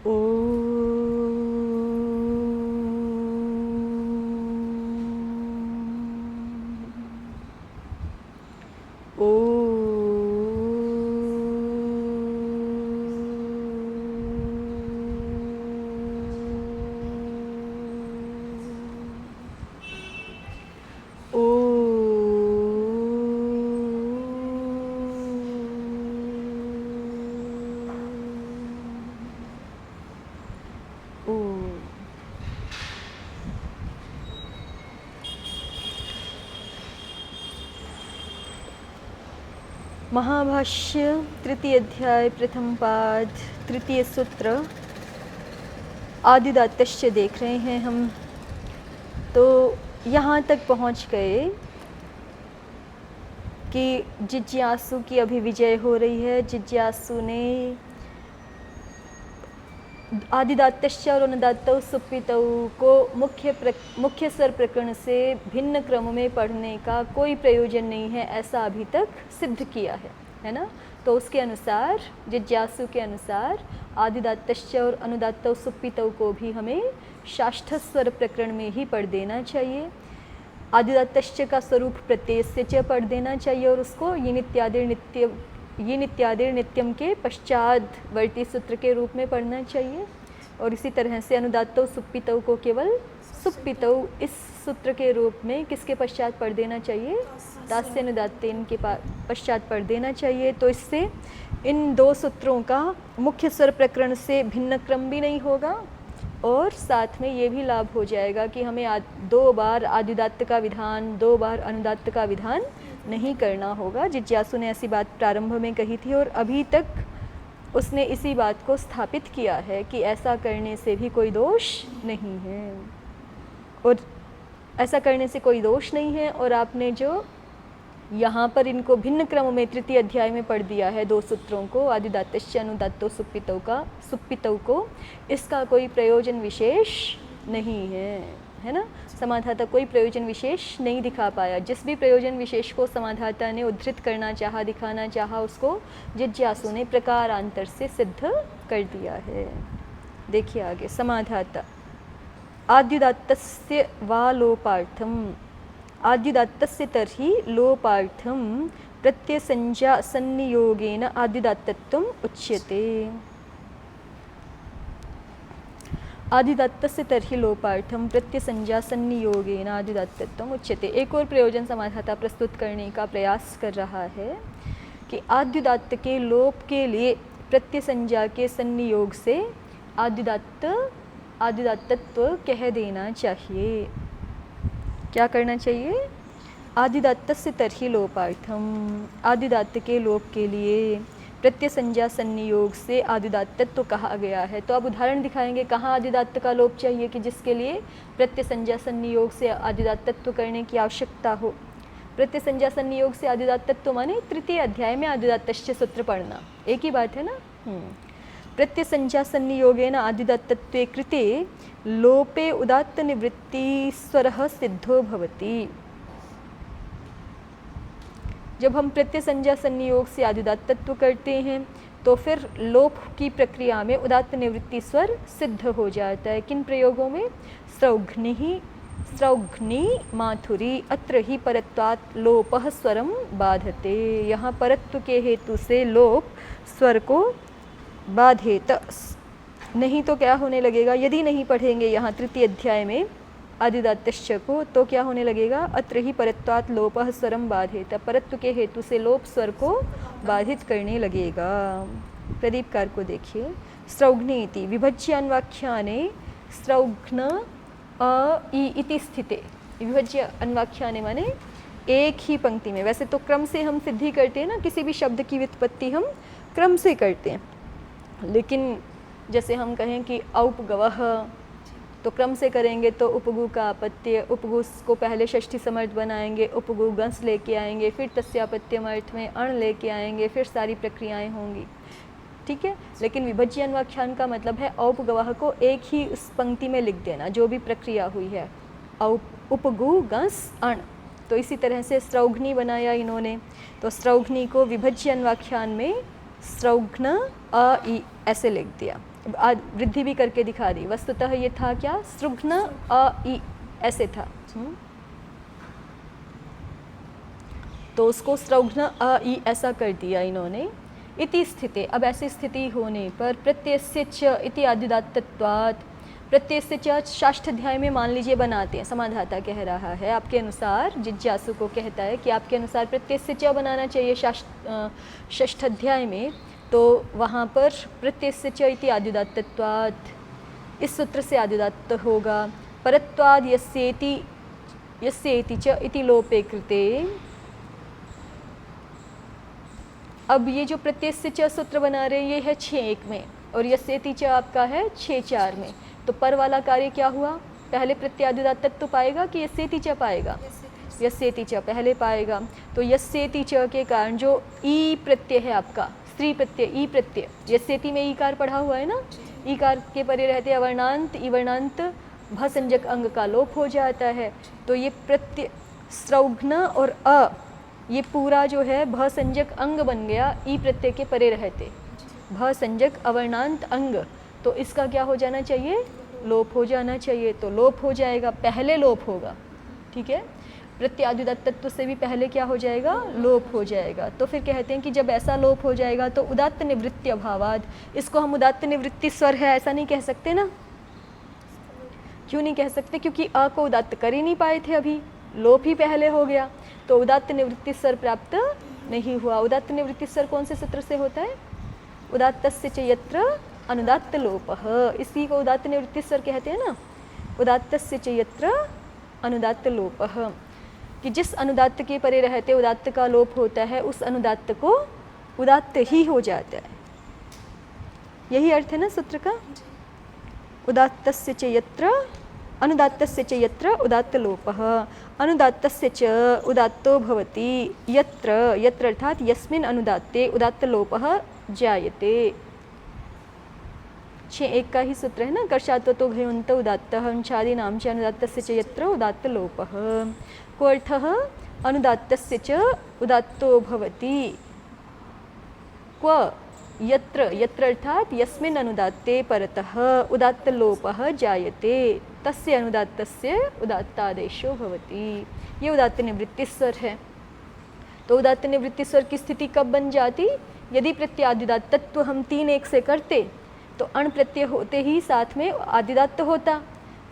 ओ ओ महाभाष्य तृतीय अध्याय प्रथम पाद तृतीय सूत्र आदिदात्तश्च देख रहे हैं हम। तो यहाँ तक पहुँच गए कि जिज्ञासु की अभिविजय हो रही है। जिज्ञासु ने आदिदात्तश्च और अनुदात्तौ सुप्पितौ को मुख्य स्वर प्रकरण से भिन्न क्रम में पढ़ने का कोई प्रयोजन नहीं है, ऐसा अभी तक सिद्ध किया है ना। तो उसके अनुसार, जिज्ञासु के अनुसार, आदिदात्तश्च और अनुदात्तौ सुप्पितौ को भी हमें षाष्ठ स्वर प्रकरण में ही पढ़ देना चाहिए। आदिदात्तश्च का स्वरूप प्रत्ययस्य च पढ़ देना चाहिए और उसको ये नित्यादिर नित्यम के पश्चात वर्ती सूत्र के रूप में पढ़ना चाहिए। और इसी तरह से अनुदात्तौ सुप्पितौ को केवल सुप्पितौ इस सूत्र के रूप में किसके पश्चात पढ़ देना चाहिए? दास्य अनुदात्तेन के पश्चात पढ़ देना चाहिए। तो इससे इन दो सूत्रों का मुख्य स्वर प्रकरण से भिन्न क्रम भी नहीं होगा और साथ में ये भी लाभ हो जाएगा कि हमें दो बार आदिदात्त का विधान, दो बार अनुदात्त का विधान नहीं करना होगा। जिज्ञासु ने ऐसी बात प्रारंभ में कही थी और अभी तक उसने इसी बात को स्थापित किया है कि ऐसा करने से भी कोई दोष नहीं है और ऐसा करने से कोई दोष नहीं है। और आपने जो यहाँ पर इनको भिन्न क्रम में तृतीय अध्याय में पढ़ दिया है दो सूत्रों को, आदिदात्तश्च अनुदात्तौ सुप्पितौ को, इसका कोई प्रयोजन विशेष नहीं है ना। समाधाता कोई प्रयोजन विशेष नहीं दिखा पाया। जिस भी प्रयोजन विशेष को समाधाता ने उद्धृत करना चाहा, दिखाना चाहा, उसको जिज्ञासु ने प्रकारांतर से सिद्ध कर दिया है। देखिए आगे, समाधाता आद्युदात्तस्य वा लोपार्थम, आद्युदात्तस्य तर्हि लोपार्थम प्रत्ययसंज्ञा सन्नियोगेन आद्युदात्तत्वम् उच्यते। आदिदात्तस्य तर्हि लोपार्थम प्रत्ययसंज्ञा सन्नियोगेन आदिदात्तत्वम् उच्यते। एक और प्रयोजन समाधाता प्रस्तुत करने का प्रयास कर रहा है कि आद्युदात्त के लोप के लिए प्रत्ययसंज्ञा के सन्नियोग से आदिदात्तत्व कह देना चाहिए। क्या करना चाहिए? आदिदात्तस्य तर्हि लोपार्थम, आदिदात्त के लोप के लिए प्रत्ययसंज्ञा सन्नियोग से आदिदात्तत्व कहा गया है। तो अब उदाहरण दिखाएंगे कहाँ आदिदात्त का लोप चाहिए कि जिसके लिए प्रत्ययसंज्ञा सन्नियोग से आदिदात्तत्व करने की आवश्यकता हो। प्रत्ययसंज्ञा सन्नियोग से आदिदात्तत्व माने तृतीय अध्याय में आदिदात्तश्च सूत्र पढ़ना, एक ही बात है ना। प्रत्ययसंज्ञा सन्नियोगेन आदिदात्तत्वे कृते लोपे उदात्त निवृत्ति स्वरः सिद्धो भवति। जब हम प्रत्ययसंज्ञा सन्नियोग से आदिदात्तत्व करते हैं तो फिर लोप की प्रक्रिया में उदात्त निवृत्ति स्वर सिद्ध हो जाता है। किन प्रयोगों में? स्रौघ्नि माथुरी अत्र ही परत्वात् लोपः स्वरम बाधते। यहाँ परत्व के हेतु से लोप स्वर को बाधेत। नहीं तो क्या होने लगेगा? यदि नहीं पढ़ेंगे यहाँ तृतीय अध्याय में आदिदात्तश्च को तो क्या होने लगेगा? अत्र ही परत्वात् लोपः स्वरम बाधेत, परत्व के हेतु से लोप स्वर को बाधित करने लगेगा। प्रदीपकार को देखिए, स्रौघ्नि इति विभज्य अन्वाख्याने स्रौघ्न इति स्थिते। विभज्य अन्वाख्याने माने एक ही पंक्ति में। वैसे तो क्रम से हम सिद्धि करते हैं ना, किसी भी शब्द की व्युत्पत्ति हम क्रम से करते हैं, लेकिन जैसे हम कहें कि औपगवः तो क्रम से करेंगे तो उपगु का अपत्य, उपगु को पहले षष्ठी समर्थ बनाएंगे, उपगु गंस लेके आएंगे, फिर तस्यापत्यम अर्थ में अण लेके आएंगे, फिर सारी प्रक्रियाएं होंगी, ठीक है। लेकिन विभज्य अन्वाख्यान का मतलब है औपगवः को एक ही उस पंक्ति में लिख देना, जो भी प्रक्रिया हुई है, उपगु गंस अण। तो इसी तरह से स्रौघ्नि बनाया इन्होंने, तो स्रौघ्नि को विभज्य अन्वाख्यान में स्रौघ्न अ ई ऐसे लिख दिया, वृद्धि भी करके दिखा दी। वस्तुतः ये था क्या, स्रुघ्न अ ई ऐसे था। तो उसको स्रौघ्न अ ई ऐसा कर दिया इन्होंने। इति स्थिते, अब ऐसी स्थिति होने पर प्रत्ययस्य च इति आद्युदात्तत्वात्, प्रत्ययस्य च षष्ठाध्याय में मान लीजिए बनाते हैं, समाधाता कह रहा है आपके अनुसार, जिज्ञासु को कहता है कि आपके अनुसार प्रत्ययस्य च बनाना चाहिए षष्ठाध्याय में, तो वहाँ पर प्रत्ययस्य च इति आद्युदात्तत्वात्, इस सूत्र से आद्युदात्त होगा। परत्वाद् यस्येति च इति लोपे कृते, अब ये जो प्रत्ययस्य च सूत्र बना रहे हैं ये है 6-1 में, और यस्येति च आपका है 6-4 में। तो पर वाला कार्य क्या हुआ, पहले प्रत्याद्युदात्तत्व पाएगा कि यस्येति च पाएगा, यस्येति च पहले पाएगा। तो यस्येति च के कारण जो ई प्रत्यय है आपका, स्त्री प्रत्यय ई प्रत्यय, यस्येति में ईकार पढ़ा हुआ है ना, ईकार के परे रहते अवर्णांत ईवर्णांत भ संज्ञक अंग का लोप हो जाता है। तो ये प्रत्यय स्रौघ्न और अ, ये पूरा जो है भ संज्ञक अंग बन गया ई प्रत्यय के परे रहते, भ संज्ञक अवर्णांत अंग, तो इसका क्या हो जाना चाहिए, लोप हो जाना चाहिए। तो लोप हो जाएगा, पहले लोप होगा, ठीक है, प्रत्याद्युदात्तत्व से भी पहले क्या हो जाएगा, लोप हो जाएगा। तो फिर कहते हैं कि जब ऐसा लोप हो जाएगा तो उदात्त निवृत्ति अभावाद, इसको हम उदात्त निवृत्ति स्वर है ऐसा नहीं कह सकते ना, क्यों नहीं कह सकते, क्योंकि अ को उदात्त कर ही नहीं पाए थे, अभी लोप ही पहले हो गया, तो उदात्त निवृत्ति स्वर प्राप्त नहीं हुआ। उदात्त निवृत्ति स्वर कौन से सूत्र से होता है, उदात्तस्य च यत्र अनुदात्त लोपः, इसी को उदात्त निवृत्ति स्वर कहते हैं ना, उदात्तस्य च यत्र अनुदात्त लोपः, कि जिस अनुदात्त के परे रहते उदात्त का लोप होता है उस अनुदात्त को उदात्त ही हो जाता है, यही अर्थ है ना सूत्र का। उदात्तस्य च यत्र अनुदात्तस्य च यत्र उदात्त लोपः, अनुदात्तस्य च उदात्तो भवति यत्र, यत्र अर्थात यस्मिन् अनुदात्ते उदात्त लोपः जायते। 6-1 का ही सूत्र है ना, कर्षात्वतो भयोन्त उदात्तः अंशादि नाम च अनुदात्तस्य च यत्र उदात्त लोपः, को अर्थः अनुदात्तस्य च उदात्तो भवति, क्व यत्र, यत्र अर्थात यस्मिन् अनुदात्ते परतः उदात्त लोपः जायते, तस्य अनुदात्तस्य उदात्तादेशो भवति। ये उदात्त निवृत्ति स्वर है। तो उदात्त निवृत्ति स्वर की स्थिति कब बन जाती, यदि प्रत्याद्युदात्तत्व हम 3-1 से करते तो अण प्रत्यय होते ही साथ में आद्युदात्त होता,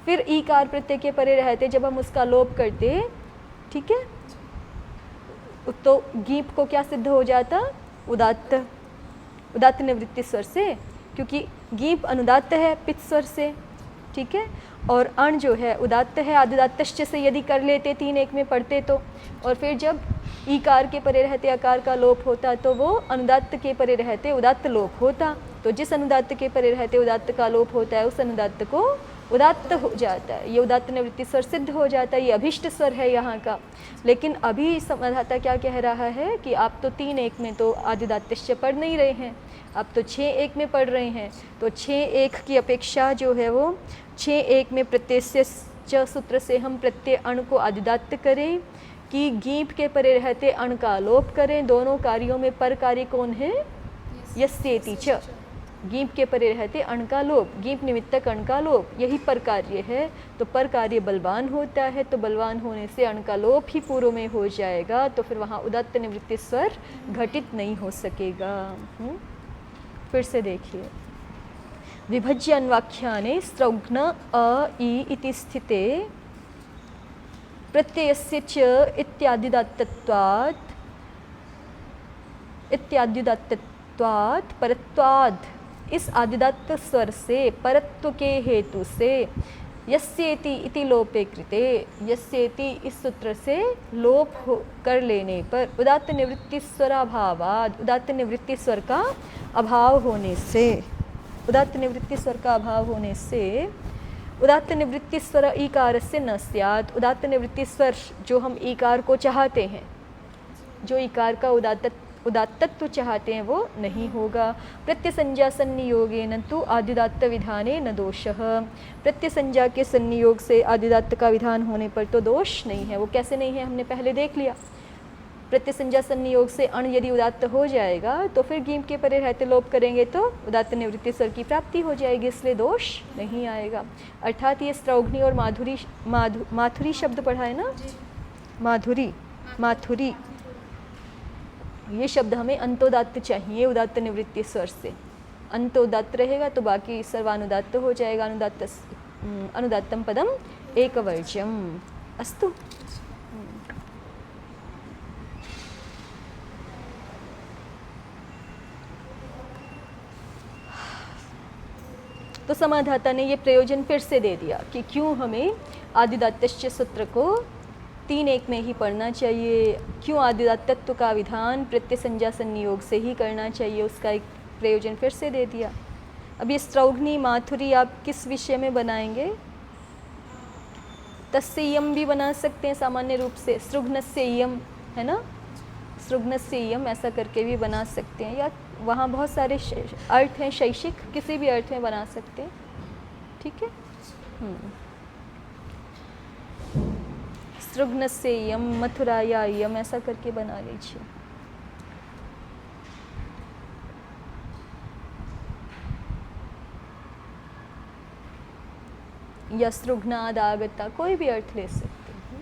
फिर ईकार प्रत्यय के परे रहते जब हम उसका लोप करते, ठीक है, तो गीप को क्या सिद्ध हो जाता, उदात्त, उदात्त निवृत्ति स्वर से, क्योंकि गीप अनुदात्त है पित स्वर से, ठीक है, और अण जो है उदात्त है आद्युदात्तश्च से यदि कर लेते 3-1 में पढ़ते तो, और फिर जब ईकार के परे रहते अकार का लोप होता तो वो अनुदात्त के परे रहते उदात्त लोप होता, तो जिस अनुदात्त के परे रहते उदात्त का लोप होता है उस अनुदात्त को उदात्त हो जाता है, ये उदात्त निवृत्ति स्वर सिद्ध हो जाता है, ये अभिष्ट स्वर है यहाँ का। लेकिन अभी समाधाता क्या कह रहा है कि आप तो 3-1 में तो आद्युदात्तश्च पढ़ नहीं रहे हैं, आप तो 6-1 में पढ़ रहे हैं, तो 6-1 की अपेक्षा जो है वो 6-1 में प्रत्ययस्य च सूत्र से हम प्रत्यय अण को आद्युदात्त करें कि गीप के परे रहते अण का लोप करें। दोनों कार्यों में पर कार्य कौन है, यस्येति च, गीप के परे रहते अण का लोप, गीप निमित्तक अण का लोप, यही पर कार्य है। तो पर कार्य बलवान होता है, तो बलवान होने से अण का लोप ही पूर्व में हो जाएगा, तो फिर वहाँ उदात्त निवृत्ति स्वर घटित नहीं हो सकेगा। फिर से देखिए, विभज्य अन्वाख्याने स्रौघ्न अ ई इति स्थिते प्रत्ययस्य च इत्याद्युदात्तत्वात् परत्वाद्, इस आद्युदात्त स्वर से परत्व के हेतु से यस्येति इति लोपे कृते, यस्येति इस सूत्र से लोप कर लेने पर उदात्त निवृत्ति स्वराभावाद, उदात्त निवृत्ति स्वर का अभाव होने से, उदात्त निवृत्ति स्वर का अभाव होने से उदात्त निवृत्ति स्वर ईकार से न स्यात्, उदात्त निवृत्ति स्वर जो हम ईकार को चाहते हैं, जो ईकार का उदात्तत्व चाहते हैं वो नहीं होगा। प्रत्यय संज्ञा संनियोगेन तु आद्युदात्त विधाने न दोषः, प्रत्यय संज्ञा के संनियोग से आद्युदात्त का विधान होने पर तो दोष नहीं है। वो कैसे नहीं है, हमने पहले देख लिया। प्रत्यसंज्ञा संयोग से अण यदि उदात्त हो जाएगा तो फिर गीम के परे रहते लोप करेंगे तो उदात्त निवृत्ति स्वर की प्राप्ति हो जाएगी, इसलिए दोष नहीं आएगा। अर्थात ये स्त्रौघ्नी और माथुरी शब्द पढ़ा है ना, माथुरी ये शब्द हमें अंतोदात्त चाहिए उदात्त निवृत्ति स्वर से। अंतोदात्त रहेगा तो बाकी सर्वानुदात्त हो जाएगा। अनुदात्तम पदम एकवर्ज्यम। अस्तु। तो समाधाता ने ये प्रयोजन फिर से दे दिया कि क्यों हमें आदिदात्तस्य सूत्र को 3-1 में ही पढ़ना चाहिए, क्यों आदिदात्तत्व का विधान प्रत्यसंज्ञा संयोग से ही करना चाहिए, उसका एक प्रयोजन फिर से दे दिया। अब ये स्त्रौघ्नी माथुरी आप किस विषय में बनाएंगे? तस्य इयम भी बना सकते हैं सामान्य रूप से, सृघ्नस्य इयम है ना, सृघ्नस्य इयम ऐसा करके भी बना सकते हैं, या वहाँ बहुत सारे अर्थ हैं शैक्षिक, किसी भी अर्थ में बना सकते हैं। ठीक है, सृघ्नस्य इयम मथुराया इयम ऐसा करके बना लीजिए। या सृघ्नाद आगता, कोई भी अर्थ ले सकते हैं।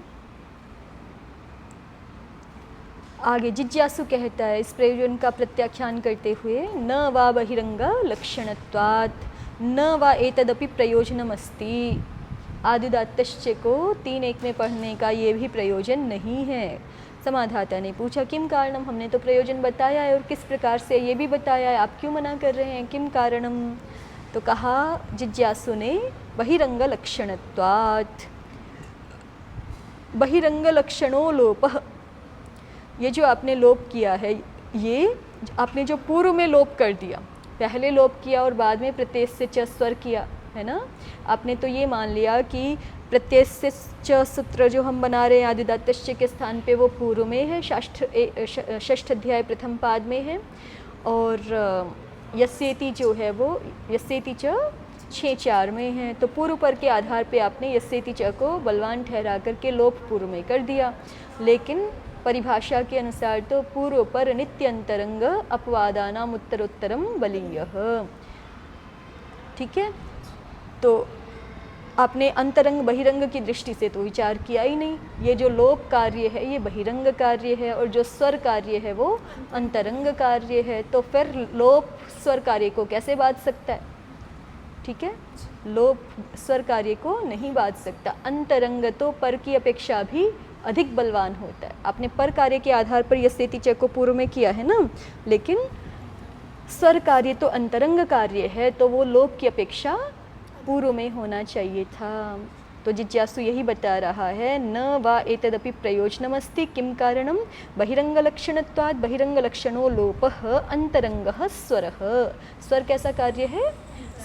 आगे जिज्ञासु कहता है इस प्रयोजन का प्रत्याख्यान करते हुए, न वा बहिरंग लक्षणत्वात् न वा एतदपि प्रयोजनमस्ति। आदिदात्तश्च को 3-1 में पढ़ने का ये भी प्रयोजन नहीं है। समाधाता ने पूछा किम कारणम, हमने तो प्रयोजन बताया है और किस प्रकार से ये भी बताया है, आप क्यों मना कर रहे हैं, किम कारणम? तो कहा जिज्ञासु ने बहिरंग लक्षणत्वात्, बहिरंग लक्षणो लोपः, ये जो आपने लोप किया है, ये आपने जो पूर्व में लोप कर दिया, पहले लोप किया और बाद में प्रत्यय से च स्वर किया है ना, आपने तो ये मान लिया कि प्रत्यय से च सूत्र जो हम बना रहे हैं आदिदात्तश्च के स्थान पे वो पूर्व में है, षष्ठ अध्याय प्रथम पाद में है, और यस्येति जो है वो यस्येति च 6-4 में है। तो पूर्व पर के आधार पे आपने यस्येति च को बलवान ठहरा करके लोप पूर्व में कर दिया, लेकिन परिभाषा के अनुसार तो पूर्व पर नित्यंतरंग अपवादानाम उत्तरोत्तरम बलीयः। ठीक है, तो आपने अंतरंग बहिरंग की दृष्टि से तो विचार किया ही नहीं। ये जो लोप कार्य है ये बहिरंग कार्य है और जो स्वर कार्य है वो अंतरंग कार्य है, तो फिर लोप स्वर कार्य को कैसे बाध सकता है? ठीक है, लोप स्वर कार्य को नहीं बाध सकता। अंतरंग तो पर की अपेक्षा भी अधिक बलवान होता है। आपने पर कार्य के आधार पर यस्येति च को पूर्व में किया है ना, लेकिन स्वर कार्य तो अंतरंग कार्य है, तो वो लोप की अपेक्षा पूर्व में होना चाहिए था। तो जिज्ञासु यही बता रहा है, न वा एतदपि प्रयोजनमस्ति किम कारणम बहिरंग लक्षणत्वात् बहिरंग लक्षणो लोपः अंतरंगः स्वरः। स्वर कैसा कार्य है?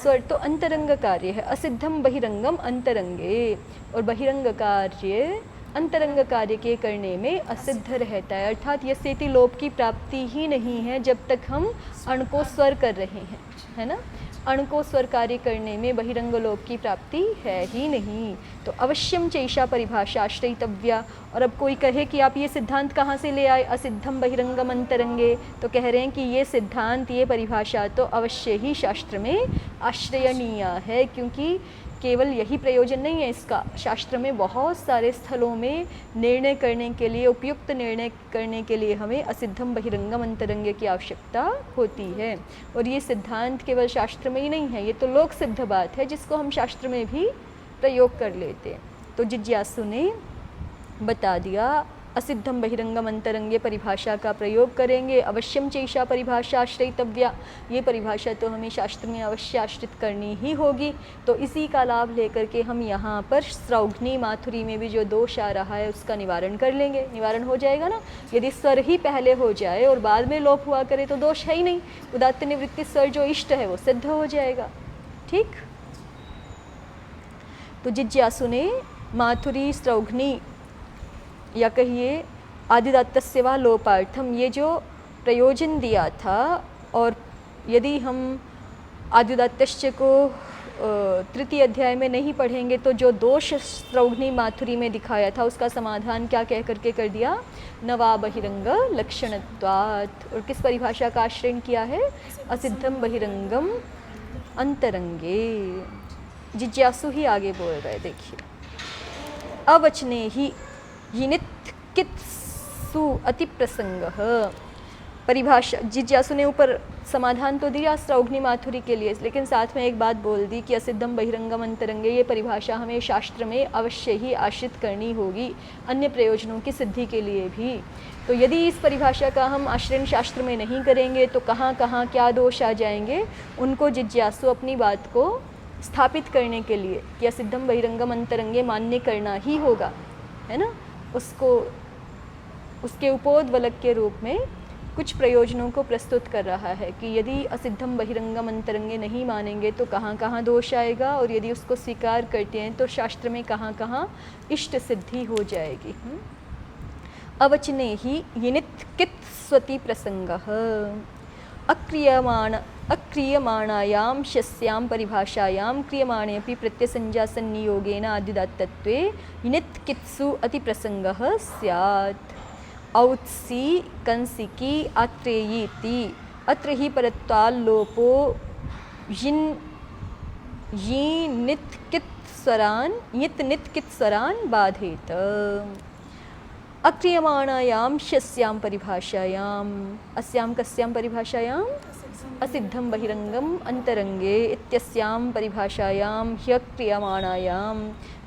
स्वर तो अंतरंग कार्य है। असिद्धम बहिरंगम अंतरंगे, और बहिरंग कार्य अंतरंग कार्य के करने में असिद्ध रहता है, अर्थात यस्येति लोप की प्राप्ति ही नहीं है जब तक हम अण को स्वर कर रहे हैं, है ना। अण को स्वर कार्य करने में बहिरंग लोप की प्राप्ति है ही नहीं। तो अवश्यम चैषा परिभाषा आश्रयितव्या। और अब कोई कहे कि आप ये सिद्धांत कहाँ से ले आए, असिद्धम बहिरंगम अंतरंगे, तो कह रहे हैं कि ये सिद्धांत, ये परिभाषा तो अवश्य ही शास्त्र में आश्रयणीय है, क्योंकि केवल यही प्रयोजन नहीं है इसका। शास्त्र में बहुत सारे स्थलों में निर्णय करने के लिए, उपयुक्त निर्णय करने के लिए हमें असिद्धम बहिरंगम अंतरंगे की आवश्यकता होती है। और ये सिद्धांत केवल शास्त्र में ही नहीं है, ये तो लोक सिद्ध बात है जिसको हम शास्त्र में भी प्रयोग कर लेते हैं। तो जिज्ञासु ने बता दिया, असिद्धम बहिरंगम अंतरंगे परिभाषा का प्रयोग करेंगे। अवश्यम चैषा परिभाषा आश्रयितव्या, ये परिभाषा तो हमें शास्त्र में अवश्य आश्रित करनी ही होगी। तो इसी का लाभ लेकर के हम यहाँ पर स्त्रौघ्नी माथुरी में भी जो दोष आ रहा है उसका निवारण कर लेंगे। निवारण हो जाएगा ना। यदि स्वर ही पहले हो जाए और बाद में लोप हुआ करे तो दोष है ही नहीं। उदात्त निवृत्ति स्वर जो इष्ट है वो सिद्ध हो जाएगा। ठीक। तो जिज्ञासु ने माथुरी स्त्रौघ्नी या कहिए आदिदात्तस्य वा लोपार्थम, ये जो प्रयोजन दिया था, और यदि हम आदिदात्तश्च को तृतीय अध्याय में नहीं पढ़ेंगे तो जो दोष श्रौघ्नी माथुरी में दिखाया था उसका समाधान क्या कह करके कर दिया, नवा बहिरंग लक्षणत्वात्। और किस परिभाषा का आश्रय किया है, असिद्धम बहिरंगम अंतरंगे। जिज्ञासु ही आगे बोल रहे, देखिए, अवचने ही यिनित कित्सु अति प्रसंगः। परिभाषा जिज्ञासु ने ऊपर समाधान तो दिया श्रौघ्नी माथुरी के लिए, लेकिन साथ में एक बात बोल दी कि असिद्धम बहिरंगम अंतरंगे, ये परिभाषा हमें शास्त्र में अवश्य ही आश्रित करनी होगी अन्य प्रयोजनों की सिद्धि के लिए भी। तो यदि इस परिभाषा का हम आश्रय शास्त्र में नहीं करेंगे तो कहाँ कहाँ क्या दोष आ जाएंगे, उनको जिज्ञासु अपनी बात को स्थापित करने के लिए कि असिद्धम बहिरंगम अंतरंगे मान्य करना ही होगा, है ना, उसको उसके उपोद्वलक के रूप में कुछ प्रयोजनों को प्रस्तुत कर रहा है कि यदि असिद्धम बहिरंगम अंतरंगे नहीं मानेंगे तो कहाँ कहाँ दोष आएगा, और यदि उसको स्वीकार करते हैं तो शास्त्र में कहाँ कहाँ इष्ट सिद्धि हो जाएगी। अवचने ही यिनित कित् स्वति प्रसंगः। अक्रियमाणायां शस्यां परिभाषायां क्रियमाणे अपि प्रत्ययसंज्ञासंनियोगेन आद्युदात्तत्वे यिनित् कित्सु अतिप्रसंगः स्यात्। औत्सी कंसिकी आत्रेयीति अत्र ही परत्वाल्लोपो यिनित् कित् स्वरान् बाधेत। अक्रियमाणायां शस्यां परिभाषायाम्, अस्यां कस्यां परिभाषायाम्, असिद्धं बहिरंगम अंतरंगे इत्यस्यां परिभाषायां ह्यक्रियमाणायां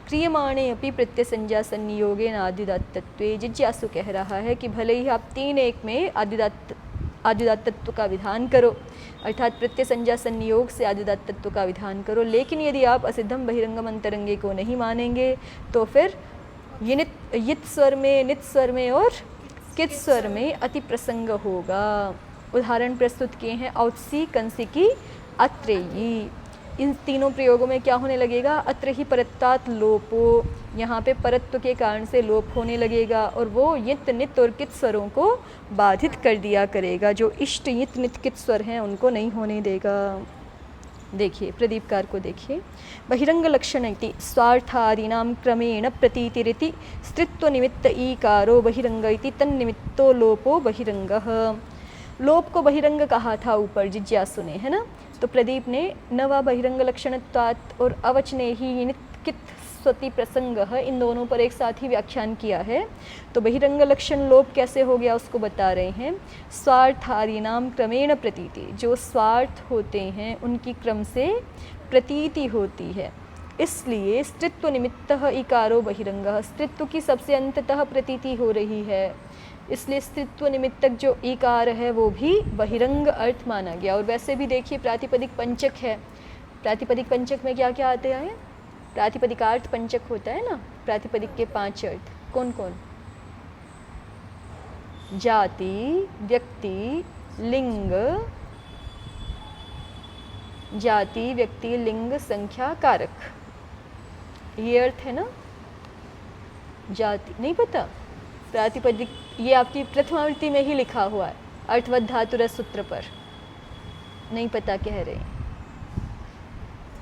क्रियमाणे अपि प्रत्ययसंज्ञा संनियोगेन आद्युदात्तत्वे। जिज्ञासु कह रहा है कि भले ही आप 3-1 में आद्युदात्तत्व का विधान करो, अर्थात प्रत्ययसंज्ञा संनियोग से आद्युदात्तत्व का विधान करो, लेकिन यदि आप असिद्धम बहिरंगम अंतरंगे को नहीं मानेंगे तो फिर यित स्वर में, नित स्वर में और कित स्वर में अति प्रसंग होगा। उदाहरण प्रस्तुत किए हैं, औत्सी कंसिकी अत्रेयी। इन तीनों प्रयोगों में क्या होने लगेगा, अत्र ही परत्वात् लोपो, यहाँ पे परत्व के कारण से लोप होने लगेगा, और वो यित नित और कित स्वरों को बाधित कर दिया करेगा, जो इष्ट यित नित कित स्वर हैं उनको नहीं होने देगा। देखिए प्रदीपकार को देखिए, बहिरंग लक्षण इति स्वार्थादीनां क्रमेण प्रतीतिरिति स्त्रित्व निमित्त ईकारो बहिरंग इति तन्निमित्तो लोपो बहिरंगः। लोप को बहिरंग कहा था ऊपर जिज्ञासु ने, है ना, तो प्रदीप ने नवा बहिरंग लक्षणत्वात् और अवचने ही यिनित् कित् स्वति प्रसंगः, इन दोनों पर एक साथ ही व्याख्यान किया है। तो बहिरंग लक्षण लोप कैसे हो गया उसको बता रहे हैं। स्वार्थादीनां क्रमेण प्रतीति, जो स्वार्थ होते हैं उनकी क्रम से प्रतीति होती है, इसलिए स्त्रित्व निमित्तः इकारो बहिरंगः, स्त्रित्व की सबसे अंततः प्रतीति हो रही है, इसलिए स्त्रित्व निमित्तक जो इकार है वो भी बहिरंग अर्थ माना गया। और वैसे भी देखिए प्रातिपदिक पंचक है, प्रातिपदिक पंचक में क्या क्या आते हैं, प्रातिपदिकार्थ पंचक होता है ना, प्रातिपदिक के 5 अर्थ कौन कौन, जाति, व्यक्ति, लिंग, जाति, व्यक्ति, लिंग, संख्या, कारक, ये अर्थ है ना। जाति नहीं पता, प्रातिपदिक ये आपकी प्रथमावृत्ति में ही लिखा हुआ है, अर्थवत धातुरस सूत्र पर, नहीं पता कह रहे हैं।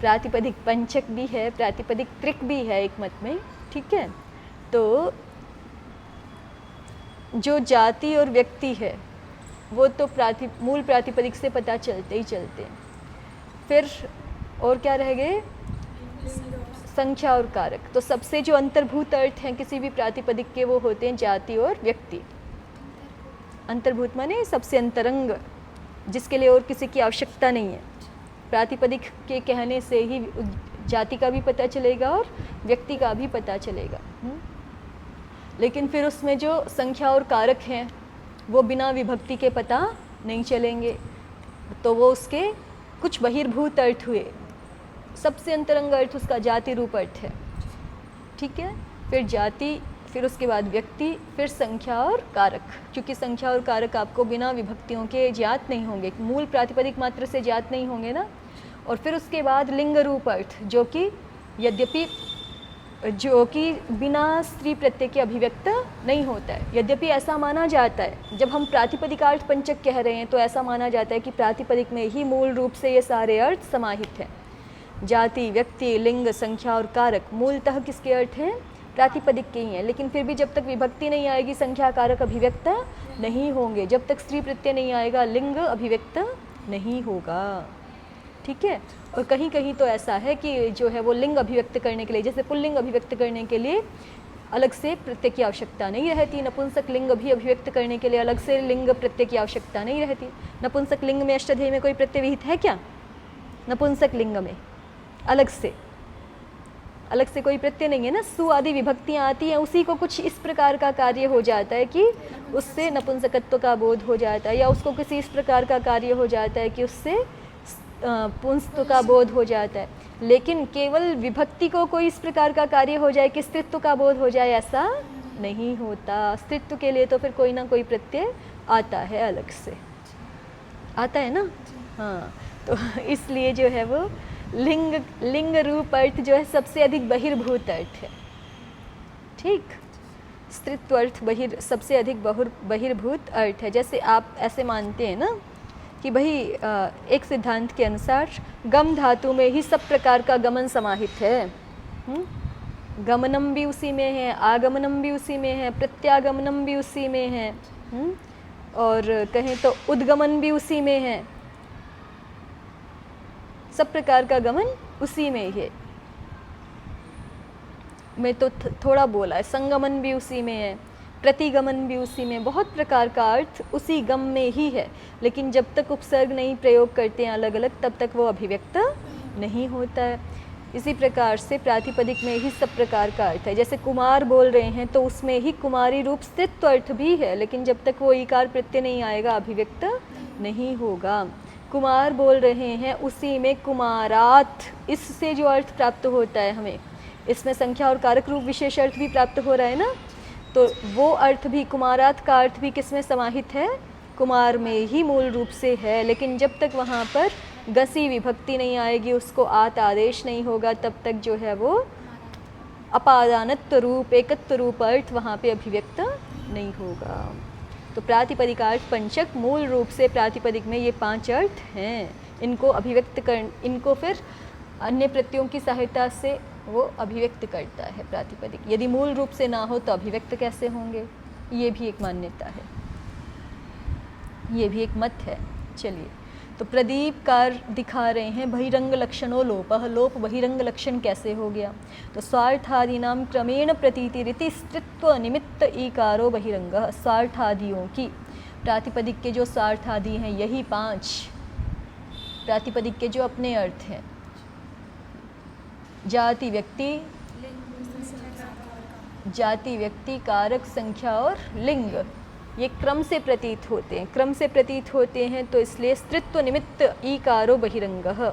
प्रातिपदिक पंचक भी है, प्रातिपदिक त्रिक भी है एक मत में, ठीक है। तो जो जाति और व्यक्ति है वो तो मूल प्रातिपदिक से पता चलते ही चलते हैं। फिर और क्या रह गए, संख्या और कारक। तो सबसे जो अंतर्भूत अर्थ हैं किसी भी प्रातिपदिक के वो होते हैं जाति और व्यक्ति। अंतर्भूत माने सबसे अंतरंग, जिसके लिए और किसी की आवश्यकता नहीं है। प्रातिपदिक के कहने से ही जाति का भी पता चलेगा और व्यक्ति का भी पता चलेगा। लेकिन फिर उसमें जो संख्या और कारक हैं वो बिना विभक्ति के पता नहीं चलेंगे, तो वो उसके कुछ बहिर्भूत अर्थ हुए। सबसे अंतरंग अर्थ उसका जाति रूप अर्थ है, ठीक है। फिर जाति, फिर उसके बाद व्यक्ति, फिर संख्या और कारक, क्योंकि संख्या और कारक आपको बिना विभक्तियों के ज्ञात नहीं होंगे, मूल प्रातिपदिक मात्र से ज्ञात नहीं होंगे ना। और फिर उसके बाद लिंग रूप अर्थ, जो कि बिना स्त्री प्रत्यय के अभिव्यक्त नहीं होता है। यद्यपि ऐसा माना जाता है, जब हम प्रातिपदिकार्थ पंचक कह रहे हैं तो ऐसा माना जाता है कि प्रातिपदिक में ही मूल रूप से ये सारे अर्थ समाहित हैं। जाति, व्यक्ति, लिंग, संख्या और कारक मूलतः किसके अर्थ हैं? प्रातिपदिक के ही हैं, लेकिन फिर भी जब तक विभक्ति नहीं आएगी संख्या कारक अभिव्यक्त नहीं होंगे। जब तक स्त्री प्रत्यय नहीं आएगा लिंग अभिव्यक्त नहीं होगा। ठीक है। और कहीं कहीं तो ऐसा है कि जो है वो लिंग अभिव्यक्त करने के लिए, जैसे पुल्लिंग अभिव्यक्त करने के लिए अलग से प्रत्यय की आवश्यकता नहीं रहती। नपुंसक लिंग भी अभिव्यक्त करने के लिए अलग से लिंग प्रत्यय की आवश्यकता नहीं रहती। नपुंसक लिंग में अष्टाध्यायी में कोई प्रत्यय विहित है क्या? नपुंसक लिंग में अलग से कोई प्रत्यय नहीं है ना। सु आदि विभक्तियाँ आती हैं, उसी को कुछ इस प्रकार का कार्य हो जाता है कि उससे नपुंसकत्व का बोध हो जाता है, या उसको किसी इस प्रकार का कार्य हो जाता है कि उससे पुंसत्व का बोध हो जाता है। लेकिन केवल विभक्ति को कोई इस प्रकार का कार्य हो जाए कि स्त्रीत्व का बोध हो जाए, ऐसा नहीं होता। स्त्रीत्व के लिए तो फिर कोई ना कोई प्रत्यय आता है, अलग से आता है ना। हाँ, तो इसलिए जो है वो लिंग रूप अर्थ जो है सबसे अधिक बहिर्भूत अर्थ है। ठीक, स्त्रीत्व अर्थ सबसे अधिक बहिर्भूत अर्थ है। जैसे आप ऐसे मानते हैं ना कि भाई एक सिद्धांत के अनुसार गम धातु में ही सब प्रकार का गमन समाहित है। गमनम भी उसी में है, आगमनम भी उसी में है, प्रत्यागमनम भी उसी में है, और कहें तो उद्गमन भी उसी में है। सब प्रकार का गमन उसी में ही है। मैं तो थोड़ा बोला है, संगमन भी उसी में है, प्रतिगमन भी उसी में, बहुत प्रकार का अर्थ उसी गम में ही है। लेकिन जब तक उपसर्ग नहीं प्रयोग करते हैं अलग अलग, तब तक वो अभिव्यक्त नहीं होता है। इसी प्रकार से प्रातिपदिक में ही सब प्रकार का अर्थ है। जैसे कुमार बोल रहे हैं तो उसमें ही कुमारी रूप स्त्रीत्व अर्थ भी है, लेकिन जब तक वो ईकार प्रत्यय नहीं आएगा अभिव्यक्त नहीं होगा। कुमार बोल रहे हैं उसी में कुमारात, इससे जो अर्थ प्राप्त होता है हमें, इसमें संख्या और कारक रूप विशेष अर्थ भी प्राप्त हो रहा है ना, तो वो अर्थ भी, कुमारात का अर्थ भी किसमें समाहित है? कुमार में ही मूल रूप से है। लेकिन जब तक वहाँ पर गसी विभक्ति नहीं आएगी, उसको आत आदेश नहीं होगा, तब तक जो है वो अपादानत्व रूप, एकत्व रूप अर्थ वहाँ पे अभिव्यक्त नहीं होगा। तो प्रातिपदिकार्थ पंचक मूल रूप से प्रातिपदिक में ये 5 अर्थ हैं। इनको अभिव्यक्त इनको फिर अन्य प्रत्ययों की सहायता से वो अभिव्यक्त करता है प्रातिपदिक। यदि मूल रूप से ना हो तो अभिव्यक्त कैसे होंगे? ये भी एक मान्यता है, ये भी एक मत है। चलिए, तो प्रदीपकार दिखा रहे हैं बहिरंग लक्षणों लोपः, लोप बहिरंग लक्षण कैसे हो गया? तो स्वार्थादीनाम क्रमेण प्रतीतिरिति स्त्रीत्व निमित्त ईकारो बहिरंगः। स्वार्थादियों की, प्रातिपदिक के जो स्वार्थादि हैं यही 5 प्रातिपदिक के जो अपने अर्थ हैं, जाति व्यक्ति, कारक, संख्या और लिंग, ये क्रम से प्रतीत होते हैं। क्रम से प्रतीत होते हैं तो इसलिए स्त्रीत्व निमित्त ईकारो बहिरंगः।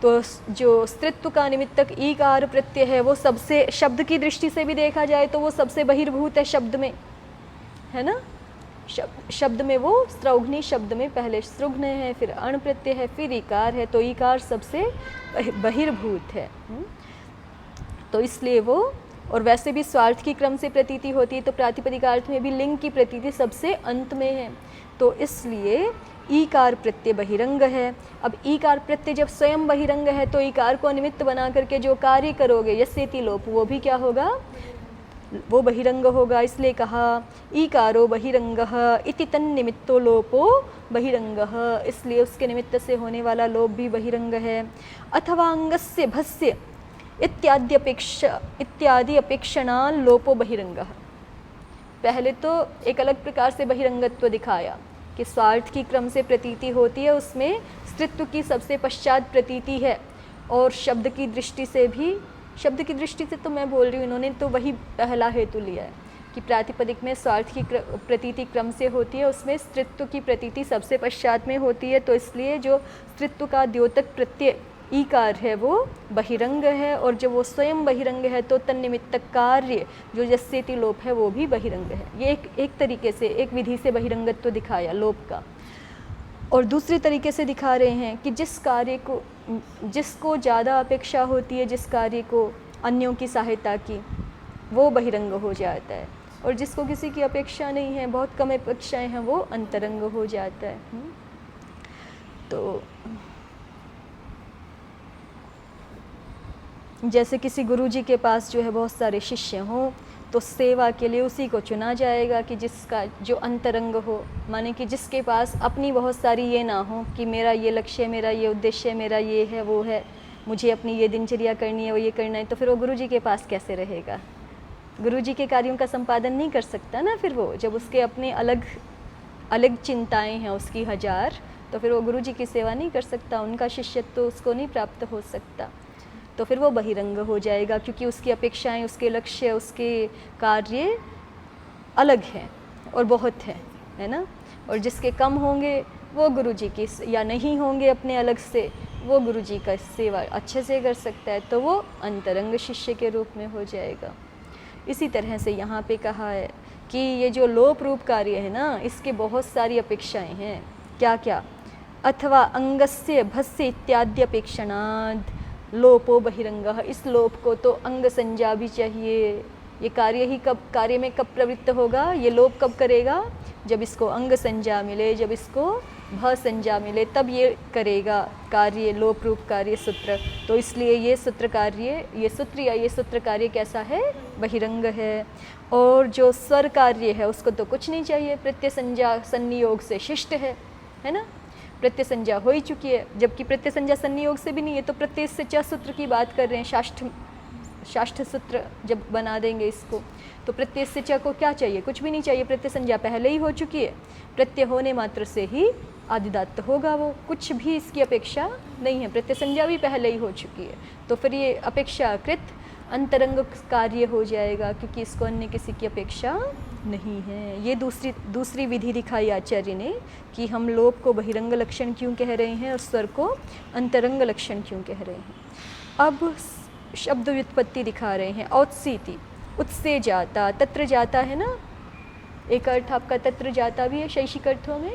तो जो स्त्रीत्व का निमित्तक ईकार प्रत्यय है वो सबसे, शब्द की दृष्टि से भी देखा जाए तो वो सबसे बहिर्भूत है शब्द में, है ना। शब्द में वो स्त्रौघ्नी शब्द में पहले स्त्रुघ्न है, फिर अण प्रत्यय है, फिर ईकार है, तो ईकार सबसे बहिर्भूत है। तो इसलिए वो, और वैसे भी स्वार्थ की क्रम से प्रतीति होती है, तो प्रातिपदिकार्थ में भी लिंग की प्रतीति सबसे अंत में है। तो इसलिए ईकार प्रत्यय बहिरंग है। अब ईकार प्रत्यय जब स्वयं बहिरंग है तो ईकार को निमित्त बना करके जो कार्य करोगे यस्येति लोप, वो भी क्या होगा? वो बहिरंग होगा। इसलिए कहा ईकारो बहिरंगः इति तन्निमित्तो लोपो बहिरंगः, इसलिए उसके निमित्त से होने वाला लोप भी बहिरंग है। अथवा अंगस्य भस्य इत्यादि अपेक्षणान् लोपो बहिरंगः। पहले तो एक अलग प्रकार से बहिरंगत्व दिखाया कि स्वार्थ की क्रम से प्रतीति होती है, उसमें स्त्रीत्व की सबसे पश्चात प्रतीति है। और शब्द की दृष्टि से भी, शब्द की दृष्टि से तो मैं बोल रही हूँ, इन्होंने तो वही पहला हेतु लिया है कि प्रातिपदिक में स्वार्थ की प्रतीति क्रम से होती है, उसमें स्त्रीत्व की प्रतीति सबसे पश्चात में होती है। तो इसलिए जो स्त्रीत्व का द्योतक प्रत्यय ईकार है वो बहिरंग है, और जब वो स्वयं बहिरंग है तो तन्निमित्तक कार्य जो यस्येति लोप है वो भी बहिरंग है। ये एक तरीके से, एक विधि से बहिरंगत्व दिखाया लोप का। और दूसरे तरीके से दिखा रहे हैं कि जिस कार्य को, जिसको ज़्यादा अपेक्षा होती है, जिस कार्य को अन्यों की सहायता की, वो बहिरंग हो जाता है, और जिसको किसी की अपेक्षा नहीं है, बहुत कम अपेक्षाएं हैं, वो अंतरंग हो जाता है। तो जैसे किसी गुरुजी के पास जो है बहुत सारे शिष्य हों, तो सेवा के लिए उसी को चुना जाएगा कि जिसका जो अंतरंग हो, माने कि जिसके पास अपनी बहुत सारी ये ना हो कि मेरा ये लक्ष्य, मेरा ये उद्देश्य, मेरा ये है वो है, मुझे अपनी ये दिनचर्या करनी है, वो ये करना है, तो फिर वो गुरुजी के पास कैसे रहेगा? गुरुजी के कार्यों का संपादन नहीं कर सकता ना फिर वो, जब उसके अपने अलग अलग चिंताएं हैं उसकी हजार, तो फिर वो गुरुजी की सेवा नहीं कर सकता, उनका शिष्यत्व तो उसको नहीं प्राप्त हो सकता, तो फिर वो बहिरंग हो जाएगा, क्योंकि उसकी अपेक्षाएं, उसके लक्ष्य, उसके कार्य अलग हैं और बहुत हैं, है ना। और जिसके कम होंगे वो गुरुजी की, या नहीं होंगे अपने अलग से, वो गुरुजी का सेवा अच्छे से कर सकता है, तो वो अंतरंग शिष्य के रूप में हो जाएगा। इसी तरह से यहाँ पे कहा है कि ये जो लोप रूप कार्य है ना, इसके बहुत सारी अपेक्षाएं हैं। क्या क्या? अथवा अंगस्य भस्य इत्यादि अपेक्षणाद लोपो बहिरंगः। इस लोप को तो अंग संज्ञा भी चाहिए। ये कार्य में कब प्रवृत्त होगा? ये लोप कब करेगा? जब इसको अंग संज्ञा मिले, जब इसको भ संज्ञा मिले, तब ये करेगा कार्य, लोप रूप कार्य सूत्र। तो इसलिए ये सूत्र कार्य, ये सूत्र या ये सूत्र कार्य कैसा है? बहिरंग है। और जो स्वर कार्य है उसको तो कुछ नहीं चाहिए, प्रत्यय संज्ञा संनियोग से शिष्ट है ना। प्रत्यय संज्ञा हो ही चुकी है, जबकि प्रत्यय संज्ञा संनियोग से भी नहीं है, तो प्रत्यय से च सूत्र की बात कर रहे हैं। शाष्ठ सूत्र जब बना देंगे इसको, तो प्रत्यय से च को क्या चाहिए? कुछ भी नहीं चाहिए, प्रत्यय संज्ञा पहले ही हो चुकी है। प्रत्यय होने मात्र से ही आदिदात्त होगा, वो कुछ भी इसकी अपेक्षा नहीं है, प्रत्यय संज्ञा भी पहले ही हो चुकी है। तो फिर ये अपेक्षाकृत अंतरंग कार्य हो जाएगा, क्योंकि इसको अन्य किसी की अपेक्षा नहीं है। ये दूसरी विधि दिखाई आचार्य ने कि हम लोप को बहिरंग लक्षण क्यों कह रहे हैं और स्वर को अंतरंग लक्षण क्यों कह रहे हैं। अब शब्द व्युत्पत्ति दिखा रहे हैं। औत्सीति, उत्से जाता, तत्र जाता है ना, एक अर्थ आपका तत्र जाता भी है शैक्षिक अर्थों में।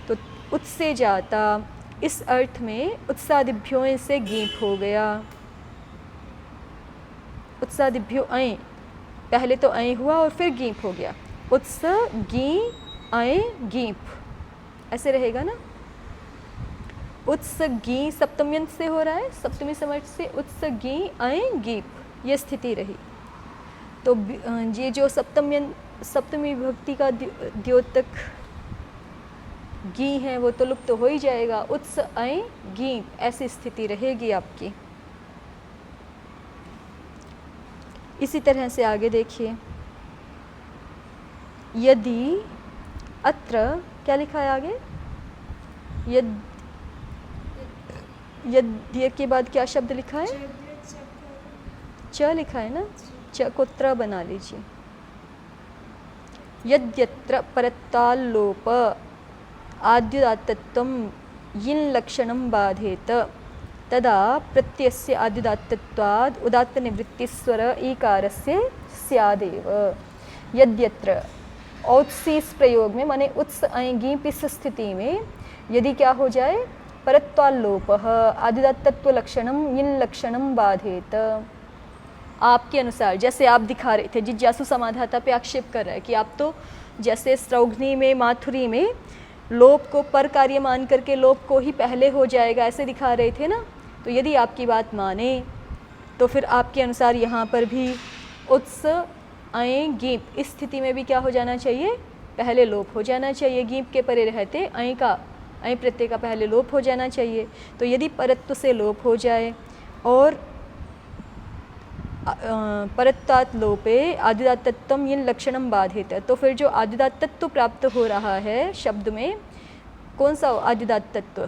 तो उत्से जाता, इस अर्थ में उत्सादिभ्यों से गीप हो गया। उत्सादिभ्यो अय, पहले तो अय हुआ और फिर गीप हो गया। उत्स गी अय गीप, ऐसे रहेगा ना। उत्स गी सप्तम्यंत से हो रहा है, सप्तमी समर्थ से, उत्स गी अय गीप, ये स्थिति रही। तो ये जो सप्तमी विभक्ति का द्योतक गी है वो तो लुप्त हो ही जाएगा। उत्स अय गीप, ऐसी स्थिति रहेगी आपकी। इसी तरह से आगे देखिए, यदि, अत्र क्या लिखा है आगे? यद्य के बाद क्या शब्द लिखा है? च लिखा है ना, च को त्र बना लीजिए। यद्यत्र परत्ताल्लोप आद्युदात्तत्वं यिन लक्षणं बाधेत तदा प्रत्ययस्य आद्युदात्तत्वाद् उदात्त निवृत्तिस्वर ईकारस्य स्यादेव। यद्यत्र, औत्सी इस प्रयोग में माने उत्स अय गीप इस स्थिति में यदि क्या हो जाए? परत्वाल्लोपः आदिदात्तत्व लक्षणम यिन लक्षणम बाधेत। आपके अनुसार, जैसे आप दिखा रहे थे, जिज्ञासु समाधाता पे आक्षेप कर रहा है कि आप तो जैसे स्त्रौघ्नी में, माथुरी में लोप को पर कार्य मान करके लोप को ही पहले हो जाएगा, ऐसे दिखा रहे थे ना। तो यदि आपकी बात माने तो फिर आपके अनुसार यहाँ पर भी उत्स अय गीप इस स्थिति में भी क्या हो जाना चाहिए? पहले लोप हो जाना चाहिए। गीप के परे रहते अय प्रत्यय का पहले लोप हो जाना चाहिए। तो यदि परत्व से लोप हो जाए और परत्तात लोपे आदिदात्तत्वं यिन लक्षणं बाधेत, तो फिर जो आदिदात्तत्व प्राप्त हो रहा है शब्द में, कौन सा आदिदात्तत्व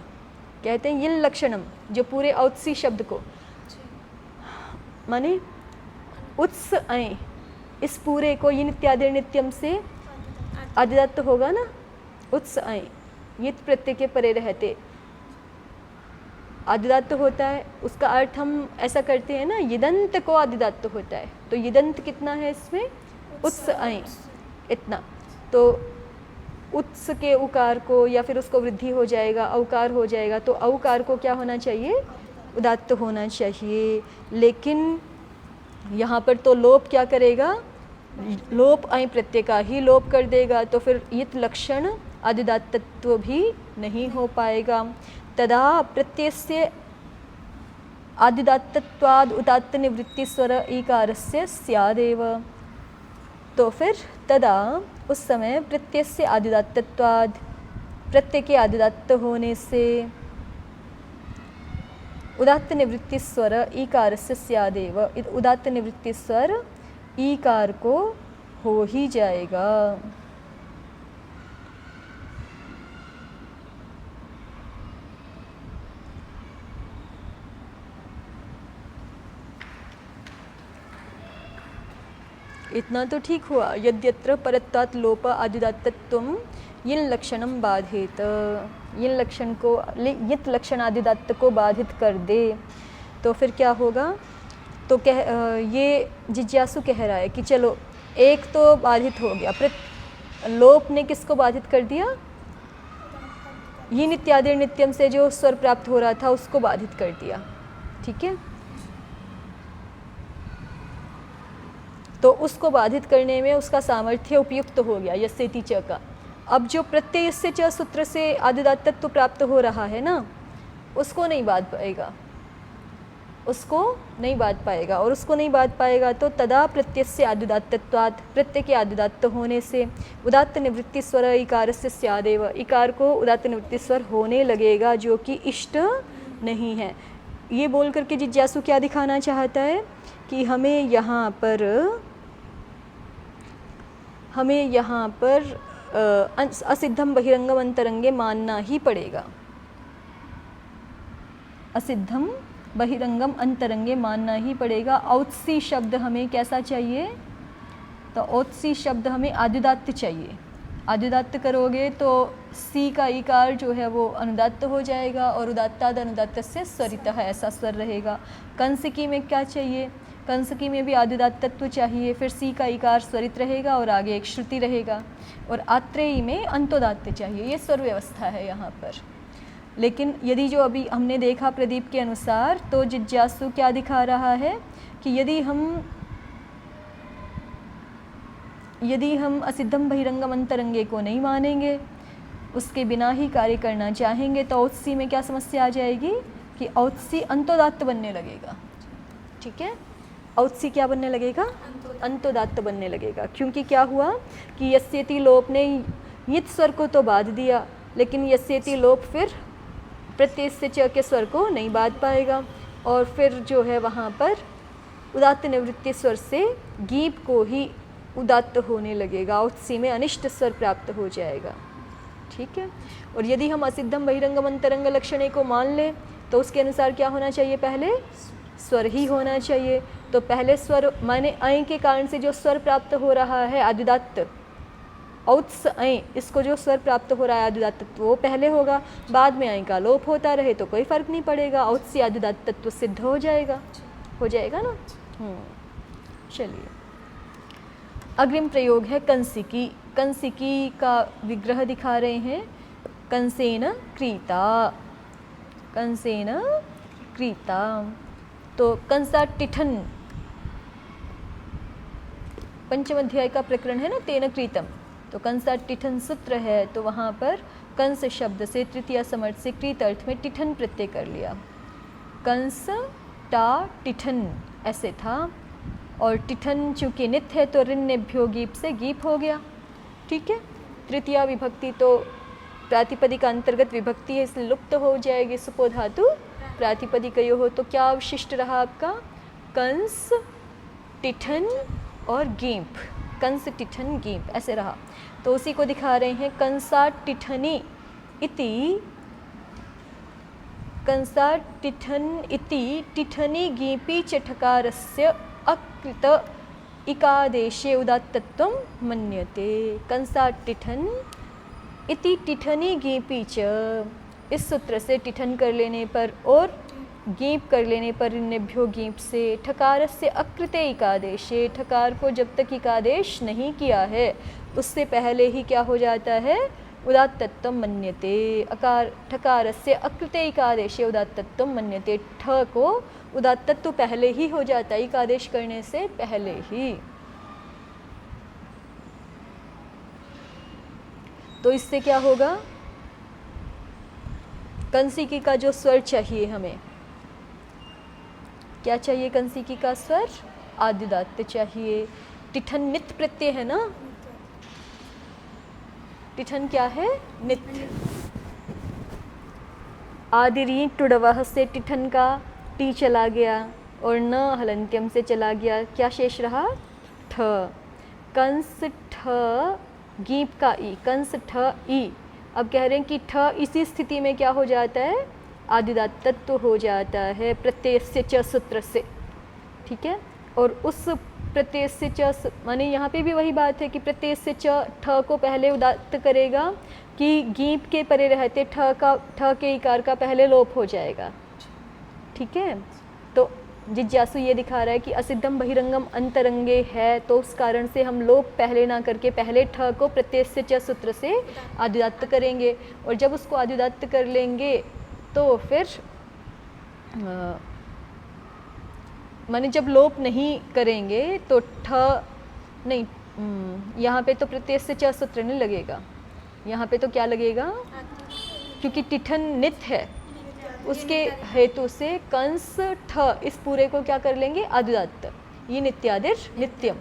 कहते हैं? यिन लक्षणम, जो पूरे औत्सी शब्द को, माने उत्स अय, इस पूरे को यिन इत्यादि नित्यम से आदिदात्त होगा ना। उत्स अय यित प्रत्यय के परे रहते आदिदात्त होता है। उसका अर्थ हम ऐसा करते हैं ना, यिदंत को आदिदात्त होता है। तो यिदंत कितना है इसमें? उत्स अय, इतना। तो उत्स के उकार को, या फिर उसको वृद्धि हो जाएगा, औकार हो जाएगा, तो औकार को क्या होना चाहिए? उदात्त होना चाहिए। लेकिन यहाँ पर तो लोप क्या करेगा? लोप अय प्रत्यय का ही लोप कर देगा, तो फिर यित लक्षण आदिदात्तत्व भी नहीं हो पाएगा। तदा प्रत्ययस्य आदिदात्तत्वाद उदात्त निवृत्ति स्वर ईकारस्य स्यादेव। तो फिर तदा उस समय प्रत्यय से आदिदात्तत्वाद, प्रत्यय के आदिदात्त होने से उदात्त निवृत्ति स्वर ईकारस्य स्यादेव, उदात्त निवृत्ति स्वर ईकार को हो ही जाएगा। इतना तो ठीक हुआ। यद्यत्र परत्वात् लोप आदिदात्तत्वं यिन लक्षणम बाधित, यिन लक्षण को, यित लक्षण आदिदात्त को बाधित कर दे तो फिर क्या होगा। तो ये जिज्ञासु कह रहा है कि चलो एक तो बाधित हो गया, लोप ने किसको बाधित कर दिया, यिन इत्यादि नित्यम से जो स्वर प्राप्त हो रहा था उसको बाधित कर दिया। ठीक है, तो उसको बाधित करने में उसका सामर्थ्य उपयुक्त हो गया यस्येति च का। अब जो प्रत्यय से च सूत्र से आदिदात्तत्व प्राप्त हो रहा है ना, उसको नहीं बाध पाएगा, उसको नहीं बाध पाएगा। और उसको नहीं बाध पाएगा तो तदा प्रत्यय से आदिदात्तत्वात्, प्रत्यय के आदिदात्त होने से उदात्त निवृत्ति स्वर इकारस्य स्यादेव, इकार को उदात्त निवृत्ति स्वर होने लगेगा जो कि इष्ट नहीं है। ये बोल करके जिज्ञासु क्या दिखाना चाहता है कि हमें यहाँ पर असिद्धम बहिरंगम अंतरंगे मानना ही पड़ेगा। असिद्धम बहिरंगम अंतरंगे मानना ही पड़ेगा। औत्सी शब्द हमें कैसा चाहिए, तो औत्सी शब्द हमें आदिदात्त चाहिए। आदिदात्त करोगे तो सी का इकार जो है वो अनुदात्त हो जाएगा और उदात्ताद अनुदात्त से स्वरितः ऐसा स्वर रहेगा। कंसकी में क्या चाहिए, कंसकी में भी आदिदात्तत्व चाहिए, फिर सी का इकार स्वरित रहेगा और आगे एक श्रुति रहेगा। और आत्रेयी में अंतोदात्त चाहिए। ये स्वर व्यवस्था है यहाँ पर। लेकिन यदि जो अभी हमने देखा प्रदीप के अनुसार, तो जिज्ञासु क्या दिखा रहा है कि यदि हम असिद्धम बहिरंगम अंतरंगे को नहीं मानेंगे, उसके बिना ही कार्य करना चाहेंगे, तो औत्सी में क्या समस्या आ जाएगी कि औत्सी अंतोदात्त बनने लगेगा। ठीक है, औत्सी क्या बनने लगेगा, अंतोदात्त बनने लगेगा। क्योंकि क्या हुआ कि यस्येति लोप ने यित स्वर को तो बाध दिया, लेकिन यस्येति लोप फिर प्रत्यय से च के स्वर को नहीं बाध पाएगा। और फिर जो है वहाँ पर उदात्त निवृत्ति स्वर से गीप को ही उदात्त होने लगेगा, औत्सी में अनिष्ट स्वर प्राप्त हो जाएगा। ठीक है, और यदि हम असिद्धम बहिरंगम अंतरंग लक्षणे को मान लें तो उसके अनुसार क्या होना चाहिए, पहले स्वर ही होना चाहिए। तो पहले स्वर माने ऐ के कारण से जो स्वर प्राप्त हो रहा है आदिदात्त, औत्स ऐ, इसको जो स्वर प्राप्त हो रहा है आदिदात्तत्व वो पहले होगा। बाद में ऐ का लोप होता रहे तो कोई फर्क नहीं पड़ेगा, औत्सी आदिदात्तत्व सिद्ध हो जाएगा ना। चलिए, अग्रिम प्रयोग है कंसिकी। कंसिकी का विग्रह दिखा रहे हैं। कंसेन क्रीता, कंसेन क्रीता। तो कंसा टिठन, पंचम अध्याय का प्रकरण है ना, तेन क्रीतम। तो कंसा टिठन सूत्र है, तो वहाँ पर कंस शब्द से तृतीय समर्थ से क्रीत अर्थ में टिठन प्रत्यय कर लिया। कंस टा टिठन ऐसे था। और टिठन चूँकि नित्य है तो ऋण्यभ्यो गीप से गीप हो गया। ठीक है, तृतीया विभक्ति तो प्रातिपदिक अंतर्गत विभक्ति है, इसलिए लुप्त हो जाएगी। सुपो धातु प्रातिपदिकयो हो, तो क्या अवशिष्ट रहा आपका, कंस टिठन और गीप, कंस टिठन गीप ऐसे रहा। तो उसी को दिखा रहे हैं। कंसा टिठनी इति, कंसा टिठन इति टिठनी गीपी चठकारस्य अकृत इकादेशे उदात्तत्वं मन्यते। कंसा टिठन इति टिठनी गीपी च, इस सूत्र से टिठन कर लेने पर और गीप कर लेने पर ऋण्यभ्यो गीप से ठकारस्य अकृते इकादेशे, ठकार को जब तक इकादेश नहीं किया है उससे पहले ही क्या हो जाता है, उदात्तत्वं मन्यते। अकार ठकारस्य अकृते इकादेशे उदात्तत्वं मन्यते, ठ को उदात्तत्व पहले ही हो जाता है इकादेश करने से पहले ही। तो इससे क्या होगा, कंसिकी का जो स्वर चाहिए हमें, क्या चाहिए कंसिकी का स्वर? आद्युदात्त चाहिए। टिठन नित प्रत्यय है ना, टिठन क्या है? नित। आदिरी टुडवह से टिठन का टी चला गया और न हलंत्यम से चला गया, क्या शेष रहा? ठ। कंस ठ गीप का ई, कंस ठ ई। अब कह रहे हैं कि ठ इसी स्थिति में क्या हो जाता है? आदिदात्तत्व हो जाता है प्रत्यय से च सूत्र से, ठीक है। और उस प्रत्यय से च माने यहाँ पे भी वही बात है कि प्रत्यय से च ठ को पहले उदात्त करेगा कि गीप के परे रहते ठ के इकार का पहले लोप हो जाएगा, ठीक है। तो जिज्ञासु ये दिखा रहा है कि असिद्धम बहिरंगम अंतरंगे है, तो उस कारण से हम लोप पहले ना करके पहले ठ को प्रत्यय से च सूत्र से आद्युदात्त करेंगे, और जब उसको आद्युदात्त कर लेंगे तो फिर माने जब लोप नहीं करेंगे तो ठ नहीं, यहाँ पे तो प्रत्यय से च सूत्र नहीं लगेगा, यहाँ पे तो क्या लगेगा? क्योंकि टिठन नित है, उसके हेतु से कंस ठ इस पूरे को क्या कर लेंगे? आद्युदात्त। ये नित्यादिर नित्यम,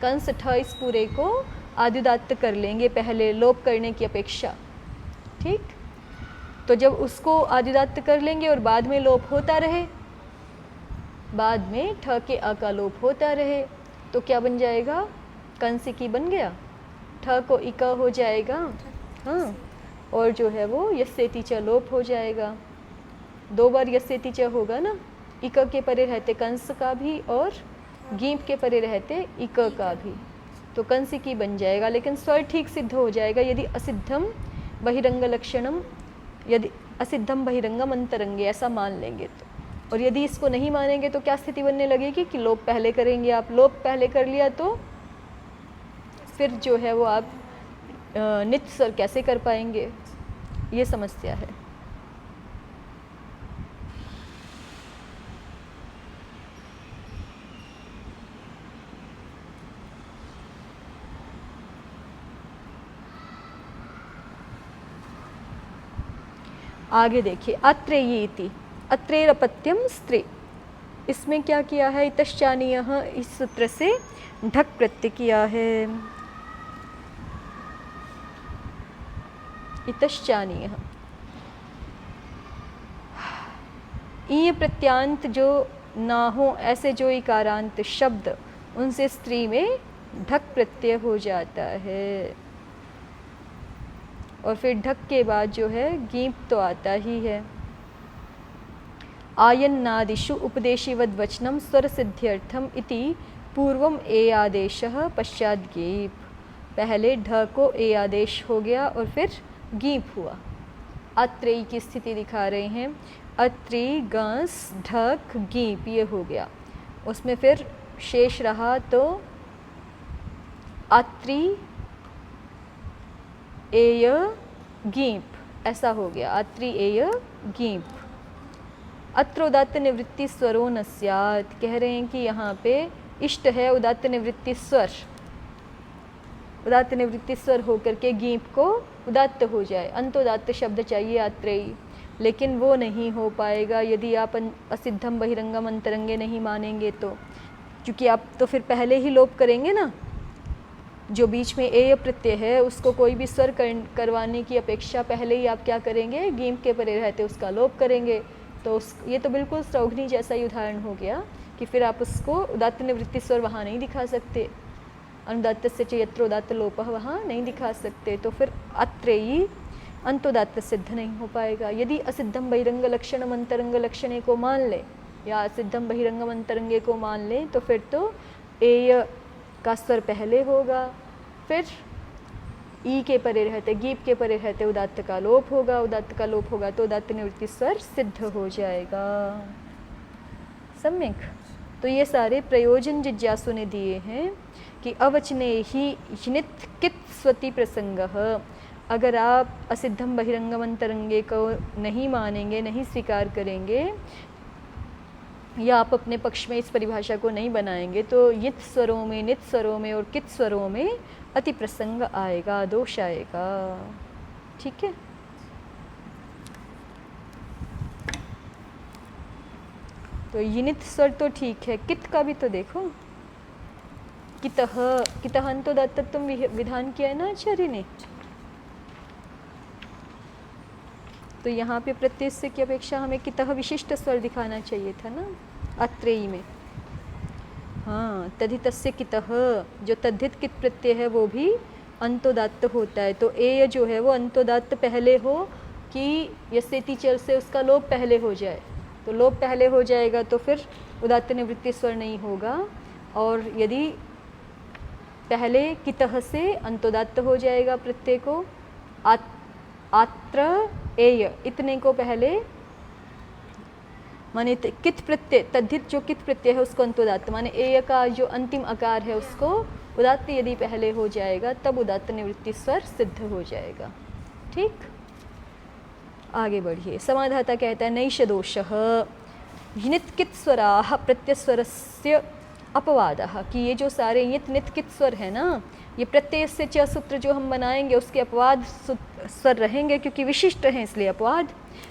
कंस ठ इस पूरे को आद्युदात्त कर लेंगे पहले लोप करने की अपेक्षा, ठीक। तो जब उसको आद्युदात्त कर लेंगे और बाद में लोप होता रहे, बाद में ठ के अ का लोप होता रहे, तो क्या बन जाएगा? कंसिकी बन गया, ठ को इक हो जाएगा, हाँ, और जो है वो यस्येति च लोप हो जाएगा। दो बार यस्येति च होगा ना, इक के परे रहते कंस का भी और गीप के परे रहते इक का भी, तो कंसिकी बन जाएगा। लेकिन स्वर ठीक सिद्ध हो जाएगा यदि असिद्धम बहिरंग लक्षणम, यदि असिद्धम बहिरंगम अंतरंगे ऐसा मान लेंगे तो। और यदि इसको नहीं मानेंगे तो क्या स्थिति बनने लगेगी कि लोप पहले करेंगे आप, लोप पहले कर लिया तो फिर जो है वो आप नित्य स्वर कैसे कर पाएंगे, ये समस्या है। आगे देखिए, अत्रेयीति, अत्रेरपत्यम स्त्री, इसमें क्या किया है? इतश्चानीयः इस सूत्र से ढक प्रत्यय किया है। इतश्चानीयः, ईय प्रत्यांत जो ना हो ऐसे जो इकारांत शब्द, उनसे स्त्री में ढक प्रत्यय हो जाता है, और फिर ढक के बाद जो है गीप तो आता ही है। आयन्नादिषु उपदेशिवद् वचनम स्वर सिद्ध्यर्थम इति पूर्वम ए आदेशः पश्चात गीप, पहले ढ को ए आदेश हो गया और फिर गीप हुआ। अत्रेयी की स्थिति दिखा रहे हैं, अत्रि गंस ढक गीप ये हो गया, उसमें फिर शेष रहा तो अत्रि एय गीप, ऐसा हो गया, अत्रि एय गीप। अत्र उदात्त निवृत्ति स्वरो न स्यात्, कह रहे हैं कि यहाँ पे इष्ट है उदात्त निवृत्ति स्वर, उदात्त निवृत्ति स्वर होकर के गीप को उदात्त हो जाए, अंतोदात्त शब्द चाहिए अत्रेयी, लेकिन वो नहीं हो पाएगा यदि आप असिद्धम बहिरंगम अंतरंगे नहीं मानेंगे तो, क्योंकि आप तो फिर पहले ही लोप करेंगे ना, जो बीच में एय प्रत्यय है उसको कोई भी स्वर करवाने की अपेक्षा पहले ही आप क्या करेंगे? गीप के परे रहते उसका लोप करेंगे, तो ये तो बिल्कुल सौघ्नी जैसा ही उदाहरण हो गया कि फिर आप उसको उदात्त निवृत्ति स्वर वहाँ नहीं दिखा सकते, अनुदात्त से चयत्र उदात्त लोपः वहाँ नहीं दिखा सकते, तो फिर अत्रेयी अंतोदात्त सिद्ध नहीं हो पाएगा। यदि असिद्धम बहिरंग लक्षणम अंतरंग लक्षणे को मान ले या असिद्धम बहिरंगम अंतरंगे को मान ले, तो फिर तो एय का स्वर पहले होगा, फिर ई के परे रहते गीप के परे रहते उदात्त का लोप होगा, उदात्त का लोप होगा तो उदात्त निवृत्ति स्वर सिद्ध हो जाएगा। सम्यक। तो ये सारे प्रयोजन जिज्ञासु ने दिए हैं कि अवचने ही नित कित स्वति प्रसंगः, अगर आप असिद्धम बहिरंगम अंतरंगे को नहीं मानेंगे, नहीं स्वीकार करेंगे, या आप अपने पक्ष में इस परिभाषा को नहीं बनाएंगे, तो यित स्वरों में, नित स्वरों में और कित स्वरों में अति प्रसंग आएगा, दोष आएगा, ठीक है। तो यिनित स्वर तो ठीक है, कित का भी तो देखो, कितः, कितः अंतोदात्तत्वम विधान किया है ना आचार्य ने। तो यहाँ पे प्रत्यय की अपेक्षा हमें कितः विशिष्ट स्वर दिखाना चाहिए था ना अत्रेयी में। हाँ, तद्धितस्य कितः, जो तद्धित कित प्रत्यय है वो भी अंतोदात्त होता है। तो एय जो है वो अंतोदात्त पहले हो कि यस्येति चल से उसका लोप पहले हो जाए। तो लोप पहले हो जाएगा तो फिर उदात्त निवृत्ति स्वर नहीं होगा। और यदि पहले कितः से अंतोदात्त हो जाएगा प्रत्यय को, आत्र एय इतने को पहले माने कित प्रत्यय, तद्धित जो कित प्रत्यय है उसको अंतोदात्त, माने एय का जो अंतिम आकार है उसको उदात्त यदि पहले हो जाएगा तब उदात्त निवृत्ति स्वर सिद्ध हो जाएगा। ठीक, आगे बढ़िए। समाधाता कहता है नैष दोषः यिनित कित स्वराः प्रत्यस्वरस्य अपवादः, कि ये जो सारे यित नित कित स्वर है ना, ये प्रत्यय से च सूत्र जो हम बनाएंगे उसके अपवाद स्वर रहेंगे, क्योंकि विशिष्ट हैं इसलिए अपवाद।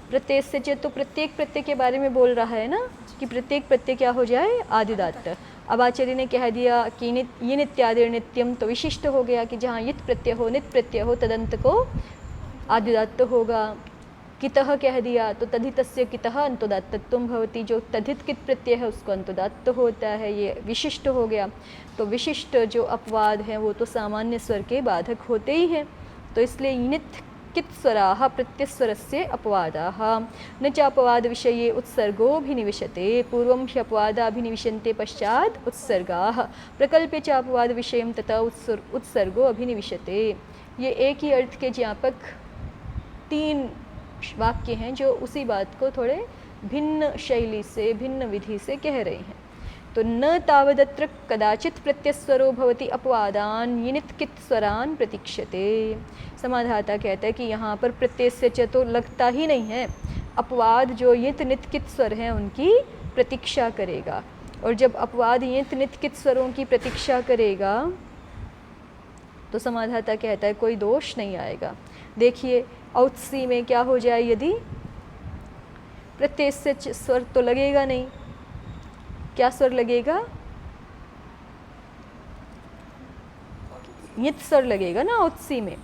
प्रत्यय से च तो प्रत्येक प्रत्यय के बारे में बोल रहा है ना, कि प्रत्येक प्रत्यय क्या हो जाए आदिदात्त। अब आचार्य ने कह दिया कि ये नित्यादि नित्यम, तो विशिष्ट हो गया कि जहाँ यित प्रत्यय हो नित प्रत्यय हो तदंत को आदिदात्त होगा। कितः कह दिया तो तद्धितस्य कितः अंतोदात्तत्वं भवति, जो तद्धित कित प्रत्यय है उसको अंतोदात्त होता है, ये विशिष्ट हो गया। तो विशिष्ट जो अपवाद हैं वो तो सामान्य स्वर के बाधक होते ही हैं। तो इसलिए यिनित कित स्वराः प्रत्यस्वरस्य अपवादाः न च अपवाद विषये उत्सर्गोऽभिनिविशते, पूर्वं ह्यपवादाभिनिविशन्ते पश्चात् उत्सर्गाः प्रकल्प्य च अपवाद विषयं तथा उत्सर्गो अभिनिविशते। ये एक ही अर्थ के ज्ञापक 3 वाक्य हैं जो उसी बात को थोड़े भिन्न शैली से भिन्न विधि से कह रहे हैं। तो न तावदत्र कदाचित प्रत्यस्वरो भवति अपवादान यिनित कित स्वरान प्रतीक्षते। समाधाता कहता है कि यहाँ पर प्रत्यय से च तो लगता ही नहीं है, अपवाद जो यित नित कित स्वर हैं उनकी प्रतीक्षा करेगा। और जब अपवाद यित नित कित स्वरों की प्रतीक्षा करेगा तो समाधाता कहता है कोई दोष नहीं आएगा। देखिए औत्सी में क्या हो जाए, यदि प्रत्यय से स्वर तो लगेगा नहीं, क्या स्वर लगेगा, नित स्वर लगेगा ना औत्सी में,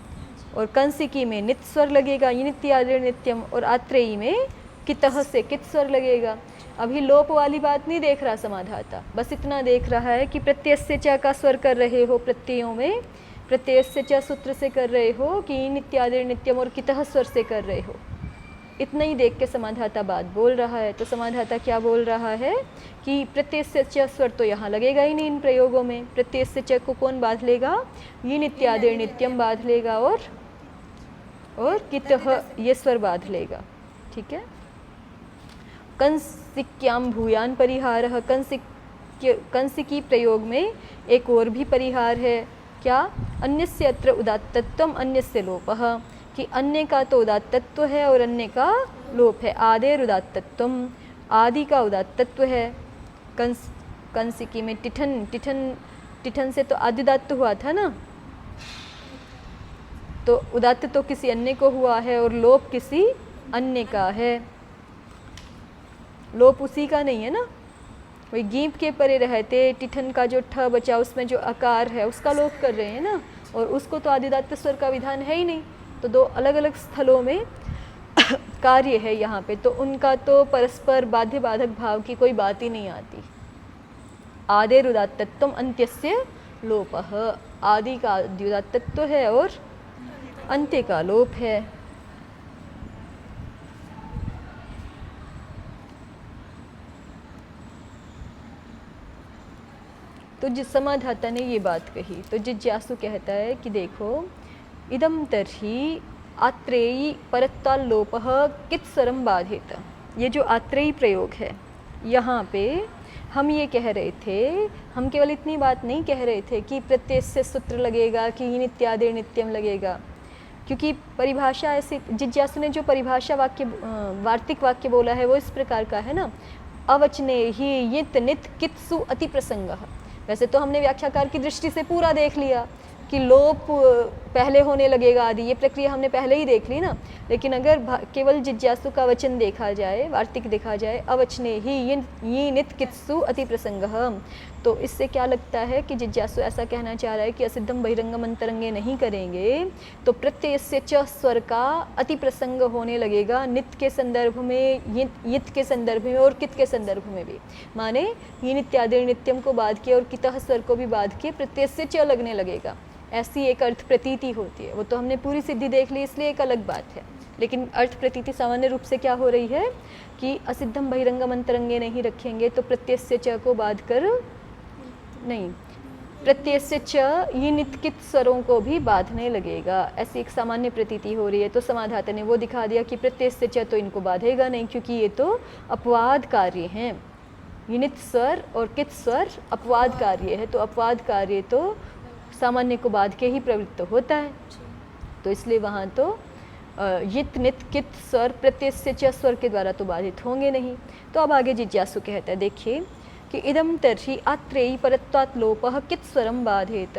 और कंसिकी में नित स्वर लगेगा यिनित्यादि नित्यम, और आत्रेयी में कितः से कित स्वर लगेगा। अभी लोप वाली बात नहीं देख रहा समाधाता, बस इतना देख रहा है कि प्रत्यय से च का स्वर कर रहे हो प्रत्ययों में, प्रत्यय से च सूत्र से कर रहे हो कि यिनित्यादि नित्यम और कितः स्वर से कर रहे हो, इतना ही देख के समाधाता बात बोल रहा है। तो समाधाता क्या बोल रहा है कि प्रत्यय से च स्वर तो यहाँ लगेगा ही नहीं इन प्रयोगों में। प्रत्यय से च को कौन बांध लेगा, यिनित्यादि नित्यम बांध लेगा और कितः ये स्वर बांध लेगा। ठीक है। कंसिक्याम भूयान परिहारः, कंसिकी प्रयोग में एक और भी परिहार है, क्या, अन्यस्य अत्र उदात्तत्वम अन्यस्य लोपः, कि अन्य का तो उदात्तत्व है और अन्य का लोप है। आदेर उदात्तत्वम, आदि का उदात्तत्व है। कंसिकी में टिठन से तो आदिदात्त हुआ था ना, तो उदात्त तो किसी अन्य को हुआ है और लोप किसी अन्य का है। लोप उसी का नहीं है ना, वही गीप के परे रहते टिठन का जो ठ बचा उसमें जो आकार है उसका लोप कर रहे हैं ना, और उसको तो आदिदात्त स्वर का विधान है ही नहीं। तो 2 अलग अलग स्थलों में कार्य है यहाँ पे, तो उनका तो परस्पर बाध्य बाधक भाव की कोई बात ही नहीं आती। आदेर उदात्तत्वम अंत्यस्य लोपः, आदि का उदात्तत्व है और अंत्य का लोप है। तो जिस समाधाता ने ये बात कही तो जिज्ञासु कहता है कि देखो इदम तर्हि आत्रेयी परत्वाल्लोपः कित स्वरम बाधेत। ये जो आत्रेयी प्रयोग है यहाँ पे हम ये कह रहे थे, हम केवल इतनी बात नहीं कह रहे थे कि प्रत्यय से सूत्र लगेगा कि यिनित्यादि नित्यम लगेगा, क्योंकि परिभाषा ऐसे जिज्ञासु ने जो परिभाषा वार्तिक वाक्य बोला है वो इस प्रकार का है ना, अवचने ही यित नित कित्सु अति प्रसंगः। वैसे तो हमने व्याख्याकार की दृष्टि से पूरा देख लिया कि लोप पहले होने लगेगा आदि, ये प्रक्रिया हमने पहले ही देख ली ना। लेकिन अगर केवल जिज्ञासु का वचन देखा जाए, वार्तिक देखा जाए, अवचने ही ये नित कित्सु अति प्रसंगः, तो इससे क्या लगता है कि जिज्ञासु ऐसा कहना चाह रहा है कि असिद्धम बहिरंगम अंतरंगे नहीं करेंगे तो प्रत्यय च स्वर का अति प्रसंग होने लगेगा, नित के संदर्भ में, यित के संदर्भ में और कित के संदर्भ में भी। माने ये नित्यादि नित्यम को बाध के और कितः स्वर को भी बाध के प्रत्यय से च लगने लगेगा, ऐसी एक अर्थ प्रतीति होती है। वो तो हमने पूरी सिद्धि देख ली, इसलिए एक अलग बात है। लेकिन अर्थ प्रतीति सामान्य रूप से क्या हो रही है कि असिद्धम बहिरंगम अंतरंगे नहीं रखेंगे तो प्रत्यय से च को बाध कर नहीं, प्रत्यय से च ये नित्कित स्वरों को भी बांधने लगेगा, ऐसी एक सामान्य प्रतीति हो रही है। तो समाधाता ने वो दिखा दिया कि प्रत्यय से च तो इनको बाधेगा नहीं, क्योंकि ये तो अपवाद कार्य हैं। ये नित स्वर और कित स्वर अपवाद कार्य है, तो अपवाद कार्य तो सामान्य को बाध के ही प्रवृत्त होता है, तो इसलिए वहाँ तो यित नित कित स्वर प्रत्यय से च स्वर के द्वारा तो बाधित होंगे नहीं। तो अब आगे जिज्ञासु कहता है, देखिए कि इदम तर्हि आत्रेयी परत्वात् लोपः कित स्वरम बाधेत,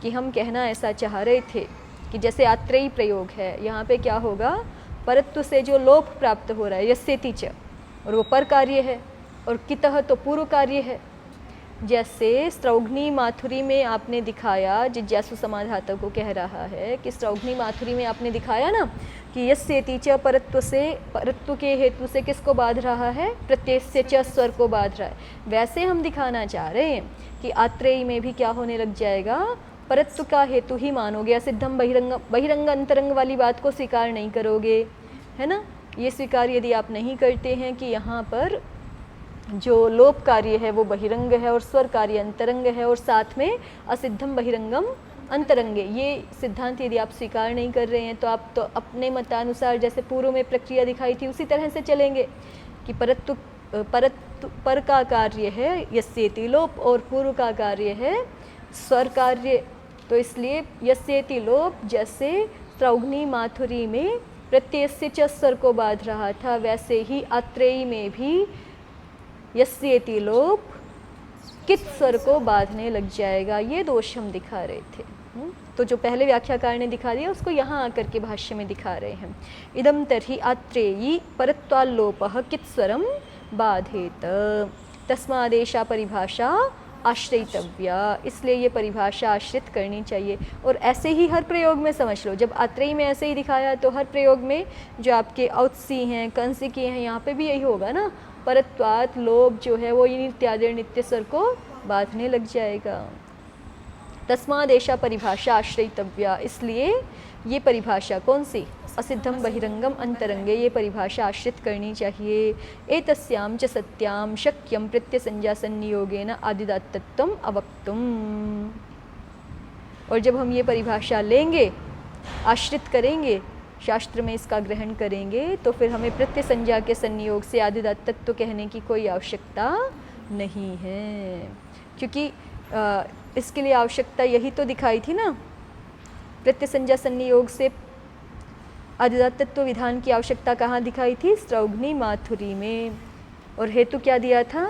कि हम कहना ऐसा चाह रहे थे कि जैसे आत्रेयी प्रयोग है, यहाँ पे क्या होगा, परत्व से जो लोप प्राप्त हो रहा है यस्येति च, और वो पर कार्य है, और कितः तो पूर्व कार्य है। जैसे स्त्रौघ्नी माथुरी में आपने दिखाया, जिज्ञासु समाधाता को कह रहा है कि स्त्रौघ्नी माथुरी में आपने दिखाया ना कि यस्येति च परत्व से, परत्व के हेतु से किसको बाध रहा है, प्रत्यय से च स्वर को बाध रहा है। वैसे हम दिखाना चाह रहे हैं कि आत्रेयी में भी क्या होने लग जाएगा, परत्व का हेतु ही मानोगे, असिद्धम बहिरंग अंतरंग वाली बात को स्वीकार नहीं करोगे, है ना। ये स्वीकार यदि आप नहीं करते हैं कि यहाँ पर जो लोप कार्य है वो बहिरंग है और स्वर कार्य अंतरंग है, और साथ में असिद्धम बहिरंगम अंतरंगे, ये सिद्धांत यदि आप स्वीकार नहीं कर रहे हैं तो आप तो अपने मतानुसार जैसे पूर्व में प्रक्रिया दिखाई थी उसी तरह से चलेंगे कि पर का कार्य है यस्येति लोप और पूर्व का कार्य है स्वर कार्य। तो इसलिए यस्येति लोप जैसे स्त्रौघ्नी माथुरी में प्रत्यय से च स्वर को बाध रहा था, वैसे ही आत्रेयी में भी यस्येति लोप कित स्वर को बांधने लग जाएगा। ये दोष हम दिखा रहे थे। तो जो पहले व्याख्याकार ने दिखा दिया उसको यहाँ आकर के भाष्य में दिखा रहे हैं। इदम तर्हि आत्रेयी परत्वाल्लोपः कित स्वरम बाधेत, तस्मादेशा परिभाषा आश्रयितव्या, इसलिए ये परिभाषा आश्रित करनी चाहिए। और ऐसे ही हर प्रयोग में समझ लो, जब आत्रेयी में ऐसे ही दिखाया तो हर प्रयोग में जो आपके औत्सी हैं, कंसिकी हैं, यहाँ पे भी यही होगा ना, परत्वात् लोप जो है वो नित्यादि नित्य स्वर को बांधने लग जाएगा। तस्मादेशा परिभाषा आश्रयितव्या, इसलिए ये परिभाषा कौन सी, असिद्धम बहिरंगम अंतरंगे, ये परिभाषा आश्रित करनी चाहिए। एतस्यां च सत्यां शक्यं प्रत्ययसंज्ञा संनियोगेन आदिदात्तत्वम् अवक्तुम्। और जब हम ये परिभाषा लेंगे, आश्रित करेंगे, शास्त्र में इसका ग्रहण करेंगे, तो फिर हमें प्रत्यय संज्ञा के संयोग से आदिदात्तत्व कहने की कोई आवश्यकता नहीं है, क्योंकि इसके लिए आवश्यकता यही तो दिखाई थी ना, प्रत्यय संज्ञा संयोग से आदिदात्तत्व विधान की आवश्यकता कहाँ दिखाई थी, स्त्रौघ्नी माथुरी में। और हेतु क्या दिया था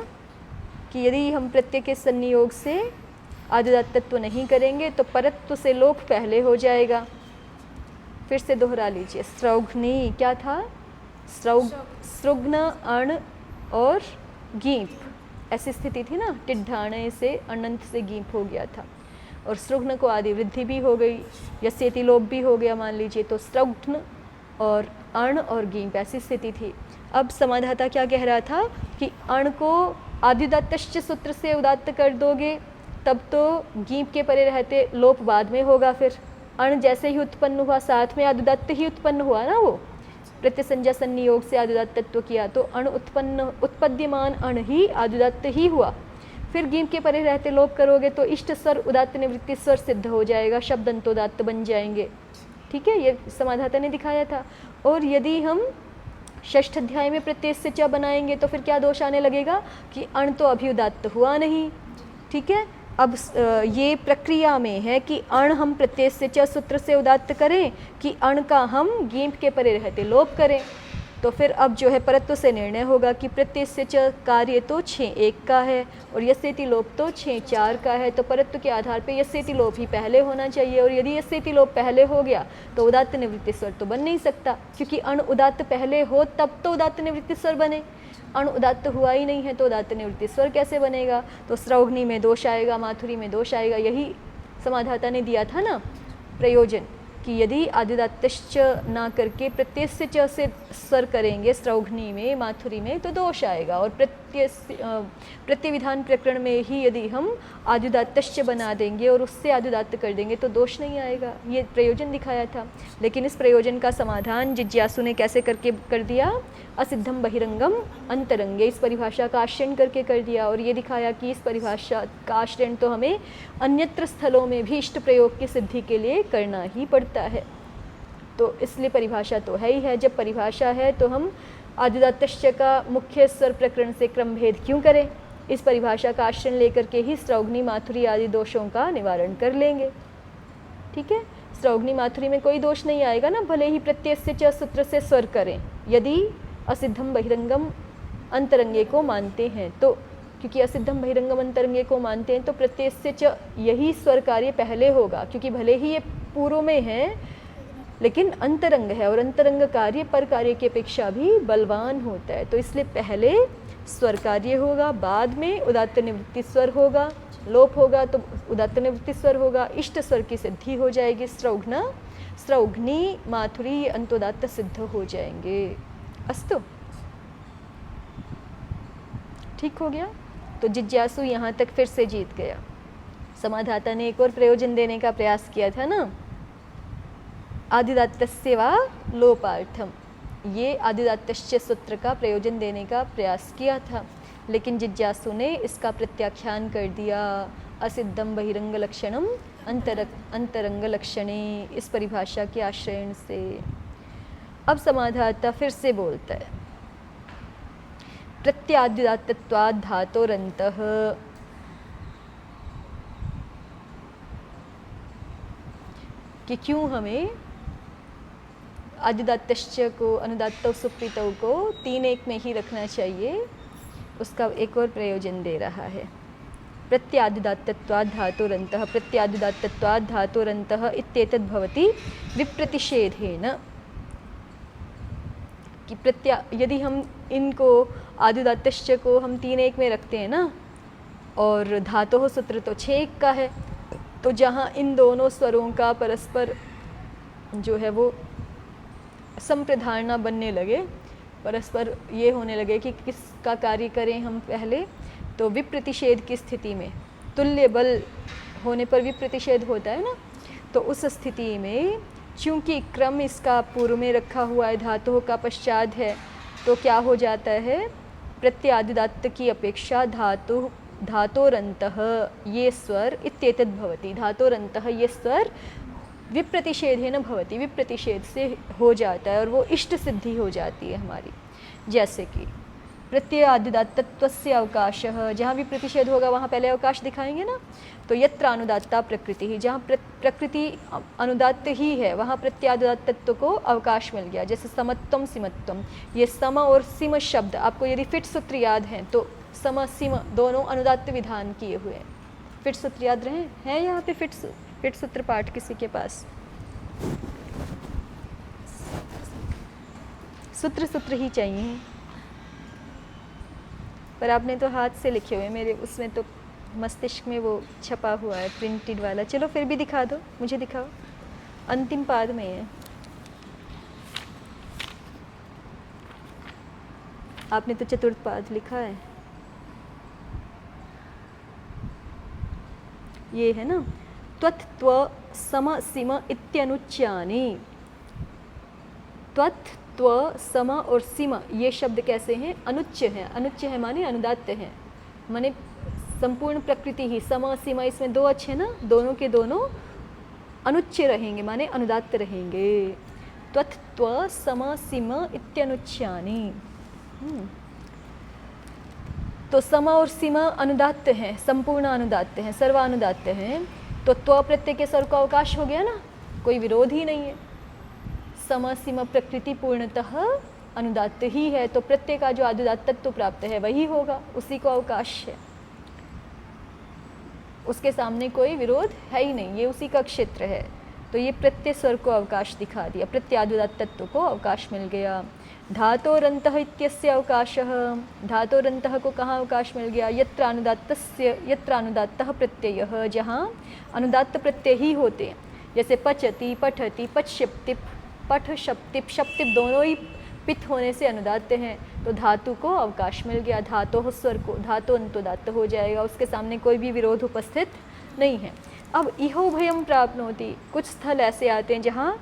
कि यदि हम प्रत्यय के संयोग से आदिदात्तत्व नहीं करेंगे तो परत्व से लोप पहले हो जाएगा। फिर से दोहरा लीजिए, स्त्रौघ्नी क्या था, स्रुग्न अण और गीप, ऐसी स्थिति थी ना, टिड्ढाणे से अनंत से गीप हो गया था, और स्रुग्न को आदि वृद्धि भी हो गई, यस्येति लोप भी हो गया मान लीजिए, तो स्त्रौघ्न और अण और गीप ऐसी स्थिति थी। अब समाधाता क्या कह रहा था कि अण को आदिदात्तश्च सूत्र से उदात्त कर दोगे तब तो गीप के परे रहते लोप बाद में होगा। फिर अण जैसे ही उत्पन्न हुआ साथ में आदिदात्त ही उत्पन्न हुआ ना, वो प्रत्यय संज्ञा संनियोग से आदिदात्तत्व किया तो अण उत्पद्यमान अण ही आदिदात्त ही हुआ। फिर गीप के परे रहते लोप करोगे तो इष्ट स्वर उदात्त निवृत्ति स्वर सिद्ध हो जाएगा, शब्द अंतोदात्त बन जाएंगे। ठीक है, ये समाधाता ने दिखाया था। और यदि हम षष्ठ अध्याय में प्रत्यय से च बनाएंगे तो फिर क्या दोष आने लगेगा कि अण तो अभी उदात्त हुआ नहीं। ठीक है, अब ये प्रक्रिया में है कि अण हम प्रत्यय से च सूत्र से उदात्त करें कि अण का हम गीप के परे रहते लोप करें। तो फिर अब जो है परत्व से निर्णय होगा कि प्रत्यय च कार्य तो 6-1 का है और यस्येति लोप तो 6-4 का है। तो परत्व के आधार पे यस्येति लोप ही पहले होना चाहिए, और यदि यस्येति लोप पहले हो गया तो उदात्त निवृत्ति स्वर तो बन नहीं सकता, क्योंकि अण उदात्त पहले हो तब तो उदात्त निवृत्ति स्वर बने। अण उदात्त हुआ ही नहीं है तो उदात्त निवृत्ति स्वर कैसे बनेगा? तो स्रौघ्नी में दोष आएगा, माथुरी में दोष आएगा। यही समाधाता ने दिया था ना प्रयोजन, कि यदि आदिदात्तश्च ना करके प्रत्यय से च से स्वर करेंगे स्रौघ्नी में, माथुरी में, तो दोष आएगा। और प्रत्यय विधान प्रकरण में ही यदि हम आदिदात्तश्च बना देंगे और उससे आदिदात्त कर देंगे तो दोष नहीं आएगा। ये प्रयोजन दिखाया था। लेकिन इस प्रयोजन का समाधान जिज्ञासु ने कैसे करके कर दिया? असिद्धम बहिरंगम अंतरंगे, इस परिभाषा का आश्रयण करके कर दिया। और ये दिखाया कि इस परिभाषा का आश्रयण तो हमें अन्यत्र स्थलों में भी इष्ट प्रयोग की सिद्धि के लिए करना ही पड़ता है। तो इसलिए परिभाषा तो है ही है। जब परिभाषा है तो हम आदिदात्तश्च का मुख्य स्वर प्रकरण से क्रम भेद क्यों करें? इस परिभाषा का आश्रय लेकर के ही स्रौघ्नी माथुरी आदि दोषों का निवारण कर लेंगे। ठीक है, स्रौघ्नी माथुरी में कोई दोष नहीं आएगा ना, भले ही प्रत्यय से च सूत्र से स्वर करें, यदि असिद्धम बहिरंगम अंतरंगे को मानते हैं तो। क्योंकि असिद्धम बहिरंगम अंतरंगे को मानते हैं तो प्रत्यय से च यही स्वर कार्य पहले होगा, क्योंकि भले ही ये पूर्व में है लेकिन अंतरंग है, और अंतरंग कार्य पर कार्य की अपेक्षा भी बलवान होता है। तो इसलिए पहले स्वर कार्य होगा, बाद में उदात्त निवृत्ति स्वर होगा, लोप होगा तो उदात्त निवृत्ति स्वर होगा, इष्ट स्वर की सिद्धि हो जाएगी। स्रौघ्नी माथुरी अंतोदात्त सिद्ध हो जाएंगे। अस्तु, ठीक हो गया। तो जिज्ञासु यहाँ तक फिर से जीत गया। समाधाता ने एक और प्रयोजन देने का प्रयास किया था ना, आदिदात्तस्य वा लोपार्थम, ये आदिदात्तश्च सूत्र का प्रयोजन देने का प्रयास किया था, लेकिन जिज्ञासु ने इसका प्रत्याख्यान कर दिया। असिद्धम बहिरंग लक्षणम अंतरंग लक्षणे, इस परिभाषा के आश्रयण से। अब समाधाता फिर से बोलता है, प्रत्यादिदात्तत्वाद् धातोरन्तः, कि क्यों हमें आदिदात्तश्च को अनुदात्तौ सुप्रीतौ को 3-1 में ही रखना चाहिए, उसका एक और प्रयोजन दे रहा है। प्रत्यादिदात्तत्वाद् धातोरन्तः, प्रत्यादिदात्तत्वाद् धातोरन्तः इत्येतद् भवति विप्रतिषेधेन, कि यदि हम इनको आदिदात्तश्च को हम 3-1 में रखते हैं ना, और धातोः सूत्र तो 6-1 का है, तो जहाँ इन दोनों स्वरों का परस्पर जो है वो संप्रधारणा बनने लगे, परस्पर ये होने लगे कि किसका कार्य करें हम पहले, तो विप्रतिषेध की स्थिति में, तुल्य बल होने पर विप्रतिषेध होता है ना, तो उस स्थिति में चूँकि क्रम इसका पूर्व में रखा हुआ है, धातुओं का पश्चात है, तो क्या हो जाता है, प्रत्यादिदात्त की अपेक्षा धातोरन्तः ये स्वर इत्येतद् भवति, धातोरन्तः ये स्वर विप्रतिषेधेन भवति, विप्रतिषेध से हो जाता है और वो इष्ट सिद्धि हो जाती है हमारी। जैसे कि प्रत्ययादिदात्तत्वस्य अवकाशः, जहाँ भी प्रतिषेध होगा वहाँ पहले अवकाश दिखाएंगे ना, तो यत्र अनुदात्ता प्रकृति ही, जहाँ प्रकृति अनुदात्त ही है वहाँ प्रत्यादिदात्तत्व को अवकाश मिल गया। जैसे समत्वम सिमत्वम, ये सम और सिम शब्द आपको यदि फिट सूत्र याद हैं तो सम सिम दोनों अनुदात्त विधान किए हुए हैं। फिट सूत्र याद रहे हैं यहाँ पे? फिट सूत्र पाठ किसी के पास? सूत्र ही चाहिए, पर आपने तो हाथ से लिखे हुए, मेरे उसमें तो मस्तिष्क में वो छपा हुआ है प्रिंटेड वाला। चलो फिर भी दिखा दो, मुझे दिखाओ, अंतिम पाद में है। आपने तो चतुर्थ पाद लिखा है, ये है ना, त्वत्त्व सम सिम इत्यनुच्यानि। त्वत्त्व सम और सिम ये शब्द कैसे हैं? अनुच्य हैं। अनुच्य है माने अनुदात्त हैं, माने संपूर्ण प्रकृति ही, सम सिम इसमें दो अच्छे ना, दोनों के दोनों अनुच्य रहेंगे माने अनुदात्त रहेंगे। त्वत्त्व सम सिम इत्यनुच्यानि। तो सम और सिम अनुदात्त हैं, संपूर्ण अनुदात्त हैं, सर्वानुदात्त हैं, तो त्व प्रत्यय के स्वर का अवकाश हो गया ना, कोई विरोध ही नहीं है। सम सिम प्रकृति पूर्णतः अनुदात्त ही है, तो प्रत्यय का जो आदुदात्त तत्व प्राप्त है वही होगा, उसी को अवकाश है, उसके सामने कोई विरोध है ही नहीं, ये उसी का क्षेत्र है। तो ये प्रत्यय स्वर को अवकाश दिखा दिया, प्रत्यादुदात्त तत्व को अवकाश मिल गया। धातोरन्तः इत्यस्य अवकाशः, धातोरन्तः को कहाँ अवकाश मिल गया? यत्र अनुदात्तः प्रत्ययः, जहाँ अनुदात्त प्रत्यय ही होते हैं, जैसे पचति, पठति, पचशप्तिप, पठ शप्तिप, शप्तिप दोनों ही पित होने से अनुदात्त हैं, तो धातु को अवकाश मिल गया, धातोः स्वर को, धातु अंतोदात्त हो जाएगा, उसके सामने कोई भी विरोध उपस्थित नहीं है। अब इहोभयम प्राप्नोति, कुछ स्थल ऐसे आते हैं जहाँ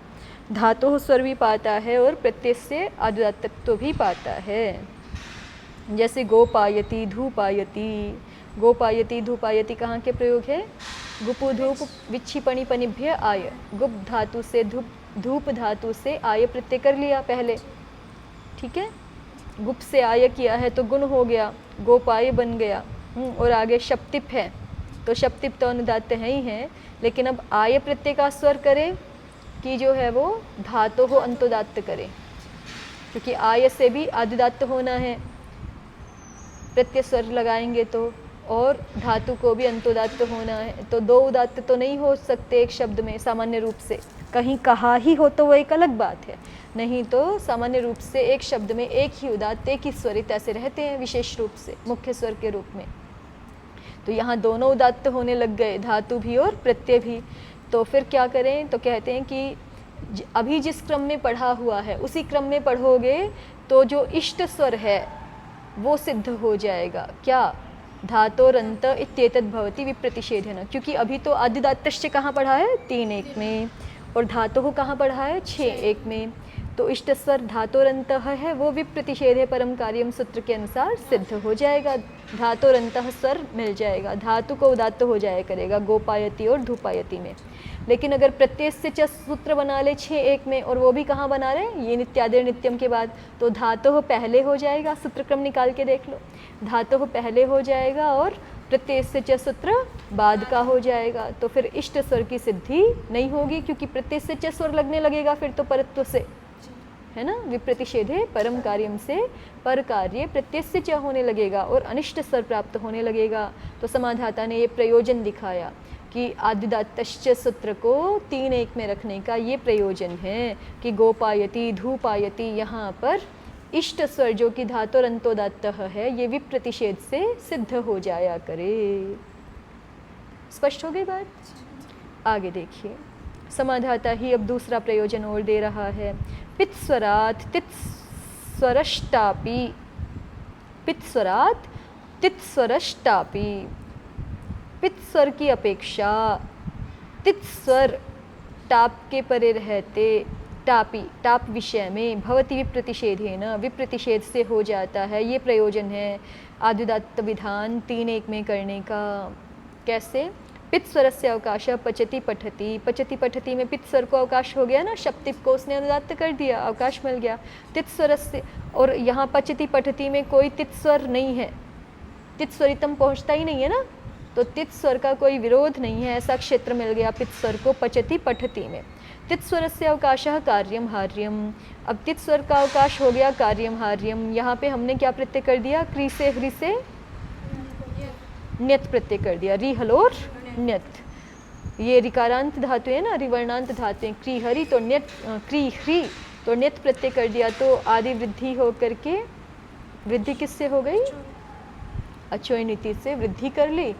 धातु स्वर भी पाता है और प्रत्यय से आदुदात्तत्व भी पाता है, जैसे गोपायति, धूपायति। गोपायति, धूपायति कहाँ के प्रयोग है? गुपु धूप विच्छिपणि पनिभ्य आय, गुप धातु से धूप धातु से आय प्रत्यय कर लिया पहले, ठीक है, गुप से आय किया है तो गुण हो गया, गोपाय बन गया। और आगे शप्तिप है, तो शप्तिप तो अनुदात्त है ही है, लेकिन अब आय प्रत्यय का स्वर करें कि जो है वो धातु हो अंतोदात्त करें, क्योंकि आय से भी आदुदात्त होना है, प्रत्यय स्वर लगाएंगे तो, और धातु को भी अंतोदात्त होना है, तो दो उदात्त तो नहीं हो सकते एक शब्द में सामान्य रूप से, कहीं कहा ही हो तो वो एक अलग बात है, नहीं तो सामान्य रूप से एक शब्द में एक ही उदात्त, एक ही स्वरित ऐसे रहते हैं विशेष रूप से मुख्य स्वर के रूप में। तो यहाँ दोनों उदात्त होने लग गए, धातु भी और प्रत्यय भी। तो फिर क्या करें? तो कहते हैं कि अभी जिस क्रम में पढ़ा हुआ है उसी क्रम में पढ़ोगे तो जो इष्ट स्वर है वो सिद्ध हो जाएगा। क्या? धातोरंत इत्येतद् भवति विप्रतिषेधेन, क्योंकि अभी तो आदिदात्तश्च कहाँ पढ़ा है? 3-1 में, और धातु कहाँ पढ़ा है? 6-1 में। तो इष्ट स्वर धातोरंतः है, वो विप्रतिषेधे परम कार्यम सूत्र के अनुसार सिद्ध हो जाएगा, धातोरंतः स्वर मिल जाएगा, धातु को उदात्त हो जाया करेगा गोपायति और धूपायति में। लेकिन अगर प्रत्यय से च सूत्र बना ले 6-1 में, और वो भी कहाँ बना रहे? ये नित्यादेर नित्यम के बाद, तो धातु पहले हो जाएगा, सूत्र क्रम निकाल के देख लो, धातु पहले हो जाएगा और प्रत्यय से च सूत्र बाद का हो जाएगा। तो फिर इष्ट स्वर की सिद्धि नहीं होगी, क्योंकि प्रत्यय से च स्वर लगने लगेगा फिर तो परत्व से, है ना, विप्रतिषेधे परम कार्यम से पर कार्य प्रत्यय से च होने लगेगा और अनिष्ट स्वर प्राप्त होने लगेगा। तो समाधाता ने ये प्रयोजन दिखाया कि आदिदात्तश्च सूत्र को 3-1 में रखने का ये प्रयोजन है कि गोपायति, धूपायति, यहाँ पर इष्ट स्वर जो कि धातुरंतोदात्त है ये विप्रतिषेध से सिद्ध हो जाया करे। स्पष्ट हो गई बात? आगे देखिए, समाधाता ही अब दूसरा प्रयोजन और दे रहा है। पित्स्वरात् तित्स्वरष्टापि, पित्स्वरात् तित्स्वरष्टापि, पित्स्वर की अपेक्षा तित्स्वर टाप के परे रहते, टापी टाप विषय में भवति विप्रतिषेधेन, विप्रतिषेध से हो जाता है। ये प्रयोजन है आदिदात्त विधान 3-1 में करने का। कैसे? पित्स्वरस्य अवकाश पचति पठति, पचति पठति में पित्स्वर को अवकाश हो गया ना, शप्तिप को उसने अनुदात्त कर दिया, अवकाश मिल गया तित्स्वरस्य। और यहाँ पचति पठति में कोई तित्स्वर नहीं है, तित्स्वरितम पहुँचता ही नहीं है ना, तो तित्स्वर का कोई विरोध नहीं है, ऐसा क्षेत्र मिल गया पित्स्वर को पचति पठति में। तित्स्वरस्य अवकाशः कार्यम हार्यम, अब तित्स्वर का अवकाश हो गया कार्यम हार्यम। यहाँ पे हमने क्या प्रत्यय कर दिया? क्री से हृ से न्यत प्रत्यय कर दिया, री हलोर न्यत। ये रिकारांत धातु है ना, रिवर्णांत धातु है, क्री हरि तो न्यत, क्री ह्री तो न्यत प्रत्यय कर दिया, तो आदि वृद्धि हो करके, वृद्धि किससे हो गई? अचोय नीति से वृद्धि कर ली,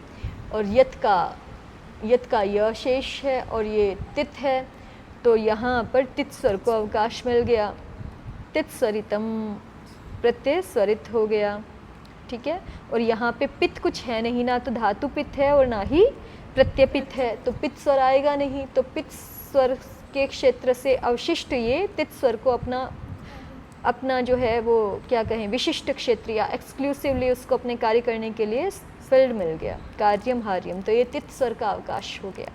और यत का य शेष है और ये तित है, तो यहाँ पर तित्स्वर को अवकाश मिल गया, तित्स्वरितम प्रत्यय स्वरित हो गया, ठीक है। और यहाँ पे पित्त कुछ है नहीं, ना तो धातु पित्त है और ना ही प्रत्यय पित्त है, तो पित्त स्वर आएगा नहीं, तो पित्त स्वर के क्षेत्र से अवशिष्ट ये तित्त स्वर को अपना जो है वो क्या कहें विशिष्ट क्षेत्र या एक्सक्लूसिवली उसको अपने कार्य करने के लिए फील्ड मिल गया, कार्यम हार्यम, तो ये तित्त स्वर का अवकाश हो गया।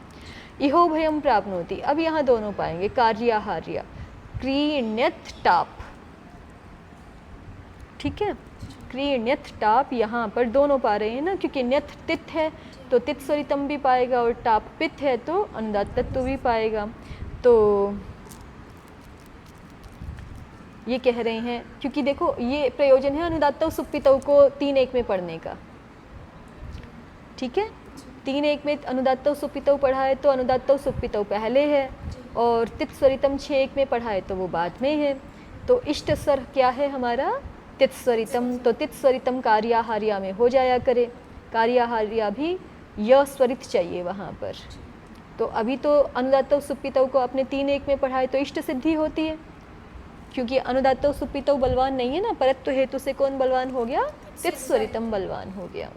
इहो भयम प्राप्नोति, अब यहाँ दोनों पाएंगे कार्या हार्या, क्रीण्यत टाप, ठीक है, क्रीण्यत टाप यहाँ पर दोनों पा रहे हैं ना, क्योंकि न्यत तित है तो तित स्वरितम भी पाएगा और टाप पित है तो अनुदात्त तत्व भी पाएगा। तो ये कह रहे हैं, क्योंकि देखो ये प्रयोजन है अनुदात्तौ सुप्पितौ को 3-1 में पढ़ने का। ठीक है, 3-1 में अनुदात्तौ सुप्पितौ पढ़ा है तो अनुदात्तौ सुप्पितौ पहले है, और तित्स्वरितम 6-1 में पढ़ा है तो वो बाद में है। तो इष्ट स्वर क्या है हमारा? तित्स्वरितम। तो तित्स्वरितम कार्याहार्या में हो जाया करे, कार्याहार्या भी य स्वरित चाहिए वहाँ पर। तो अभी तो अनुदात्तौ सुप्पितौ को आपने 3-1 में पढ़ा है तो इष्ट सिद्धि होती है, क्योंकि अनुदात्तौ सुप्पितौ बलवान नहीं है ना, परत्व हेतु से कौन बलवान हो गया? तित्स्वरितम बलवान हो गया।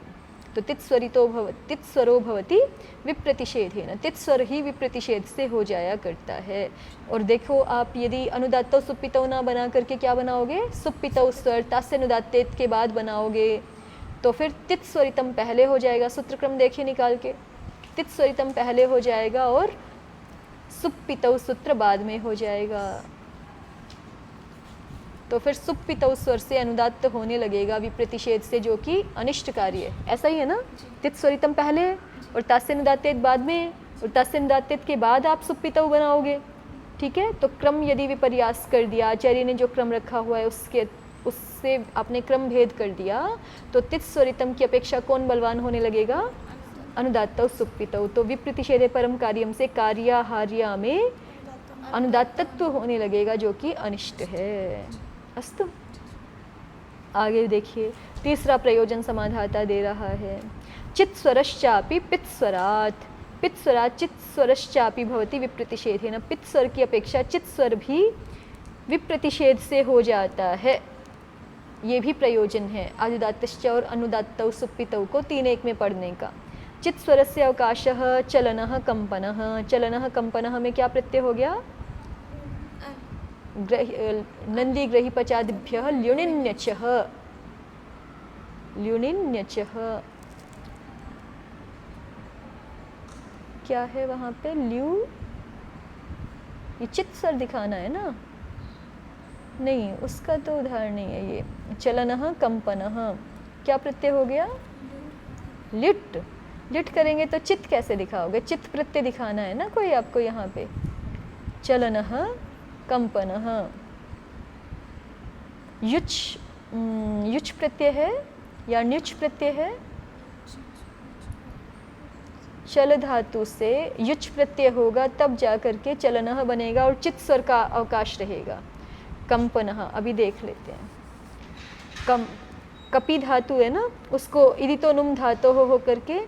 तो तित्स्वरो भवति विप्रतिषेधेन, तित्स्वर ही विप्रतिषेध से हो जाया करता है। और देखो आप यदि अनुदात्तौ सुप्पितौ ना बना करके क्या बनाओगे? सुप्पितौ स्वर तास्य अनुदात्तेत के बाद बनाओगे तो फिर तित्स्वरितम पहले हो जाएगा। सूत्रक्रम देखिए निकाल के, तित्स्वरितम पहले हो जाएगा और सुप्पितौ सूत्र बाद में हो जाएगा। तो फिर सुप्पितौ स्वर से अनुदात्त होने लगेगा विप्रतिषेध से, जो कि अनिष्ट कार्य है। ऐसा ही है ना, तित्स्वरितम पहले और तास्य अनुदात्तेत बाद में, और तास्य अनुदात्तेत के बाद आप सुप्पितौ बनाओगे। ठीक है, तो क्रम यदि विपर्यास कर दिया, आचार्य ने जो क्रम रखा हुआ है उससे आपने क्रम भेद कर दिया, तो तित्स्वरितम की अपेक्षा कौन बलवान होने लगेगा? अनुदात्तौ सुप्पितौ। तो विप्रतिषेधे परम कार्यम से कार्याहार्या में अनुदात्तत्व होने लगेगा, जो कि अनिष्ट है। अस्तु, आगे देखिए तीसरा प्रयोजन समाधाता दे रहा है। चित्स्वरश्चापि पित्स्वरात्, पित्स्वरात् चित्स्वरश्चापि भवति विप्रतिषेधेन। पित्स्वर की अपेक्षा चित्स्वर भी विप्रतिषेध से हो जाता है, ये भी प्रयोजन है आदिदात्तश्च और अनुदात्तौ सुप्पितौ को 3-1 में पढ़ने का। चित्स्वरस्य अवकाशः चलनः कंपनः, चलनः कंपनः में क्या प्रत्यय हो गया? नंदी ग्रही पचादिभ्यः ल्युणिन्यचः, ल्युणिन्यचः क्या है वहाँ पे? ल्यू, ये चित स्वर दिखाना है ना, नहीं उसका तो उदाहरण नहीं है ये। चलनः कंपनः क्या प्रत्यय हो गया? लिट, लिट करेंगे तो चित कैसे दिखाओगे? चित प्रत्यय दिखाना है ना कोई आपको यहाँ पे। चलनः कंपनः, युच, युच प्रत्यय है या न्युच प्रत्यय है? चल धातु से युच प्रत्यय होगा तब जा करके चलनः बनेगा और चित स्वर का अवकाश रहेगा। कंपनः अभी देख लेते हैं। कपि धातु है ना, उसको इदितो नुम धातु हो करके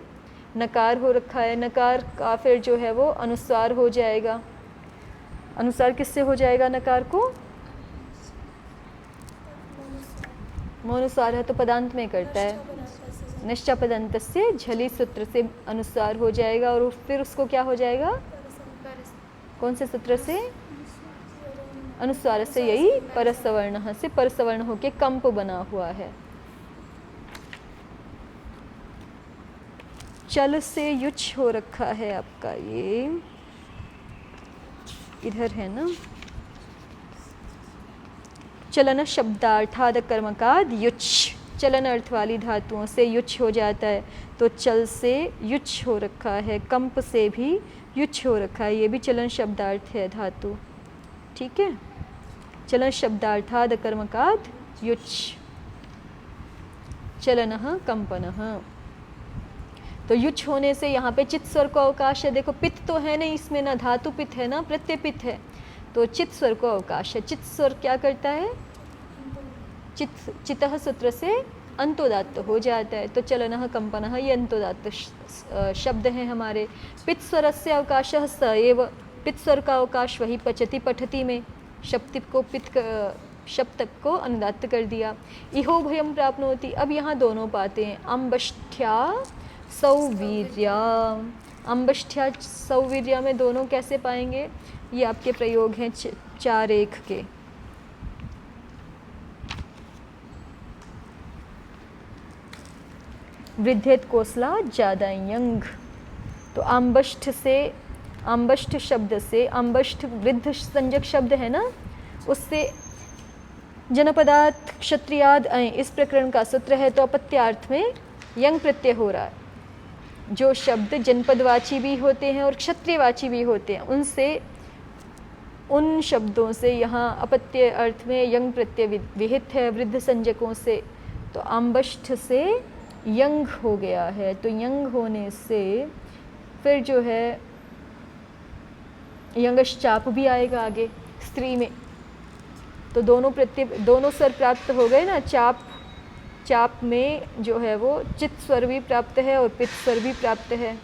नकार हो रखा है, नकार का फिर जो है वो अनुस्वार हो जाएगा। अनुसार किससे हो जाएगा नकार को? मोनुसार है तो पदांत में करता है, निश्चा पदंत से झली सूत्र से अनुसार हो जाएगा और फिर उसको क्या हो जाएगा? कौन से सूत्र से? अनुस्वार से, यही परसवर्ण से परसवर्ण होके कंप बना हुआ है। चल से युच हो रखा है आपका, ये इधर है ना। चलन शब्दार्थाद कर्मकाद युच, चलन अर्थ वाली धातुओं से युच हो जाता है, तो चल से युच हो रखा है, कंप से भी युच हो रखा है, ये भी चलन शब्दार्थ है धातु। ठीक है, चलन शब्दार्थाद कर्मकाद युच, चलनः कंपनः। तो युच होने से यहाँ पे चित स्वर को अवकाश है। देखो पित्त तो है नहीं इसमें, ना धातु पित्त है ना प्रत्यय पित्त है, तो चित स्वर को अवकाश है। चित स्वर क्या करता है? चितः सूत्र से अंतोदात्त हो जाता है, तो चलनः कंपनः ये अंतोदात्त शब्द हैं हमारे। पित्त स्वरस्य अवकाशः स एव, पित्त स्वर का अवकाश वही पचति पठति में, शब्द को पित्त शब्द को अनुदात्त कर दिया। इहो भयम प्राप्नोति, अब यहाँ दोनों पाते हैं, अम्बष्ठ्या सौवीर्या, अम्बष्ठ्या सौवीर्या में दोनों कैसे पाएंगे? ये आपके प्रयोग हैं 4-1 के। वृद्धेत कोसला ज्यादा यंग, तो अम्बष्ठ से, अम्बष्ठ शब्द से, अम्बष्ठ वृद्ध संजक शब्द है ना, उससे जनपदात् क्षत्रियाद अय इस प्रकरण का सूत्र है, तो अपत्यार्थ में यंग प्रत्यय हो रहा है। जो शब्द जनपदवाची भी होते हैं और क्षत्रियवाची भी होते हैं, उनसे उन शब्दों से यहाँ अपत्य अर्थ में यंग प्रत्यय विहित है वृद्ध संज्ञकों से, तो आम्बष्ठ से यंग हो गया है, तो यंग होने से फिर जो है यंगश्चाप भी आएगा आगे स्त्री में, तो दोनों स्वर प्राप्त हो गए ना। चाप में जो है वो चित स्वर भी प्राप्त है और पित स्वर भी प्राप्त है।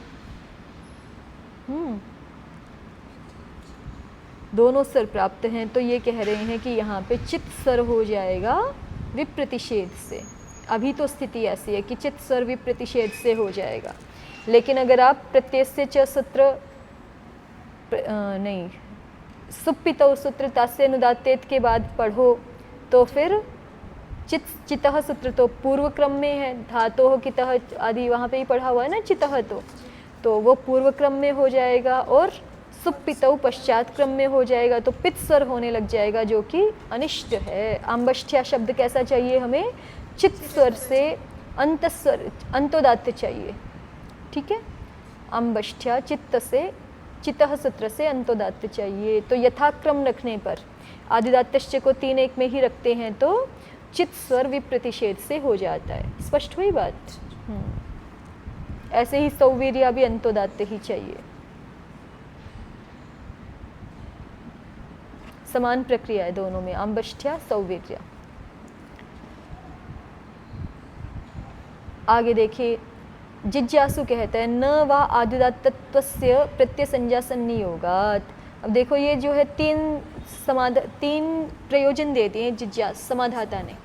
दोनों स्वर प्राप्त हैं, तो ये कह रहे हैं कि यहाँ पे चित स्वर हो जाएगा विप्रतिषेध से। अभी तो स्थिति ऐसी है कि चित स्वर विप्रतिषेध से हो जाएगा, लेकिन अगर आप प्रत्यय से च सूत्र नहीं सुप्पितौ सूत्र तास्य अनुदात्तेत के बाद पढ़ो तो फिर चितः सूत्र तो पूर्व क्रम में है, धातोः कितः आदि वहाँ पे ही पढ़ा हुआ है ना चितः, तो वो पूर्व क्रम में हो जाएगा और सुप्पितौ पश्चात क्रम में हो जाएगा, तो पित स्वर होने लग जाएगा जो कि अनिष्ट है। आम्बष्ठ्या शब्द कैसा चाहिए हमें? चित स्वर से अंतोदात्त चाहिए, ठीक है। आम्बष्ठ्या चित्त से चितः सूत्र से अंतोदात्त चाहिए, तो यथाक्रम रखने पर आदिदात्तश्च को 3-1 में ही रखते हैं तो चित स्वर विप्रतिषेध से हो जाता है। स्पष्ट हुई बात? ऐसे ही सौवीर्या भी अंतोदात्त ही चाहिए। समान प्रक्रिया है दोनों में, आम्बष्ठ्या सौवीर्या। आगे देखिए, जिज्ञासु कहते हैं न वा आदिदात्तत्वस्य प्रत्यय संज्ञा संनियोगात्। अब देखो ये जो है तीन प्रयोजन दे दिए जिज्ञास समाधाता ने,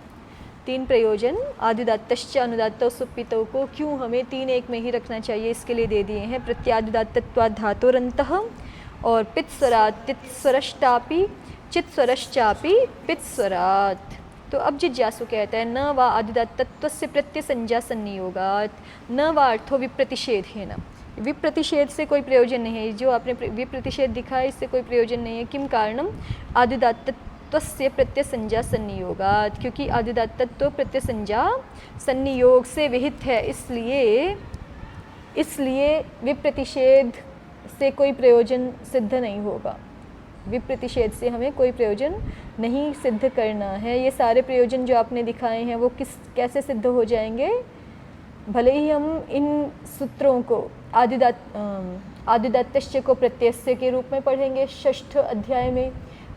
3 प्रयोजन आदिदात्तश्च अनुदात्तौ सुप्पितौ को क्यों हमें 3-1 में ही रखना चाहिए इसके लिए दे दिए हैं। प्रत्यादिदात्तत्वात् धातोरन्तः और पित्स्वरात् तित्स्वरश्चापि चित्स्वरश्चापि पित्स्वरात्। तो अब जिज्ञासु कहता है न वा आदिदात्तत्वस्य प्रत्यय संज्ञा संनियोगात् न वा अर्थो विप्रतिषेधेन। विप्रतिषेध से कोई प्रयोजन नहीं है, जो आपने विप्रतिषेध दिखा इससे कोई प्रयोजन नहीं है। किम कारणम आदिदात्तत्वस्य प्रत्यय संज्ञा संनियोगात्, क्योंकि आदिदात्तत्व प्रत्यय संज्ञा संनियोग से विहित है, इसलिए विप्रतिषेध से कोई प्रयोजन सिद्ध नहीं होगा। विप्रतिषेध से हमें कोई प्रयोजन नहीं सिद्ध करना है। ये सारे प्रयोजन जो आपने दिखाए हैं वो कैसे सिद्ध हो जाएंगे? भले ही हम इन सूत्रों को आदिदात्तश्च को प्रत्ययस्य के रूप में पढ़ेंगे 6ठ अध्याय में,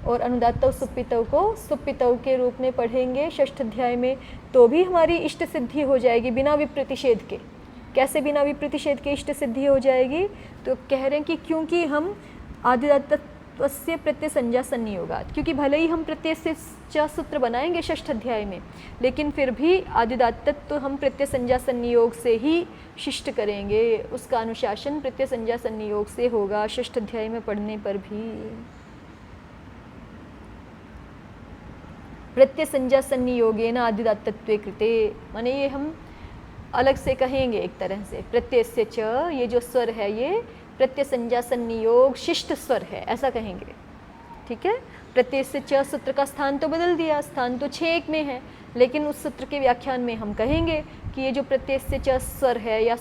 और अनुदात्तौ सुप्पितौ को सुप्पितौ के रूप में पढ़ेंगे 6ठ अध्याय में, तो भी हमारी इष्ट सिद्धि हो जाएगी बिना विप्रतिषेध के। कैसे बिना विप्रतिषेध के इष्ट सिद्धि हो जाएगी? तो कह रहे हैं कि क्योंकि हम आदिदात्तत्वस्य प्रत्यय संज्ञा संनियोगात्, क्योंकि भले ही हम प्रत्यय से च सूत्र बनाएंगे 6ठ अध्याय में, लेकिन फिर भी आदिदात्तत्व हम प्रत्यय संज्ञा संनियोग से ही शिष्ट करेंगे, उसका अनुशासन प्रत्यय संज्ञा संनियोग से होगा 6ठ अध्याय में पढ़ने पर भी। प्रत्यय संज्ञा संनियोगेन आदिदात्तत्वे कृते, माने ये हम अलग से कहेंगे एक तरह से। प्रत्यय से च, ये जो स्वर है ये प्रत्यय संज्ञा संनियोग शिष्ट स्वर है, ऐसा कहेंगे, ठीक है। प्रत्यय से च सूत्र का स्थान तो बदल दिया, स्थान तो 6-1 में है, लेकिन उस सूत्र के व्याख्यान में हम कहेंगे कि ये जो प्रत्यय से च स्वर है या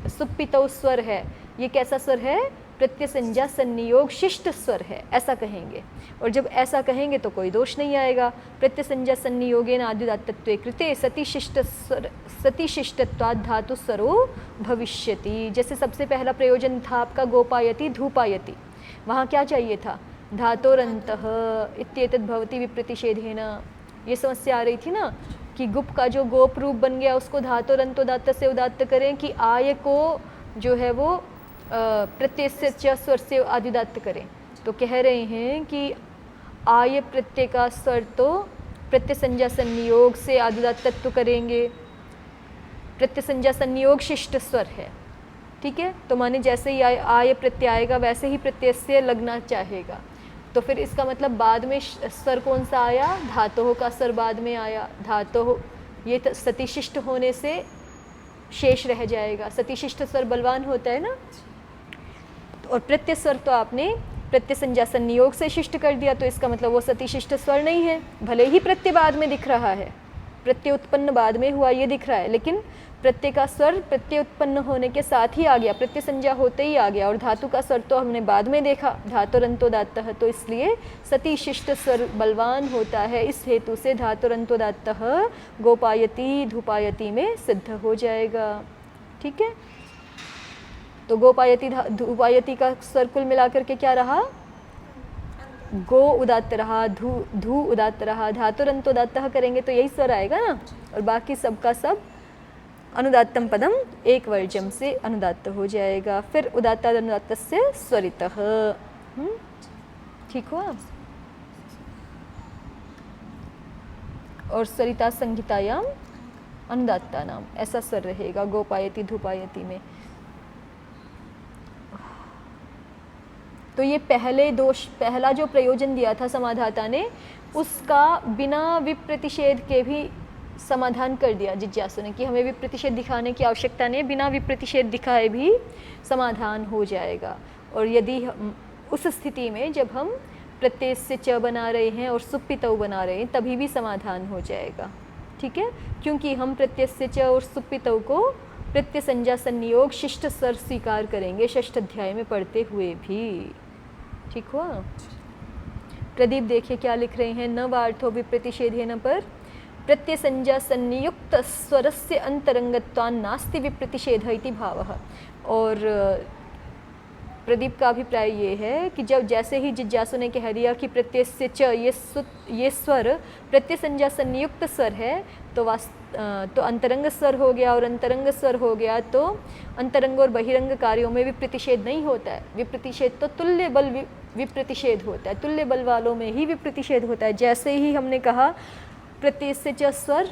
सुप्पितौ स्वर है, ये कैसा स्वर है? प्रत्यय संज्ञा संनियोग शिष्ट स्वर है, ऐसा कहेंगे। और जब ऐसा कहेंगे तो कोई दोष नहीं आएगा। प्रत्यय संज्ञा संनियोगेन आदिदात्तत्वे कृते सतिशिष्टत्वात् धातु स्वरो भविष्यति। जैसे सबसे पहला प्रयोजन था आपका गोपायति धूपायति, वहाँ क्या चाहिए था? धातोरन्तः इत्येतद् भवति विप्रतिषेधेन। ये समस्या आ रही थी ना कि गुप का जो गोप रूप बन गया उसको धातोरन्तोदात्त से उदात्त करें कि आय को जो है वो प्रत्यय से च स्वर से आदिदात्त करें। तो कह रहे हैं कि आय प्रत्यय का स्वर तो प्रत्यय संज्ञा संनियोग से आदिदात्तत्व करेंगे, प्रत्यय संज्ञा संनियोग शिष्ट स्वर है, ठीक है। तो माने जैसे ही आय प्रत्यय आएगा वैसे ही प्रत्यय से लगना चाहेगा, तो फिर इसका मतलब बाद में स्वर कौन सा आया? धातोः का स्वर बाद में आया। धातोः ये सतिशिष्ट होने से शेष रह जाएगा, सतिशिष्ट स्वर बलवान होता है ना, और प्रत्यय स्वर तो आपने प्रत्यय संज्ञा संनियोग से शिष्ट कर दिया, तो इसका मतलब वो सतिशिष्ट स्वर नहीं है, भले ही प्रत्यय बाद में दिख रहा है, प्रत्यय उत्पन्न बाद में हुआ ये दिख रहा है, लेकिन प्रत्यय का स्वर प्रत्यय उत्पन्न होने के साथ ही आ गया, प्रत्यय संज्ञा होते ही आ गया, और धातु का स्वर तो हमने बाद में देखा, धातुरंतोदात्तः, तो इसलिए सती शिष्ट स्वर बलवान होता है। इस हेतु से धातुरंतोदात्तः गोपायती धूपायती में सिद्ध हो जाएगा। ठीक है, तो गोपायती धूपायती का स्वर कुल मिलाकर के क्या रहा? गो उदात्त रहा, धू उदात्त रहा। धातुरंतोदात्तः करेंगे तो यही स्वर आएगा ना, और बाकी सबका सब अनुदात्तम पदम एक वर्जम से अनुदात्त हो जाएगा। फिर उदात्तादनुदात्तस्य स्वरितः। ठीक हुआ। और स्वरिता संहितायाम अनुदात्ता नाम, ऐसा स्वर रहेगा गोपायती धूपायती में। तो ये पहला जो प्रयोजन दिया था समाधाता ने, उसका बिना विप्रतिषेध के भी समाधान कर दिया जिज्ञासु ने, कि हमें विप्रतिषेध दिखाने की आवश्यकता नहीं, बिना विप्रतिषेध दिखाए भी समाधान हो जाएगा। और यदि उस स्थिति में जब हम प्रत्यय से च बना रहे हैं और सुप्पितौ बना रहे हैं, तभी भी समाधान हो जाएगा। ठीक है, क्योंकि हम प्रत्यय से च और सुप्पितौ को प्रत्यय संज्ञा संनियोग शिष्ट स्वर स्वीकार करेंगे षष्ठ अध्याय में पढ़ते हुए भी। ठीक हुआ। प्रदीप देखिए क्या लिख रहे हैं, न वार्थो विप्रतिषेधेन पर प्रत्यय संज्ञा संनियुक्त स्वरस्य अंतरंगत्वान् नास्ति विप्रतिषेध इति भावः। और प्रदीप का अभिप्राय ये है कि जब जैसे ही जिज्ञासु ने कह दिया कि प्रत्यय से च ये स्वर प्रत्यय संज्ञा संनियुक्त स्वर है, तो अंतरंग स्वर हो गया, और अंतरंग स्वर हो गया तो अंतरंग और बहिरंग कार्यों में विप्रतिषेध नहीं होता है। विप्रतिषेध तो तुल्य बल विप्रतिषेध होता है, तुल्य बल वालों में ही विप्रतिषेध होता है। जैसे ही हमने कहा प्रत्यय से च स्वर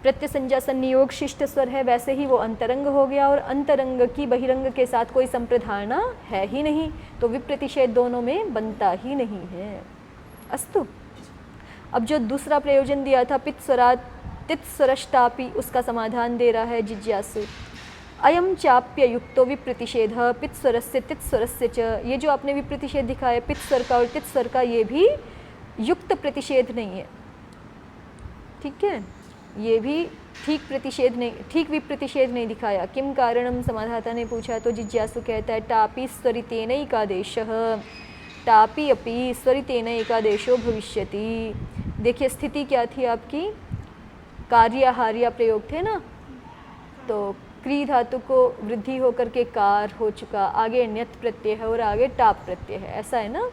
प्रत्यय संज्ञा संनियोग शिष्ट स्वर है, वैसे ही वो अंतरंग हो गया, और अंतरंग की बहिरंग के साथ कोई संप्रधारणा है ही नहीं, तो विप्रतिषेध दोनों में बनता ही नहीं है। अस्तु। अब जो दूसरा प्रयोजन दिया था पित्स्वरात् तित्स्वरष्टापि, उसका समाधान दे रहा है जिज्ञासु। अयम चाप्य युक्तो विप्रतिषेध पित्स्वरस्य तित्स्वरस्य च। ये जो आपने विप्रतिषेध दिखाया पित्स्वर का और तित्स्वर का, ये भी युक्त प्रतिषेध नहीं है। ठीक है, ये भी ठीक विप्रतिषेध नहीं दिखाया। किम कारणम, समाधाता ने पूछा तो जिज्ञासु कहता है टापी स्वरितेन एकादेशः, टापी अपि स्वरितेन एकादेशो भविष्यति। देखिए स्थिति क्या थी आपकी, कार्याहार्या प्रयोग थे ना, तो क्री धातु को वृद्धि होकर के कार हो चुका, आगे ण्यत् प्रत्यय है और आगे टाप प्रत्यय है, ऐसा है ना।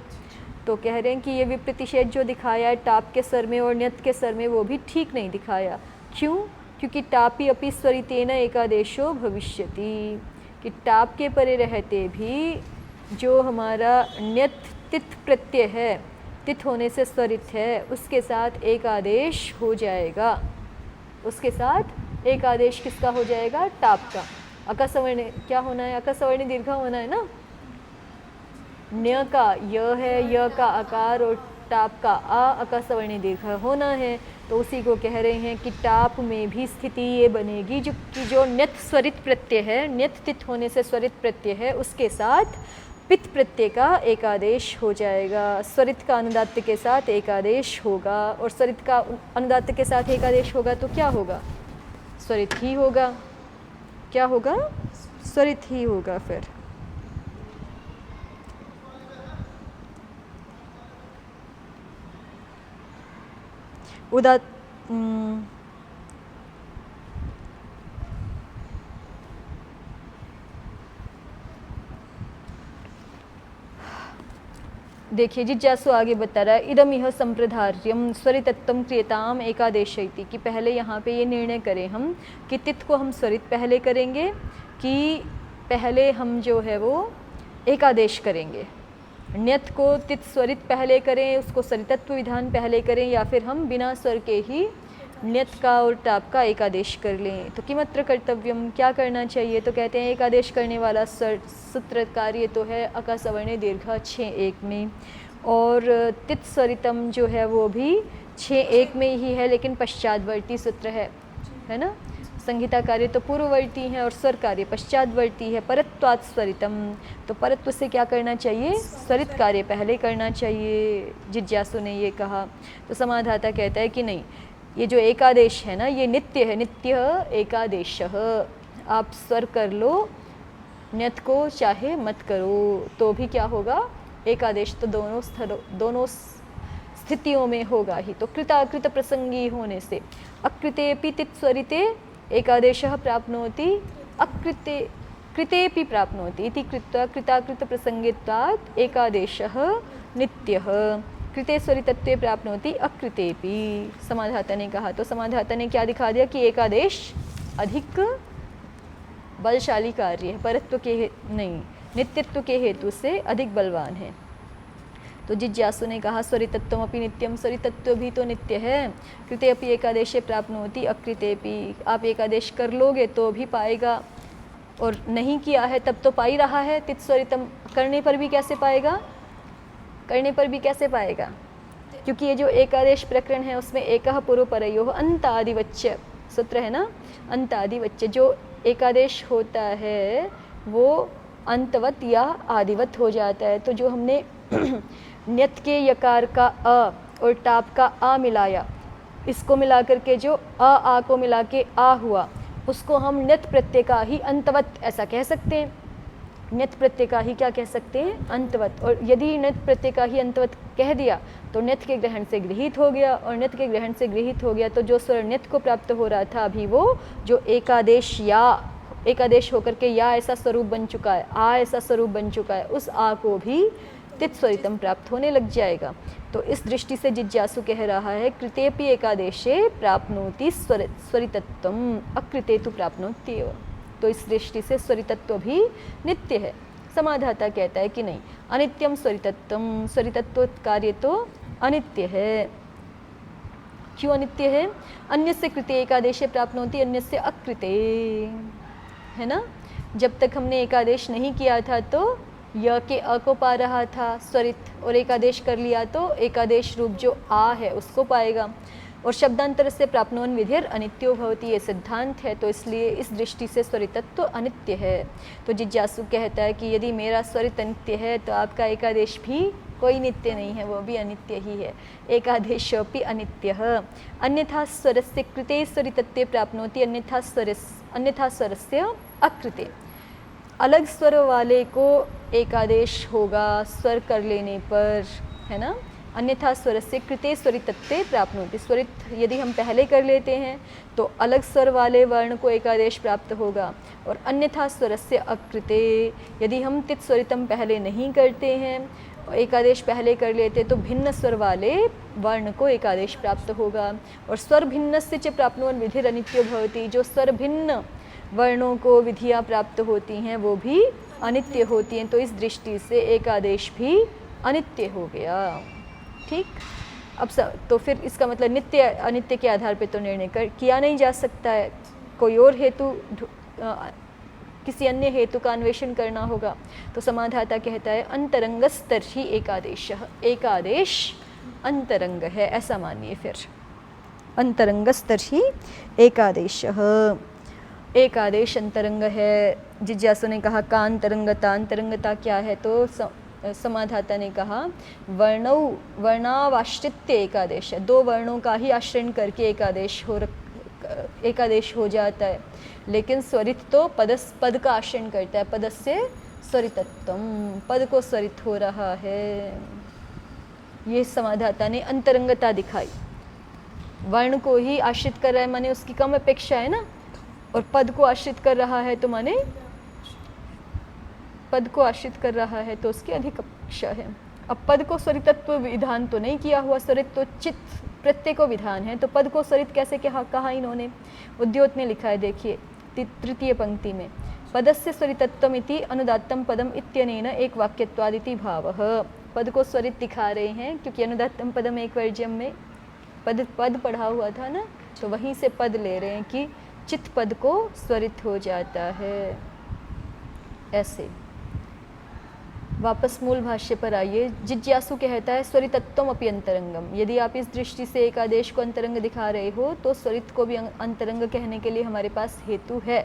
तो कह रहे हैं कि ये विप्रतिषेध जो दिखाया है टाप के स्वर में और ण्यत् के स्वर में, वो भी ठीक नहीं दिखाया। क्यों? क्योंकि टापी अपि स्वरितेन एकादेशो भविष्यति, कि टाप के परे रहते भी जो हमारा ण्यत् तिथ प्रत्यय है, तिथ होने से स्वरित है, उसके साथ एक आदेश हो जाएगा। उसके साथ एक आदेश किसका हो जाएगा? टाप का। अकसवर्ण क्या होना है? अकसवर्ण दीर्घ होना है ना। न्य का य है, य का आकार और टाप का आ अकसवर्ण दीर्घ होना है। तो उसी को कह रहे हैं कि टाप में भी स्थिति ये बनेगी जो ण्यत् स्वरित प्रत्यय है, ण्यत् तिथ होने से स्वरित प्रत्यय है, उसके साथ पित प्रत्यय का एक आदेश हो जाएगा। स्वरित का अनुदात्त के साथ एक आदेश होगा, और स्वरित का अनुदात्त के साथ एक आदेश होगा तो क्या होगा? स्वरित ही होगा। क्या होगा? स्वरित ही होगा। फिर देखिए जिज्ञासु आगे बता रहा है, इदम यह संप्रधार्यम स्वरितत्वम क्रियताम एकादेशयति, कि पहले यहाँ पे ये निर्णय करें हम कि तिथ को हम स्वरित पहले करेंगे कि पहले हम जो है वो एकादेश करेंगे। ण्यत् को तिथ स्वरित पहले करें, उसको स्वरितत्व विधान पहले करें, या फिर हम बिना स्वर के ही ण्यत् का और टाप का एकादेश कर लें। तो किमत्र कर्तव्यम, क्या करना चाहिए? तो कहते हैं एकादेश करने वाला सूत्र कार्य तो है अकसवर्ण दीर्घ 6-1 में, और तिथ स्वरितम जो है वो भी 6-1 में ही है, लेकिन पश्चातवर्ती सूत्र है ना। संहिता कार्य तो पूर्ववर्ती है और स्वर कार्य पश्चातवर्ती है। परत्वात् स्वरितम, तो परत्व से क्या करना चाहिए? स्वरित कार्य पहले करना चाहिए। जिज्ञासु ने ये कहा। तो समाधाता कहता है कि नहीं, ये जो एकादेश है ना, ये नित्य है। नित्य एकादेशः, आप स्वर कर लो, न्यत को चाहे मत करो तो भी क्या होगा, एकादेश तो दोनों स्थितियों में होगा ही। तो कृताकृत प्रसंगी होने से अकृतेपि तित्स्वरिते एकादेशः प्राप्नोति, अकृते कृतेपि प्राप्नोति इति कृत्वा कृताकृत प्रसंगित्वात् एकादेशः नित्यः कृते स्वरितत्वे प्राप्नोति अकृतेपि। समाधाता ने कहा, तो समाधाता ने क्या दिखा दिया कि एकादेश अधिक बलशाली कार्य है, परत्व के नहीं, नित्यत्व के हेतु से अधिक बलवान है। तो जिज्ञासु ने कहा स्वरितत्वम अपि नित्यम, स्वरितत्व भी तो नित्य है। कृते अपि एकादेशे प्राप्नोति अकृतेपि, आप एकादेश कर लोगे तो भी पाएगा, और नहीं किया है तब तो पा ही रहा है। तित्स्वरितम करने पर भी कैसे पाएगा, करने पर भी कैसे पाएगा, क्योंकि ये जो एकादेश प्रकरण है उसमें एकः पूर्वपरयोः अन्तादिवच्य सूत्र है ना, अन्तादिवच्य। जो एकादेश होता है वो अंतवत या आदिवत हो जाता है। तो जो हमने न्यत के यकार का अ और टाप का आ मिलाया, इसको मिला करके जो आ को मिला के आ हुआ, उसको हम न्यत प्रत्यय का ही अंतवत ऐसा कह सकते हैं। न्यत प्रत्यय का ही क्या कह सकते हैं, अंतवत। और यदि न्यत प्रत्यय का ही अंतवत कह दिया तो न्यत के ग्रहण से गृहीत हो गया, और न्यत के ग्रहण से गृहीत हो गया तो जो स्वर न्यत को प्राप्त हो रहा था अभी, वो जो एकादेश या एकादेश होकर के या ऐसा स्वरूप बन चुका है, आ ऐसा स्वरूप बन चुका है, उस आ को भी तित्स्वरितम प्राप्त होने लग जाएगा। तो इस दृष्टि से जिज्ञासु कह रहा है कृतेपि एकादेशे प्राप्नोति स्वरितत्वम अकृते तु प्राप्नोत्येव। तो इस दृष्टि से स्वरितत्व भी नित्य है। समाधाता कहता है कि नहीं, अनित्यम स्वरितत्वम, स्वरितत्व कार्य तो अनित्य है। क्यों अनित्य है, अन्यस्य कृते एकादेशे प्राप्नोति अन्यस्य अकृते, है ना। जब तक हमने एकादेश नहीं किया था तो य के अ को पा रहा था स्वरित, और एकादेश कर लिया तो एकादेश रूप जो आ है उसको पाएगा। और शब्दांतर से प्राप्नोन विधिर अनित्यो भवति, ये सिद्धांत है। तो इसलिए इस दृष्टि से स्वरितत्व अनित्य है। तो जिज्ञासु कहता है कि यदि मेरा स्वरित अनित्य है तो आपका एकादेश भी कोई नित्य नहीं है, वो भी अनित्य ही है। एकादेशोपि अनित्यः, अन्यथा स्वरस्य कृते स्वरितत्वे प्राप्नोति अन्यथा स्वरस्य अकृते। अलग स्वर वाले को एकादेश होगा स्वर कर लेने पर, है ना। अन्यथा स्वरस्य कृते स्वरितत्वे प्राप्नोति, स्वरित यदि हम पहले कर लेते हैं तो अलग स्वर वाले वर्ण को एकादेश प्राप्त होगा। और अन्यथा स्वरस्य अकृते, यदि हम तित्स्वरितम पहले नहीं करते हैं, एकादेश पहले कर लेते तो भिन्न स्वर वाले वर्ण को एकादेश प्राप्त होगा। और स्वर भिन्नस्य च प्राप्नुवन् विधिर अनित्यो भवति, जो स्वर भिन्न वर्णों को विधियाँ प्राप्त होती हैं वो भी अनित्य होती हैं। तो इस दृष्टि से एकादेश भी अनित्य हो गया। ठीक, अब तो फिर इसका मतलब नित्य अनित्य के आधार पर तो निर्णय किया नहीं जा सकता है, कोई और हेतु किसी अन्य हेतु का अन्वेषण करना होगा। तो समाधाता कहता है अंतरंगस्तर्हि एकादेशः, एकादेश अंतरंग है ऐसा मानिए। फिर अंतरंगस्तर्हि एकादेशः, एकादेश अंतरंग है। जिज्ञासु ने कहा का अंतरंगता, अंतरंगता क्या है, तो समाधाता ने कहा वर्णावाश्रित्य एकादेश है, दो वर्णों का ही आश्रय करके एकादेश हो जाता है। लेकिन स्वरित तो पद का आश्रय करता है, पदस्य स्वरितत्वम, पद को स्वरित हो रहा है। ये समाधाता ने अंतरंगता दिखाई। वर्ण को ही आश्रित कर रहा है माने उसकी कम अपेक्षा है ना, और पद को आश्रित कर रहा है तो माने पद को आश्रित कर रहा है तो उसकी अधिक अपेक्षा है। अब पद को स्वरितत्व विधान तो नहीं किया हुआ, स्वरित तो चित्त प्रत्यय को विधान है, तो पद को स्वरित कैसे कहा इन्होंने। उद्योत ने लिखा है, देखिए तृतीय पंक्ति में, पदस्य स्वरितत्वमिति अनुदात्तम पदम इत्यनेन एक वाक्यत्वादिति भावः। पद को स्वरित दिखा रहे हैं क्योंकि अनुदात्तम पदम एक वर्ज्यम में पद पढ़ा हुआ था ना, तो वहीं से पद ले रहे हैं कि चित्त पद को स्वरित हो जाता है ऐसे। वापस मूल भाष्य पर आइए। जिज्ञासु कहता है स्वरितत्वम अपि अंतरंगम। यदि आप इस दृष्टि से एकादेश को अंतरंग दिखा रहे हो तो स्वरित को भी अंतरंग कहने के लिए हमारे पास हेतु है।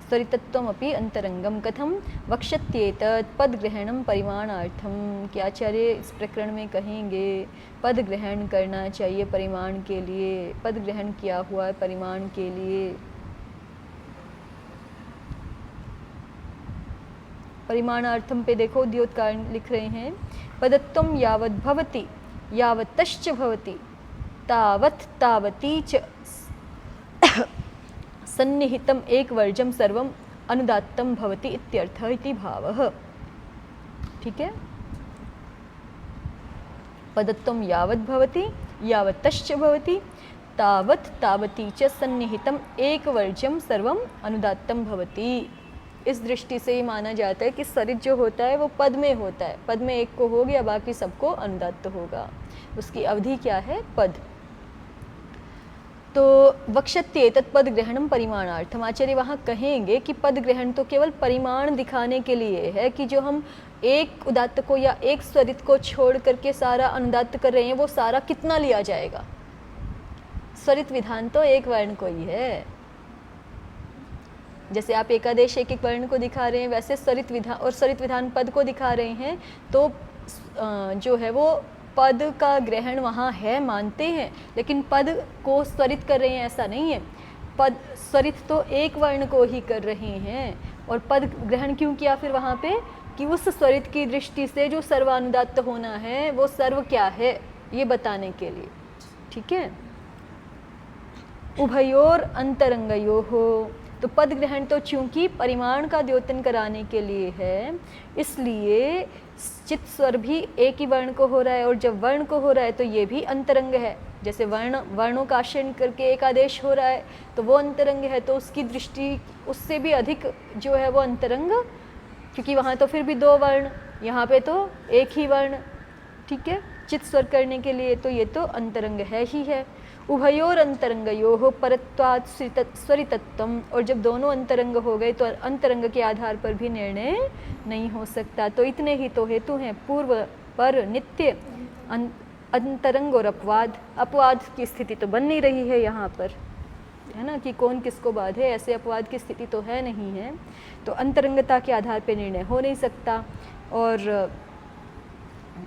स्वरितत्वम अपि अंतरंगम कथम वक्ष्यत्येतत् पद ग्रहणम परिमाणार्थम। कि आचार्य इस प्रकरण में कहेंगे पद ग्रहण करना चाहिए परिमाण के लिए, पद ग्रहण किया हुआ है परिमाण के लिए। परिमाणार्थम पे देखो द्योतकार लिख रहे हैं पदत्वम यावत् भवति यावत्तश्च भवति तावत् तावती च सन्निहितम एक वर्जम सर्वम अनुदात्तम भवति इत्यर्थ इति भावः। ठीक है, पदत्वम यावत् भवति यावत्तश्च भवति तावत् तावती च सन्निहितम एक वर्जम सर्वम अनुदात्तम भवति। इस दृष्टि से ही माना जाता है कि स्वरित जो होता है वो पद में होता है, पद में एक को हो गया बाकी सबको अनुदात्त होगा। उसकी अवधि क्या है? पद। तो वक्ष्यते तत्पद ग्रहणम परिमाणार्थम। आचार्य वहाँ कहेंगे कि पद ग्रहण तो केवल परिमाण दिखाने के लिए है कि जो हम एक उदात्त को या एक स्वरित को छोड़ करके सारा अनुदात्त कर रहे हैं वो सारा कितना लिया जाएगा। स्वरित विधान तो एक वर्ण को ही है। जैसे आप एकादेश एक एक वर्ण को दिखा रहे हैं वैसे स्वरित विधान और स्वरित विधान पद को दिखा रहे हैं तो जो है वो पद का ग्रहण वहाँ है मानते हैं, लेकिन पद को स्वरित कर रहे हैं ऐसा नहीं है। पद स्वरित तो एक वर्ण को ही कर रहे हैं और पद ग्रहण क्यों किया फिर वहाँ पे कि उस स्वरित की दृष्टि से जो सर्वानुदात्त होना है वो सर्व क्या है ये बताने के लिए। ठीक है, उभयोर अंतरंगयोः। तो पद ग्रहण तो चूंकि परिमाण का द्योतन कराने के लिए है इसलिए चित स्वर भी एक ही वर्ण को हो रहा है और जब वर्ण को हो रहा है तो ये भी अंतरंग है। जैसे वर्णों का आश्रय करके एक आदेश हो रहा है तो वो अंतरंग है, तो उसकी दृष्टि उससे भी अधिक जो है वो अंतरंग, क्योंकि वहाँ तो फिर भी दो वर्ण, यहाँ पे तो एक ही वर्ण। ठीक है, चित स्वर करने के लिए तो ये तो अंतरंग है ही है। उभयोर अंतरंगयोः परत्वात् स्वरितत्वम। और जब दोनों अंतरंग हो गए तो अंतरंग के आधार पर भी निर्णय नहीं हो सकता। तो इतने ही तो हेतु हैं, पूर्व पर नित्य अंतरंग और अपवाद। अपवाद की स्थिति तो बन नहीं रही है यहाँ पर, है ना, कि कौन किसको बाधे, ऐसे अपवाद की स्थिति तो है नहीं है। तो अंतरंगता के आधार पर निर्णय हो नहीं सकता और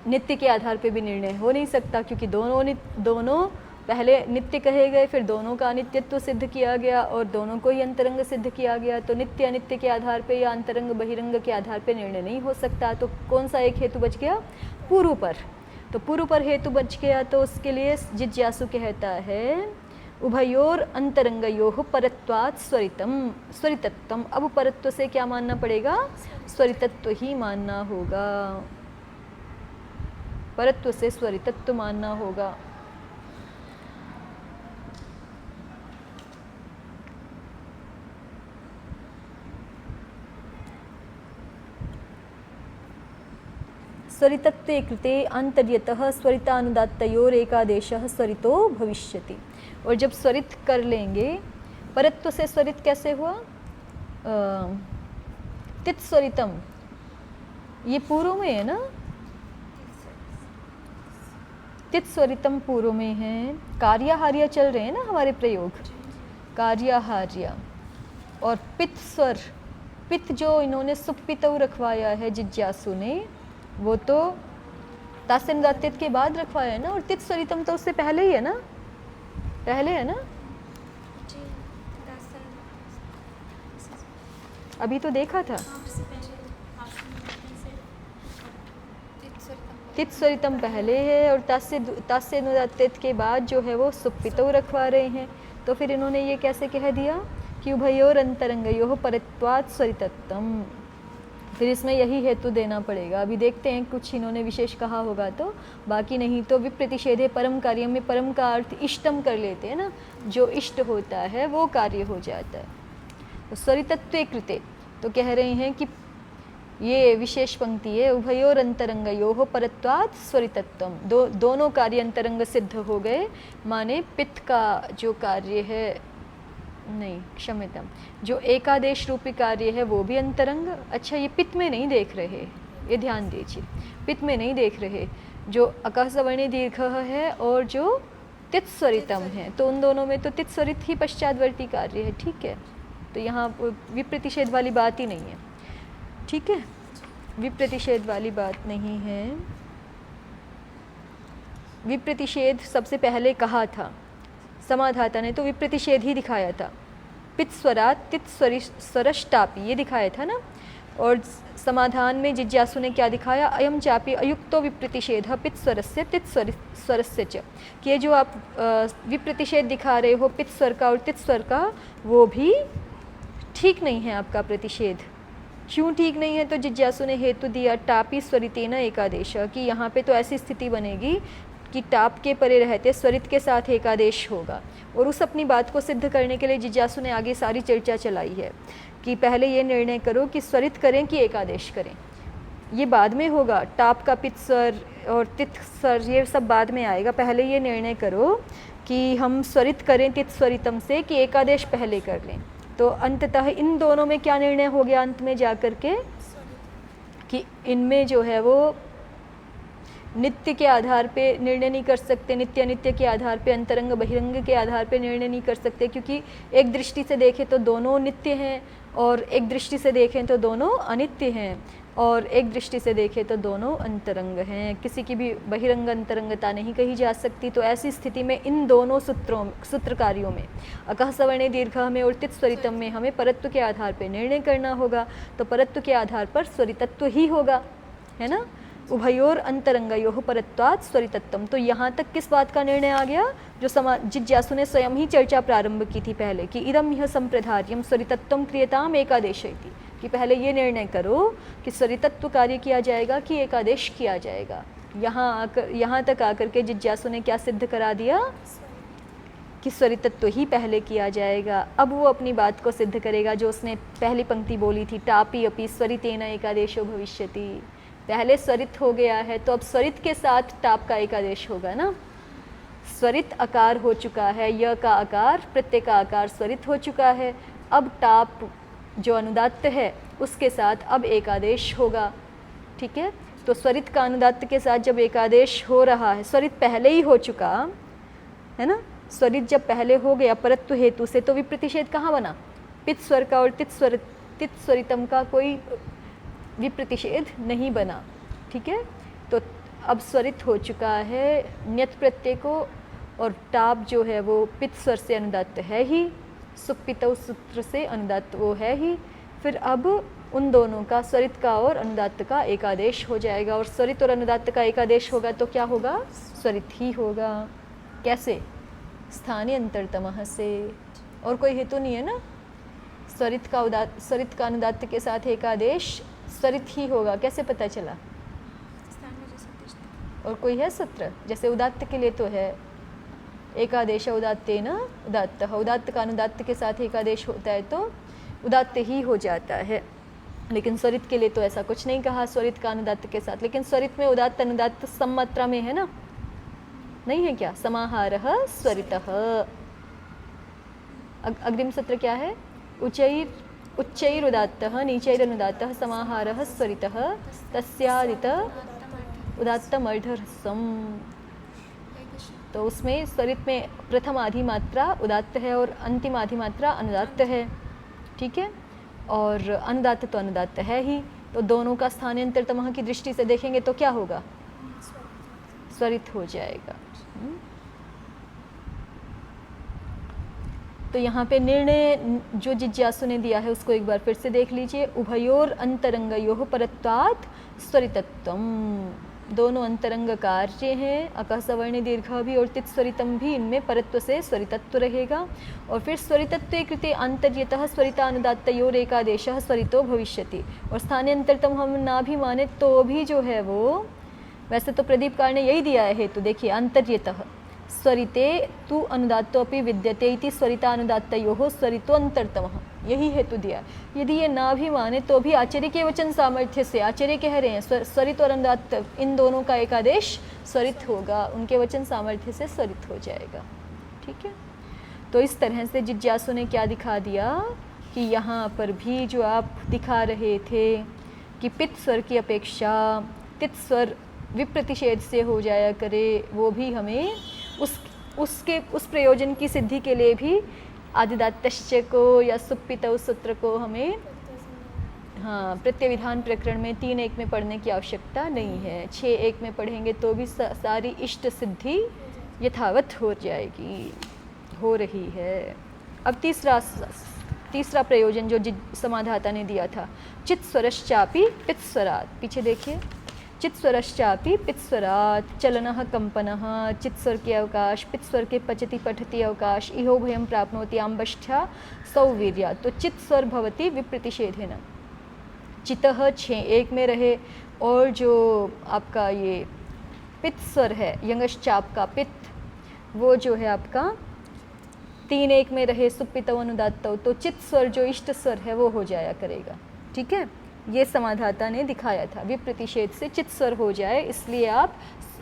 नित्य के आधार पे भी निर्णय हो नहीं सकता, क्योंकि दोनों पहले नित्य कहे गए फिर दोनों का अनित्यत्व सिद्ध किया गया और दोनों को ही अंतरंग सिद्ध किया गया। तो नित्य अनित्य के आधार पे या अंतरंग बहिरंग के आधार पे निर्णय नहीं हो सकता। तो कौन सा एक हेतु बच गया? पूर्व पर। तो पूर्व पर हेतु बच गया तो उसके लिए जिज्ञासु कहता है उभयोर अंतरंगयोः परत्वात् स्वरितत्वम। अब परत्व से क्या मानना पड़ेगा? स्वरितत्व ही मानना होगा, परत्व से स्वरितत्व मानना होगा। स्वरितत्वे कृते आंतर्यतः स्वरितानुदात्तयोर एकादेशः स्वरितो भविष्यति। और जब स्वरित कर लेंगे, परत्व से स्वरित कैसे हुआ? तित स्वरितम, ये पूर्व में है ना, तित स्वरितम पूर्व में है। कार्याहार्य चल रहे हैं ना हमारे प्रयोग, कार्याहार्य। और पित स्वर, पित जो इन्होंने सुपितव रखवाया है जिज्ञासु ने, वो तो तास्यनुदात्तित के बाद रखवाया है ना, और तित स्वरितम तो उससे पहले ही है ना, पहले है ना। अभी तो देखा था तित स्वरितम पहले है और तास्यनुदात्तित के बाद जो है वो सुपितव रखवा रहे हैं। तो फिर इन्होंने ये कैसे कह दिया कि उभयोर अंतरंगयोः परत्वात् स्वरितत्वम। फिर इसमें यही हेतु देना पड़ेगा। अभी देखते हैं कुछ इन्होंने विशेष कहा होगा तो, बाकी नहीं तो विप्रतिषेधे परम कार्य में परम का अर्थ इष्टम कर लेते हैं ना, जो इष्ट होता है वो कार्य हो जाता है। तो स्वरितत्वे कृते तो कह रहे हैं कि ये विशेष पंक्ति है, उभयोर अंतरंगयोः परत्वात् स्वरितत्वम। दोनों कार्य अंतरंग सिद्ध हो गए, माने पित्त का जो कार्य है, नहीं क्षम्यताम, जो एकादेश रूपी कार्य है वो भी अंतरंग। अच्छा, ये पित्त में नहीं देख रहे, ये ध्यान दीजिए, पित्त में नहीं देख रहे, जो अकः सवर्णी दीर्घ है और जो तित स्वरितम है, तो उन दोनों में तो तित स्वरित ही पश्चातवर्ती कार्य है, ठीक है। तो यहाँ विप्रतिषेध वाली बात ही नहीं है, ठीक है, विप्रतिषेध वाली बात नहीं है। विप्रतिषेध सबसे पहले कहा था समाधाता ने, तो विप्रतिषेध ही दिखाया था, पित स्वरात तित स्वरष्टापि ये दिखाया था ना। और समाधान में जिज्ञासु ने क्या दिखाया, अयम चापि अयुक्तो विप्रतिषेध पित स्वरस्य तित स्वरस्य च, कि ये जो आप विप्रतिषेध दिखा रहे हो पित स्वर का और तित स्वर का, वो भी ठीक नहीं है आपका प्रतिषेध। क्यों ठीक नहीं है, तो जिज्ञासु ने हेतु दिया टापी स्वरितेन एकादेश, कि यहाँ पे तो ऐसी स्थिति बनेगी कि टाप के परे रहते स्वरित के साथ एकादेश होगा। और उस अपनी बात को सिद्ध करने के लिए जिज्ञासु ने आगे सारी चर्चा चलाई है कि पहले ये निर्णय करो कि स्वरित करें कि एकादेश करें, ये बाद में होगा। टाप का पित स्वर और तित स्वर ये सब बाद में आएगा, पहले ये निर्णय करो कि हम स्वरित करें तित स्वरितम से कि एकादेश पहले कर लें। तो अंततः इन दोनों में क्या निर्णय हो गया अंत में जाकर के, कि इनमें जो है वो नित्य के आधार पे निर्णय नहीं कर सकते, नित्य अनित्य के आधार पे, अंतरंग बहिरंग के आधार पे निर्णय नहीं कर सकते, क्योंकि एक दृष्टि से देखें तो दोनों नित्य हैं और एक दृष्टि से देखें तो दोनों अनित्य हैं और एक दृष्टि से देखें तो दोनों अंतरंग हैं, किसी की भी बहिरंग अंतरंगता नहीं कही जा सकती। तो ऐसी स्थिति में इन दोनों सूत्र कार्यों में अकः सवर्णे दीर्घ में और तित स्वरितम में हमें परत्व के आधार पर निर्णय करना होगा। तो परत्व के आधार पर स्वरितत्व ही होगा, है ना। उभयोर अंतरंगयोः परत्वात् स्वरितत्वम। तो यहाँ तक किस बात का निर्णय आ गया, जो जिज्ञासु ने स्वयं ही चर्चा प्रारंभ की थी पहले, कि इदम यह संप्रधार्यम स्वरितत्वम क्रियताम एकादेश इति, कि पहले ये निर्णय करो कि स्वरितत्व कार्य किया जाएगा कि एकादेश किया जाएगा। यहाँ तक आकर के जिज्ञासु ने क्या सिद्ध करा दिया कि स्वरितत्व ही पहले किया जाएगा। अब वो अपनी बात को सिद्ध करेगा जो उसने पहली पंक्ति बोली थी, टापी अपि स्वरितेन एकादेशो भविष्यति। पहले स्वरित हो गया है तो अब स्वरित के साथ टाप का एकादेश होगा ना। स्वरित आकार हो चुका है, य का आकार प्रत्यय का आकार स्वरित हो चुका है, अब टाप जो अनुदात्त है उसके साथ अब एकादेश होगा, ठीक है। तो स्वरित का अनुदात्त के साथ जब एकादेश हो रहा है, स्वरित पहले ही हो चुका है ना, स्वरित जब पहले हो गया परत्व हेतु से, तो विप्रतिषेध कहाँ बना, पित स्वर का और तित स्वरितम का कोई विप्रतिषेध नहीं बना, ठीक है। तो अब स्वरित हो चुका है, न्यत प्रत्यय को और टाप जो है वो पित स्वर से अनुदात्त है ही, सुपितौ सूत्र से अनुदात्त वो है ही। फिर अब उन दोनों का स्वरित का और अनुदात्त का एकादेश हो जाएगा, और स्वरित और अनुदात्त का एकादेश होगा तो क्या होगा, स्वरित ही होगा। कैसे, स्थानीय अंतरतमः से, और कोई हेतु नहीं है ना। स्वरित का अनुदात्त के साथ एकादेश स्वरित ही होगा, कैसे पता चला, और कोई है सूत्र, जैसे उदात्त के लिए तो है एकादेश उदात्तेन उदात्तः, उदात्त का अनुदात्त के साथ एकादेश होता है तो उदात्त ही हो जाता है। लेकिन स्वरित के लिए तो ऐसा कुछ नहीं कहा, स्वरित का अनुदात्त के साथ, लेकिन स्वरित में उदात्त अनुदात्त सममात्रा में है ना, नहीं है क्या, समाहारः स्वरितः। अग्रिम सूत्र क्या है, उच्चैरुदात्तः नीचैरनुदात्तः समाहारः स्वरितः तस्यादित उदात्तमर्धरसम। तो उसमें स्वरित में प्रथम आधी मात्रा उदात्त है और अंतिम आधी मात्रा अनुदात्त है, ठीक है। और अनुदात्त तो अनुदात्त है ही, तो दोनों का स्थानांतरतमः की दृष्टि से देखेंगे तो क्या होगा, स्वरित हो जाएगा। तो यहाँ पे निर्णय जो जिज्ञासु ने दिया है उसको एक बार फिर से देख लीजिए। उभयोर अंतरंगयोः परत्वात् स्वरितत्वम, दोनों अंतरंग कार्य हैं, अकः सवर्ण दीर्घ भी और तित स्वरितम भी, इनमें परत्व से स्वरितत्व रहेगा। और फिर स्वरितत्वे कृते आंतर्यतः स्वरितानुदात्तयोर एकादेशः स्वरितो भविष्यति। और स्थानांतरतम हम ना भी माने तो भी जो है वो, वैसे तो प्रदीपकार ने यही दिया है हेतु, देखिए आंतर्यतः स्वरिते तु अनुदात्तो अपि विद्यते इति स्वरितानुदात्तयोः स्वरितो अंतरतमः, यही हेतु दिया। यदि ये ना भी माने तो भी आचार्य के वचन सामर्थ्य से, आचार्य कह रहे हैं स्वरित और अनुदात्त इन दोनों का एकादेश स्वरित होगा, उनके वचन सामर्थ्य से स्वरित हो जाएगा, ठीक है। तो इस तरह से जिज्ञासु ने क्या दिखा दिया कि यहाँ पर भी जो आप दिखा रहे थे कि पित्त स्वर की अपेक्षा तित स्वर विप्रतिषेध से हो जाया करे, वो भी हमें उस प्रयोजन की सिद्धि के लिए भी आदिदात्तश्च को या सुप्पितौ सूत्र को हमें प्रत्यय विधान प्रकरण में 3:1 में पढ़ने की आवश्यकता नहीं है। 6:1 में पढ़ेंगे तो भी सारी इष्ट सिद्धि यथावत हो जाएगी, हो रही है। अब तीसरा प्रयोजन जो समाधाता ने दिया था, चित स्वरश्चापि पित्त स्वरात्। पीछे देखिए, चित स्वरश्चापि पित्त स्वरात् चलनः कंपनः, चित स्वर के अवकाश पित्त स्वर के पचति पठति अवकाश इहो भयं प्राप्नोति आम्बष्ठ्या सौवीर्यात्। तो चित स्वर भवति विप्रतिषेधेन, चितः 6:1 में रहे, और जो आपका ये पित्त स्वर है यंगश्चाप का पित्त, वो जो है आपका 3:1 में रहे, सुप्पितौ अनुदात्तौ। तो चित स्वर जो इष्ट स्वर है वो हो जाया करेगा। ठीक है, ये समाधाता ने दिखाया था, विप्रतिषेध से चित स्वर हो जाए, इसलिए आप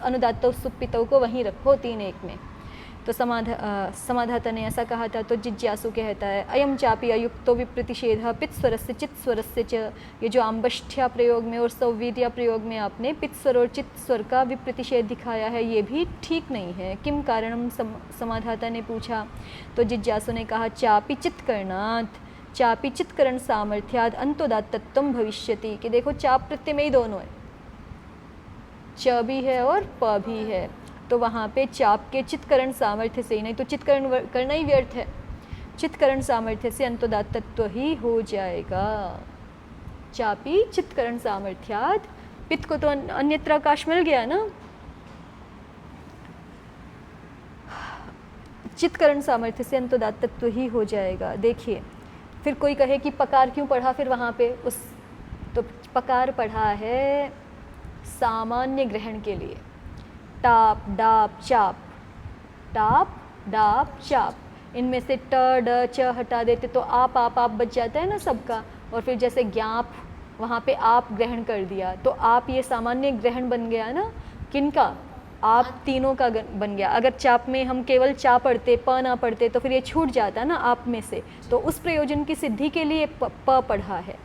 अनुदात्तौ सुप्पितौ को वहीं रखो 3:1 में। तो समाधाता ने ऐसा कहा था। तो जिज्ञासु कहता है, अयम चापि अयुक्तो विप्रतिषेधः पित्त स्वरस्य चित्त स्वरस्य च। ये जो आम्बष्ठ्या प्रयोग में और सौवीर्या प्रयोग में आपने पित्त स्वर और चित्त स्वर का विप्रतिषेध दिखाया है, ये भी ठीक नहीं है। किम कारणम, समाधाता ने पूछा। तो जिज्ञासु ने कहा, चापि चित्करणात्, चापि चित्करण सामर्थ्याद अंतोदात्तत्वम भविष्यति। कि देखो चाप प्रत्यय में ही दोनों है, च भी है और प भी है, तो वहाँ पे चाप के चित्करण सामर्थ्य से ही, नहीं तो चित्करण करना ही व्यर्थ है, चित्करण सामर्थ्य से अंतोदात्तत्व ही हो जाएगा। चापी चित्करण सामर्थ्याद, पित्त को तो अन्यत्र आकाश मिल गया ना, चित्करण सामर्थ्य से अंतोदात्तत्व ही हो जाएगा। देखिए, फिर कोई कहे कि पकार क्यों पढ़ा फिर वहाँ पे उस, तो पकार पढ़ा है सामान्य ग्रहण के लिए। टाप डाप चाप, टाप डाप चाप, इनमें से ट ड च हटा देते तो आप बच जाता है ना सबका, और फिर जैसे ज्ञाप वहाँ पे आप ग्रहण कर दिया तो आप, ये सामान्य ग्रहण बन गया ना, किनका, आप तीनों का बन गया। अगर चाप में हम केवल चा पढ़ते, प ना पढ़ते तो फिर ये छूट जाता ना आप में से, तो उस प्रयोजन की सिद्धि के लिए प पढ़ा है।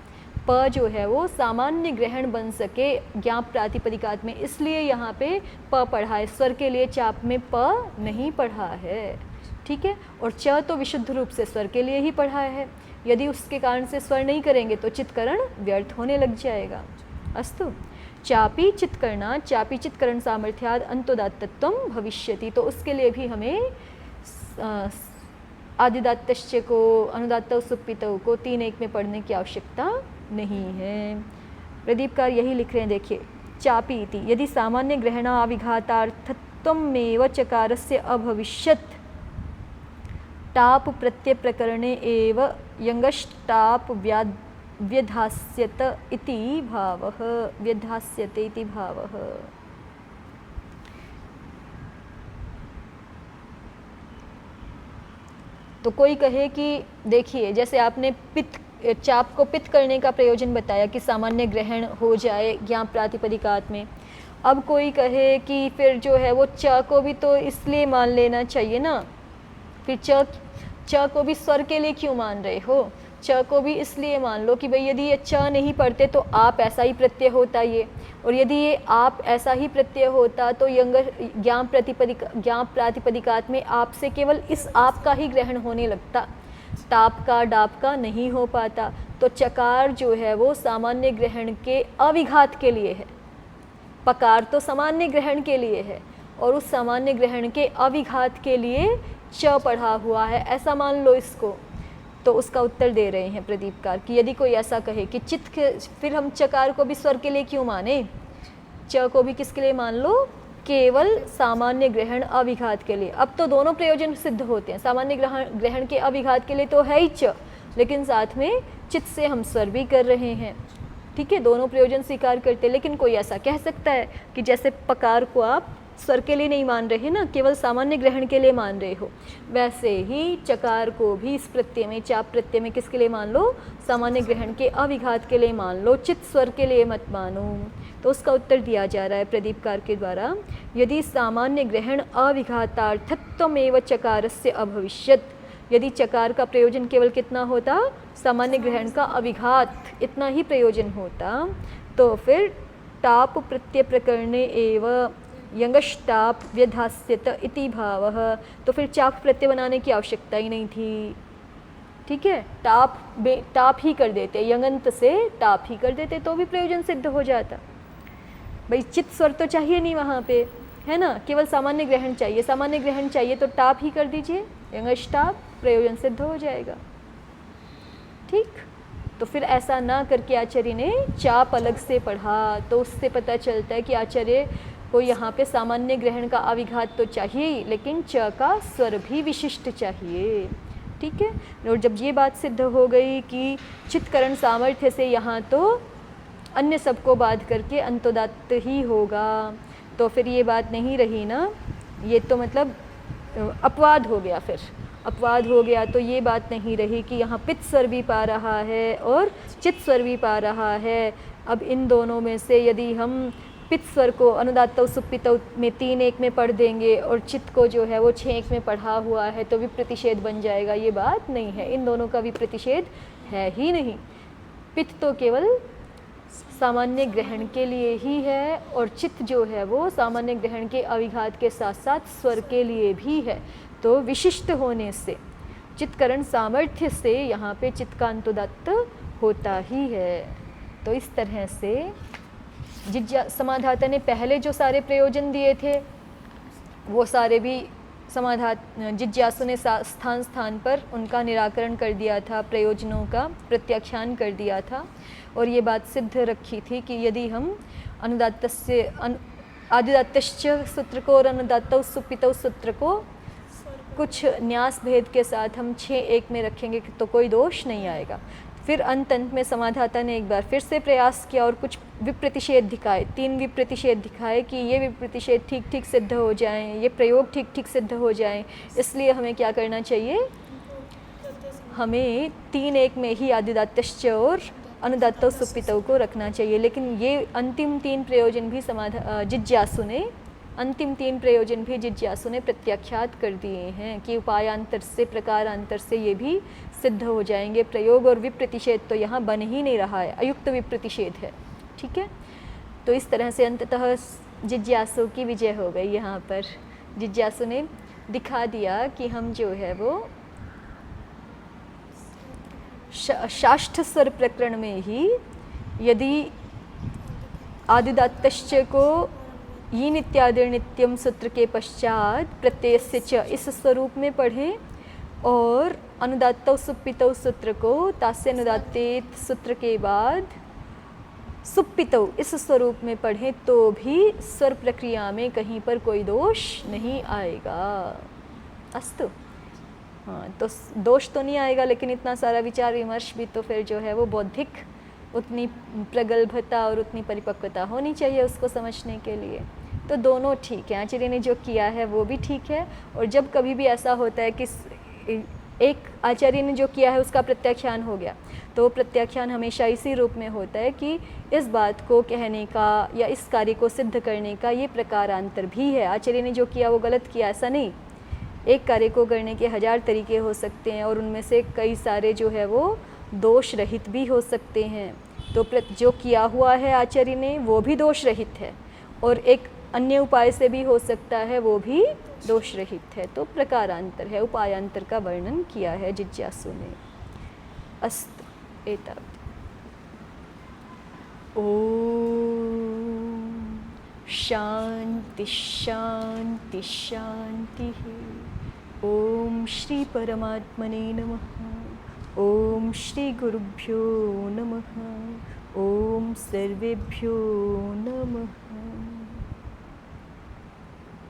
प जो है वो सामान्य ग्रहण बन सके ज्ञाप प्रातिपदिकात में, इसलिए यहाँ पे प पढ़ा है। स्वर के लिए चाप में प नहीं पढ़ा है, ठीक है। और च तो विशुद्ध रूप से स्वर के लिए ही पढ़ा है, यदि उसके कारण से स्वर नहीं करेंगे तो चित्करण व्यर्थ होने लग जाएगा। अस्तु, चापी चित्करणा, चापी चित्करण सामर्थ्याद अंतोदात्तत्वम भविष्यति, तो उसके लिए भी हमें आदिदात्तश्च को, अनुदात्तौ सुप्पितौ को 3:1 में पढ़ने की आवश्यकता नहीं है। प्रदीपकार यही लिख रहे हैं, देखिए, चापी इति यदि सामान्य ग्रहणाविघातार्थत्वमेव चकारस्य अभविष्यत्, टाप प्रत्यय प्रकरणे एव यंगष्टाप व्यधास्यत इति भावः, व्यधास्यते इति भावः। तो कोई कहे कि देखिए, जैसे आपने पित्त, चाप को पित्त करने का प्रयोजन बताया कि सामान्य ग्रहण हो जाए ज्ञाप प्रातिपदिकात में। अब कोई कहे कि फिर जो है वो च को भी तो इसलिए मान लेना चाहिए ना, फिर च को भी स्वर के लिए क्यों मान रहे हो, च को भी इसलिए मान लो कि भाई यदि ये च नहीं पढ़ते तो आप ऐसा ही प्रत्यय होता ये, और यदि ये आप ऐसा ही प्रत्यय होता तो ज्ञाप प्रातिपदिकात में आपसे केवल इस आप का ही ग्रहण होने लगता, टाप का डाप का नहीं हो पाता। तो चकार जो है वो सामान्य ग्रहण के अविघात के लिए है, पकार तो सामान्य ग्रहण के लिए है, और उस सामान्य ग्रहण के अविघात के लिए च पढ़ा हुआ है, ऐसा मान लो इसको। तो उसका उत्तर दे रहे हैं प्रदीपकार कि यदि कोई ऐसा कहे कि चित्त के, फिर हम चकार को भी स्वर के लिए क्यों माने, च को भी किसके लिए मान लो, केवल सामान्य ग्रहण अविघात के लिए। अब तो दोनों प्रयोजन सिद्ध होते हैं, सामान्य ग्रहण के अविघात के लिए तो है ही च, लेकिन साथ में चित्त से हम स्वर भी कर रहे हैं, ठीक है, दोनों प्रयोजन स्वीकार करते। लेकिन कोई ऐसा कह सकता है कि जैसे पकार को आप स्वर के लिए नहीं मान रहे ना, केवल सामान्य ग्रहण के लिए मान रहे हो, वैसे ही चकार को भी इस प्रत्यय में, चाप प्रत्यय में किसके लिए मान लो, सामान्य ग्रहण के अविघात के लिए मान लो, चित्त स्वर के लिए मत मानो। तो उसका उत्तर दिया जा रहा है प्रदीपकार के द्वारा, यदि सामान्य ग्रहण अविघातार्थत्वमेव चकारस्य अभविष्यत्, यदि चकार का प्रयोजन केवल कितना होता, सामान्य ग्रहण का अविघात इतना ही प्रयोजन होता तो फिर टाप प्रत्यय प्रकरणे एव यंगष्टाप व्यधास्यत इति भावः, तो फिर चाप प्रत्यय बनाने की आवश्यकता ही नहीं थी। ठीक है, टाप ही कर देते, यंगंत से टाप ही कर देते तो भी प्रयोजन सिद्ध हो जाता। भाई चित स्वर तो चाहिए नहीं वहाँ पे, है ना, केवल सामान्य ग्रहण चाहिए। सामान्य ग्रहण चाहिए तो टाप ही कर दीजिए, यंगष्टाप, प्रयोजन सिद्ध हो जाएगा। ठीक, तो फिर ऐसा ना करके आचार्य ने चाप अलग से पढ़ा, तो उससे पता चलता है कि आचार्य को यहाँ पे सामान्य ग्रहण का अविघात तो चाहिए, लेकिन च का स्वर भी विशिष्ट चाहिए। ठीक है, और जब ये बात सिद्ध हो गई कि चित्करण सामर्थ्य से यहाँ तो अन्य सबको बाध करके अंतोदात्त ही होगा, तो फिर ये बात नहीं रही ना, ये तो मतलब अपवाद हो गया। फिर अपवाद हो गया तो ये बात नहीं रही कि यहाँ पित्त स्वर भी पा रहा है और चित्त स्वर भी पा रहा है। अब इन दोनों में से यदि हम पित्त स्वर को अनुदात्तौ सुप्पितौ में 3-1 में पढ़ देंगे और चित्त को जो है वो 6-1 में पढ़ा हुआ है तो विप्रतिषेध बन जाएगा, ये बात नहीं है। इन दोनों का विप्रतिषेध है ही नहीं। पित्त तो केवल सामान्य ग्रहण के लिए ही है और चित्त जो है वो सामान्य ग्रहण के अविघात के साथ साथ स्वर के लिए भी है। तो विशिष्ट होने से, चित्करण सामर्थ्य से यहाँ पे चित्त का अंतोदात्त होता ही है। तो इस तरह से समाधाता ने पहले जो सारे प्रयोजन दिए थे वो सारे भी जिज्ञासु ने स्थान स्थान पर उनका निराकरण कर दिया था, प्रयोजनों का प्रत्याख्यान कर दिया था। और ये बात सिद्ध रखी थी कि यदि हम अनुदात्तस्य आदिदात्तश्च सूत्र को और अनुदात्तौ सुप्पितौ सूत्र को कुछ न्यास भेद के साथ हम 6-1 में रखेंगे तो कोई दोष नहीं आएगा। फिर अंत में समाधाता ने एक बार फिर से प्रयास किया और कुछ विप्रतिषेध दिखाए, 3 विप्रतिषेध दिखाए कि ये विप्रतिषेध ठीक ठीक सिद्ध हो जाएं, ये प्रयोग ठीक ठीक सिद्ध हो जाएं। इसलिए हमें क्या करना चाहिए, हमें 3-1 में ही आदिदात्तश्च और अनुदात्तौ सुप्पितौ को रखना चाहिए। लेकिन ये अंतिम 3 प्रयोजन भी अंतिम 3 प्रयोजन भी जिज्ञासु ने प्रत्याख्यात कर दिए हैं कि उपायांतर से प्रकारांतर से ये भी सिद्ध हो जाएंगे। प्रयोग और विप्रतिषेध तो यहाँ बन ही नहीं रहा है, अयुक्त विप्रतिषेध है। ठीक है, तो इस तरह से अंततः जिज्ञासु की विजय हो गई। यहाँ पर जिज्ञासु ने दिखा दिया कि हम जो है वो षाष्ठ स्वर प्रकरण में ही यदि आदिदात्तश्च को यी नित्यादिर्नित्यम सूत्र के पश्चात प्रत्ययस्य च इस स्वरूप में पढ़ें और अनुदात्तौ सुप्पितौ सूत्र को तास्यानुदात्तेत सूत्र के बाद सुप्पितौ इस स्वरूप में पढ़ें तो भी स्वर प्रक्रिया में कहीं पर कोई दोष नहीं आएगा। अस्तु, हाँ, तो दोष तो नहीं आएगा, लेकिन इतना सारा विचार विमर्श भी तो फिर जो है वो बौद्धिक उतनी प्रगल्भता और उतनी परिपक्वता होनी चाहिए उसको समझने के लिए। तो दोनों ठीक है, आचार्य ने जो किया है वो भी ठीक है। और जब कभी भी ऐसा होता है कि एक आचार्य ने जो किया है उसका प्रत्याख्यान हो गया, तो प्रत्याख्यान हमेशा इसी रूप में होता है कि इस बात को कहने का या इस कार्य को सिद्ध करने का ये प्रकारांतर भी है। आचार्य ने जो किया वो गलत किया ऐसा नहीं, एक कार्य को करने के 1000 तरीके हो सकते हैं और उनमें से कई सारे जो है वो दोष रहित भी हो सकते हैं। तो जो किया हुआ है आचार्य ने वो भी दोष रहित है और एक अन्य उपाय से भी हो सकता है वो भी दोष रहित है। तो प्रकारांतर है, उपायांतर का वर्णन किया है जिज्ञासु ने। अस्तु, एतावत्। ओम शांति शांति शांति। ओम श्री परमात्मने नमः। ओम श्री गुरुभ्यो नमः। ओम सर्वेभ्यो नमः।